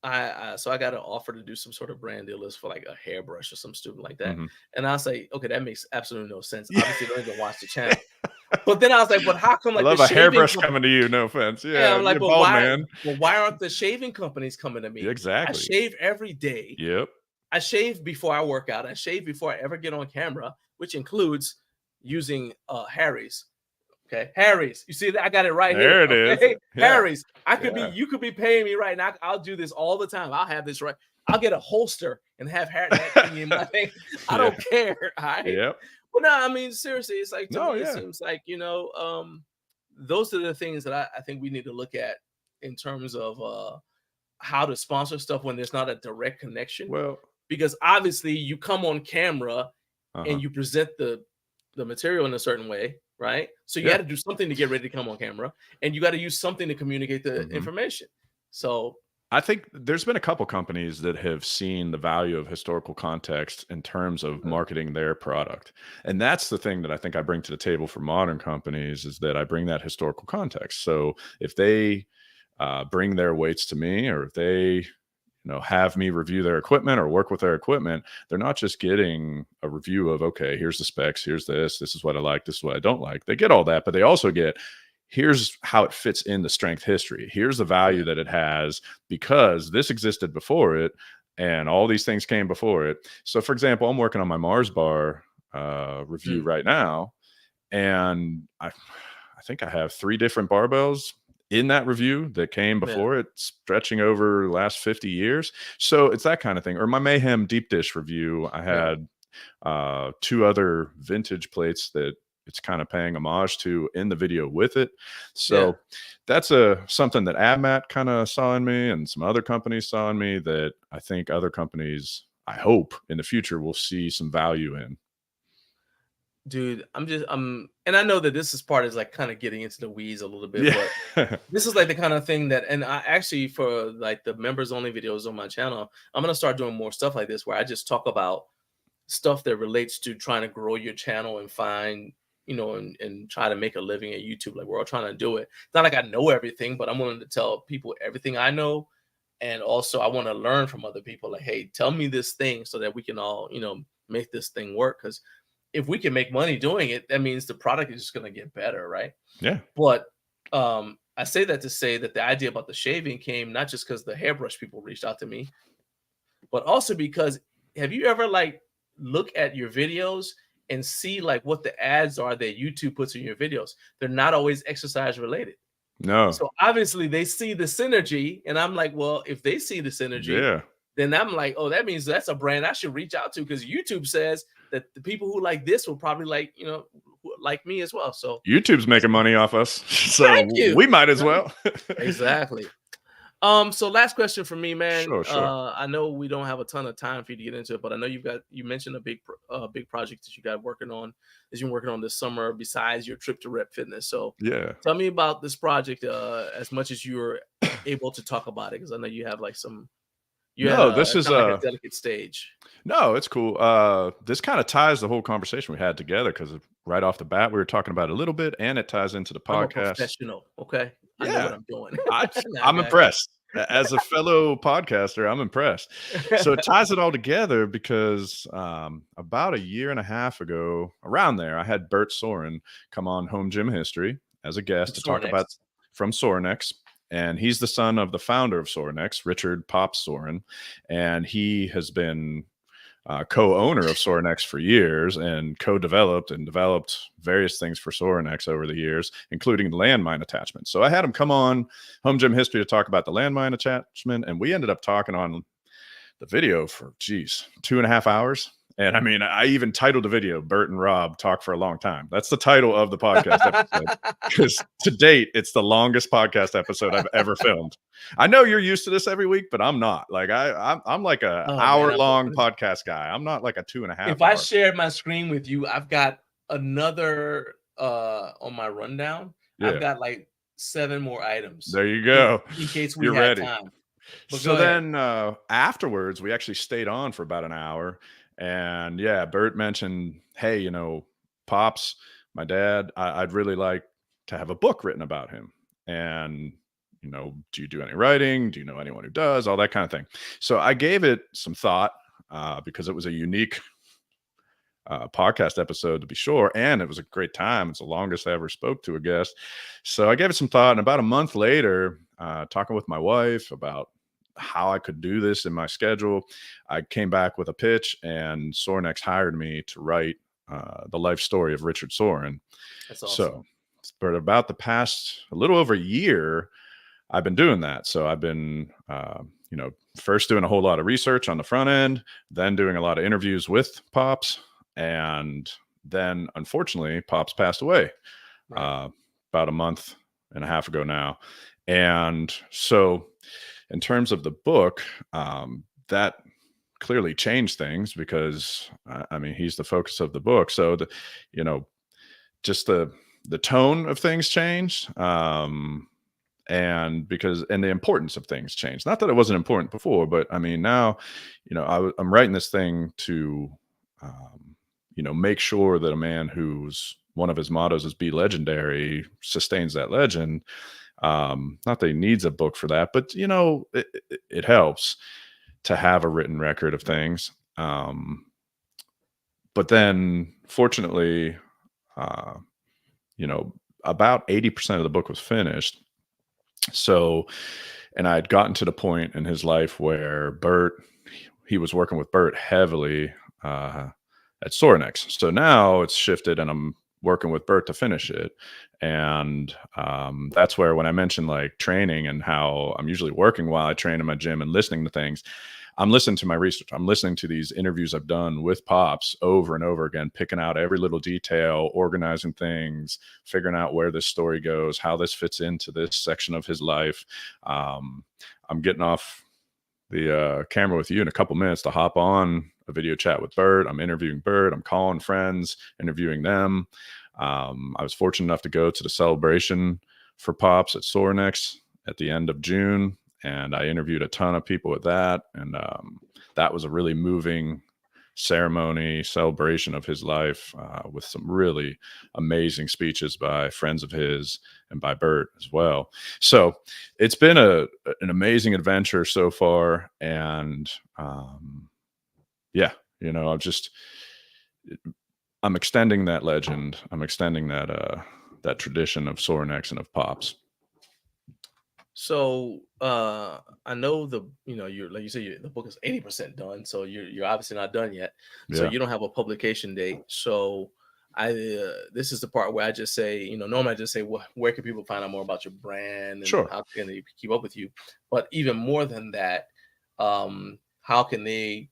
I got an offer to do some sort of brand deal list for like a hairbrush or some stupid like that. And I say, okay, that makes absolutely no sense. Obviously, don't even watch the channel. But then I was like, but how come like I love a hairbrush coming to you? No offense. Yeah, I'm like, but bald, why? Man. Well, why aren't the shaving companies coming to me? Exactly. I shave every day. Yep. I shave before I work out. I shave before I ever get on camera, which includes using Harry's. Okay, Harry's. You see that? I got it right here. There it is. Yeah. Harry's. I could be. You could be paying me right now. I'll do this all the time. I'll have this right. I'll get a holster and have that thing in my thing. I don't care. All right. Yep. But no, I mean seriously, it's like to me, it seems like, you know, those are the things that I think we need to look at in terms of how to sponsor stuff when there's not a direct connection. Well, because obviously you come on camera and you present the material in a certain way, right? So you got to do something to get ready to come on camera, and you got to use something to communicate the information. So I think there's been a couple companies that have seen the value of historical context in terms of marketing their product. And that's the thing that I think I bring to the table for modern companies, is that I bring that historical context. So if they bring their weights to me, or if they have me review their equipment or work with their equipment, they're not just getting a review of, okay, here's the specs, here's this is what I like, this is what I don't like. They get all that, but they also get, here's how it fits in the strength history. Here's the value that it has because this existed before it, and all these things came before it. So for example, I'm working on my Mars bar review right now, and I think I have 3 different barbells in that review that came before it, stretching over the last 50 years. So it's that kind of thing. Or my Mayhem deep dish review, I had 2 other vintage plates that it's kind of paying homage to in the video with it. So that's something that AdMat kind of saw in me, and some other companies saw in me, that I think other companies, I hope in the future, will see some value in. Dude, and I know that this is like kind of getting into the weeds a little bit, but this is like the kind of thing that, and I actually, for like the members only videos on my channel, I'm going to start doing more stuff like this, where I just talk about stuff that relates to trying to grow your channel and find, and try to make a living at YouTube. Like, we're all trying to do it. It's not like I know everything, but I'm willing to tell people everything I know And also I want to learn from other people. Like, hey, tell me this thing so that we can all, make this thing work. Because if we can make money doing it, that means the product is just going to get better, right? Yeah. But I say that to say that the idea about the shaving came not just because the hairbrush people reached out to me, but also because have you ever like look at your videos and see like what the ads are that YouTube puts in your videos? They're not always exercise related. No. So obviously they see the synergy, and I'm like, well, if they see the synergy, Yeah. then I'm like, oh, that means that's a brand I should reach out to, because YouTube says that the people who like this will probably like me as well. So YouTube's making money off us, so Thank you. we might as well. Exactly. So last question for me, man. Sure. I know we don't have a ton of time for you to get into it, but I know you mentioned a big project that you got working on, that you're working on this summer besides your trip to Rep Fitness. So Yeah. tell me about this project as much as you're able to talk about it, because I know you have like some. This is like a delicate stage. No, it's cool. This kind of ties the whole conversation we had together, because right off the bat we were talking about it a little bit, and it ties into the I'm a podcast. professional, okay? I know Yeah. what I'm doing. I'm impressed. As a fellow podcaster, I'm impressed. So it ties it all together because about a year and a half ago, around there, I had Bert Soren come on Home Gym History as a guest to talk about from Sorinex. And he's the son of the founder of Sorinex, Richard Pop Soren. And he has been co-owner of Sorinex for years, and co-developed and developed various things for Sorinex over the years, including landmine attachment. So I had him come on Home Gym History to talk about the landmine attachment, and we ended up talking on the video for 2.5 hours. And I mean, I even titled the video "Bert and Rob Talk for a Long Time." That's the title of the podcast episode, because to date it's the longest podcast episode I've ever filmed. I know you're used to this every week, but I'm not. Like I'm like a hour-long podcast guy. I'm not like a 2.5. If I shared my screen with you, I've got another on my rundown. Yeah. I've got like 7 more items. There you go. In case we had time. But so then afterwards, we actually stayed on for about an hour. And yeah, Bert mentioned, hey, Pops, my dad, I'd really like to have a book written about him. And, do you do any writing? Do you know anyone who does? All that kind of thing. So I gave it some thought because it was a unique podcast episode, to be sure. And it was a great time. It's the longest I ever spoke to a guest. So I gave it some thought. And about a month later, talking with my wife about how I could do this in my schedule, I came back with a pitch, and Sorinex hired me to write the life story of Richard Soren. That's awesome. So, but about the past a little over a year, I've been doing that. So I've been, first doing a whole lot of research on the front end, then doing a lot of interviews with Pops, and then unfortunately, Pops passed away about a month and a half ago now, and so. In terms of the book, that clearly changed things, because I mean, he's the focus of the book. So just the tone of things changed, and the importance of things changed. Not that it wasn't important before, but I mean, now, I'm writing this thing to, make sure that a man who's one of his mottos is be legendary sustains that legend. Not that he needs a book for that, but it helps to have a written record of things. But then fortunately, about 80% of the book was finished. So, and I had gotten to the point in his life where he was working with Bert heavily at Sorinex. So now it's shifted, and I'm working with Bert to finish it. And that's where, when I mentioned like training and how I'm usually working while I train in my gym and listening to things, I'm listening to my research. I'm listening to these interviews I've done with Pops over and over again, picking out every little detail, organizing things, figuring out where this story goes, how this fits into this section of his life. I'm getting off the camera with you in a couple minutes to hop on a video chat with Bert. I'm interviewing Bert. I'm calling friends, interviewing them. I was fortunate enough to go to the celebration for Pops at Sorinex at the end of June, and I interviewed a ton of people at that. And that was a really moving ceremony, celebration of his life, with some really amazing speeches by friends of his and by Bert as well. So it's been an amazing adventure so far. And yeah, you know, I'm extending that legend. I'm extending that tradition of Sorinex and of Pops. So I know you're like you said, the book is 80% done, so you're obviously not done yet. So Yeah. you don't have a publication date. So this is the part where I just say, normally I just say, where can people find out more about your brand and Sure. how can they keep up with you? But even more than that, how can they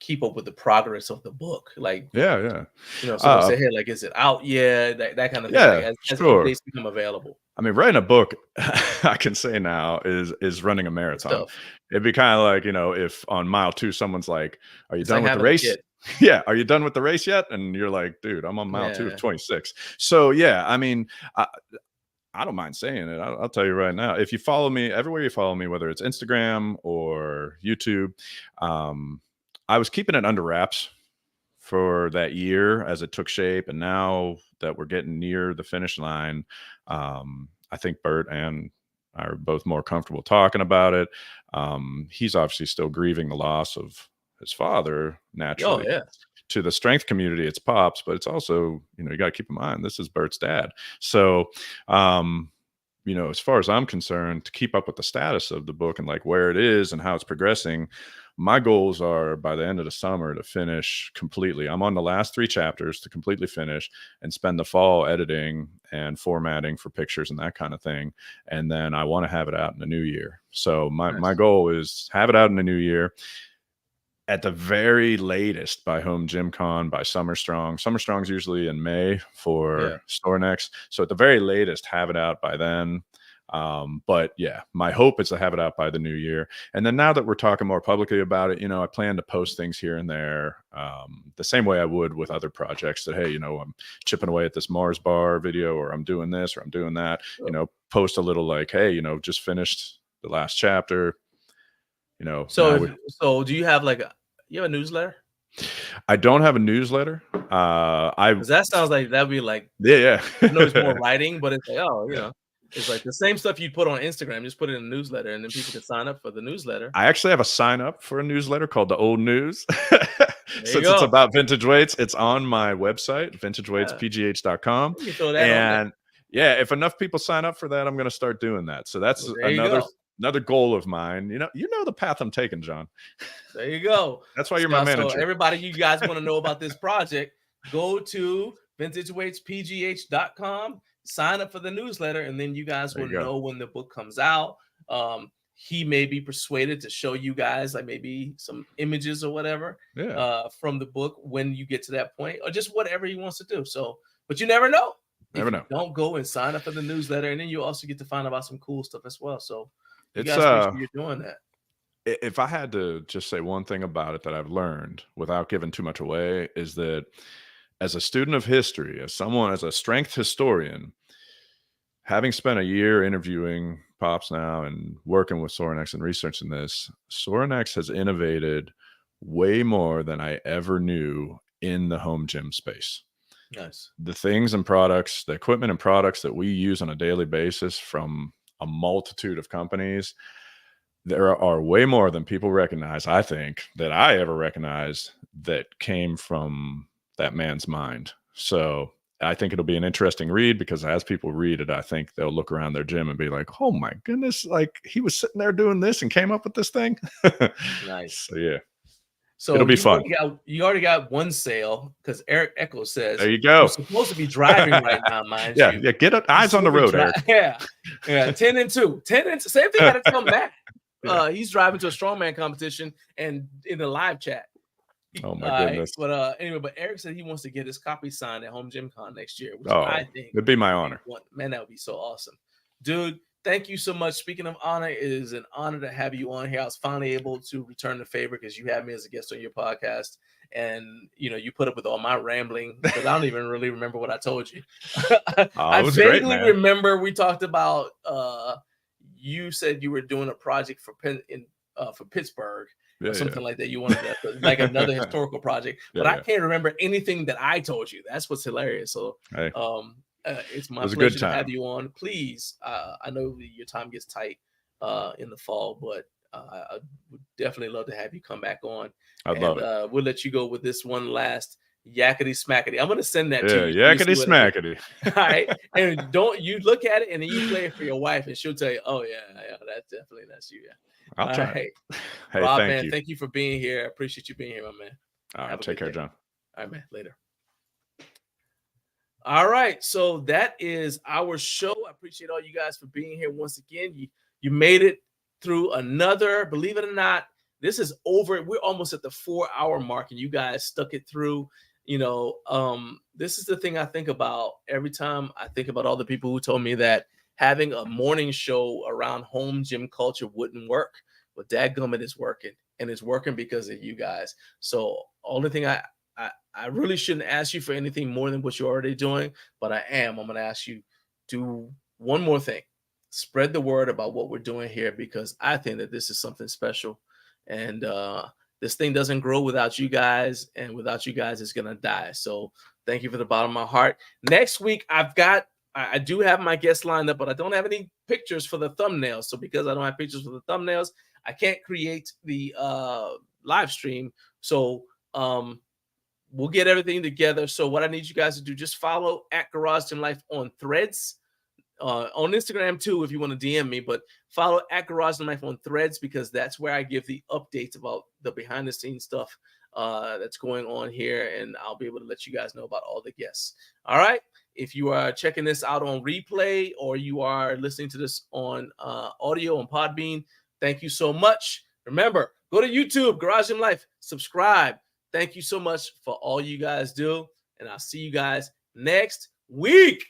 keep up with the progress of the book? Like, Yeah. so say, hey, like, is it out yet? That kind of thing. Yeah, Like, as sure. updates become available. I mean, writing a book, I can say now, is running a marathon. Stuff. It'd be kind of like, if on mile 2 someone's like, "Are you It's done like with the having a race?" kid. Yeah, "Are you done with the race yet?" And you're like, "Dude, I'm on mile 2 of Yeah. 26." So yeah, I mean, I don't mind saying it. I'll tell you right now. If you follow me everywhere you follow me, whether it's Instagram or YouTube, I was keeping it under wraps for that year as it took shape, and now that we're getting near the finish line, I think Bert and I are both more comfortable talking about it. He's obviously still grieving the loss of his father, naturally. Oh yeah. To the strength community, it's Pops, but it's also, you got to keep in mind this is Bert's dad. So as far as I'm concerned, to keep up with the status of the book and like where it is and how it's progressing, my goals are by the end of the summer to finish completely. I'm on the last 3 chapters to completely finish and spend the fall editing and formatting for pictures and that kind of thing. And then I want to have it out in the new year. So my goal is have it out in the new year. At the very latest by Home Gym Con, by Summer Strong. Summer Strong's usually in May for Sorinex. So at the very latest, have it out by then. But yeah, my hope is to have it out by the new year. And then now that we're talking more publicly about it, I plan to post things here and there, the same way I would with other projects that, hey, I'm chipping away at this Mars bar video, or I'm doing this, or I'm doing that, post a little like, hey, just finished the last chapter, So do you have you have a newsletter? I don't have a newsletter. Because that sounds like that'd be like, yeah. I know it's more writing, but it's like, it's like the same stuff you'd put on Instagram, just put it in a newsletter, and then people can sign up for the newsletter. I actually have a sign up for a newsletter called The Old News. Since go. it's about vintage weights, it's on my website, vintageweightspgh.com. You can throw that on there. Yeah, if enough people sign up for that, I'm going to start doing that. So that's another goal of mine. You know the path I'm taking, John. There you go. That's why you're my manager. So everybody, you guys want to know about this project, go to vintageweightspgh.com, sign up for the newsletter, and then you guys will know when the book comes out. He may be persuaded to show you guys like maybe some images or whatever from the book when you get to that point, or just whatever he wants to do. So, but you never know. Don't go and sign up for the newsletter, and then you also get to find out about some cool stuff as well. So you guys make sure you're doing that. If I had to just say one thing about it that I've learned without giving too much away, is that as a student of history, as a strength historian, having spent a year interviewing Pops now and working with Sorinex and researching this, Sorinex has innovated way more than I ever knew in the home gym space. Nice. The things and products, the equipment and products that we use on a daily basis from a multitude of companies, there are way more than people recognize, I think, that I ever recognized that came from that man's mind. So I think it'll be an interesting read, because as people read it, I think they'll look around their gym and be like, oh my goodness, like he was sitting there doing this and came up with this thing. Nice. So yeah. So it'll be fun. You already got one sale, because Eric Echo says, there you go. You're supposed to be driving right now, mind you. Yeah, get eyes on the road, Eric. Yeah. 10 and 2. 10 and 2. Same thing had to come back. He's driving to a strongman competition and in the live chat. Oh my goodness. But anyway, but Eric said he wants to get his copy signed at Home Gym Con next year, which I think it'd be my honor. Man, that would be so awesome. Dude, thank you so much. Speaking of honor, it is an honor to have you on here. I was finally able to return the favor, because you had me as a guest on your podcast, and you put up with all my rambling, because I don't even really remember what I told you. I vaguely remember we talked about you said you were doing a project for Pittsburgh, Yeah, or something like that. You wanted that, like another historical project, but I can't remember anything that I told you. That's what's hilarious. So, Hey, it's my it was a good pleasure to have time. you on. Please, I know your time gets tight in the fall, but I would definitely love to have you come back on. I'd love it. We'll let you go with this one last yakety smackety. I'm gonna send that Yeah, to you. So you see yakety what it is. smackety. All right, and don't you look at it and then you play it for your wife, and she'll tell you, "Oh yeah, that's you." Yeah. I'll All try. right, Hey, Rob, thank man, you. thank you for being here. I appreciate you being here, my man. All Have right, a take good care, day. John. All right, man. Later. All right, so that is our show. I appreciate all you guys for being here once again. You made it through another, believe it or not, this is over. We're almost at the 4-hour mark, and you guys stuck it through. This is the thing I think about every time I think about all the people who told me that having a morning show around home gym culture wouldn't work. But dadgummit, it's working, and it's working because of you guys. So only thing I really shouldn't ask you for anything more than what you're already doing, but I'm going to ask you do one more thing. Spread the word about what we're doing here, because I think that this is something special. And this thing doesn't grow without you guys, and without you guys, it's going to die. So thank you from the bottom of my heart. Next week, I do have my guests lined up, but I don't have any pictures for the thumbnails. So because I don't have pictures for the thumbnails, I can't create the live stream. So we'll get everything together. So what I need you guys to do, just follow at Garage Gym Life on Threads, on Instagram too, if you want to DM me, but follow at Garage Gym Life on Threads, because that's where I give the updates about the behind the scenes stuff that's going on here. And I'll be able to let you guys know about all the guests. All right. If you are checking this out on replay, or you are listening to this on audio on Podbean, thank you so much. Remember, go to YouTube, Garage Gym Life, subscribe. Thank you so much for all you guys do. And I'll see you guys next week.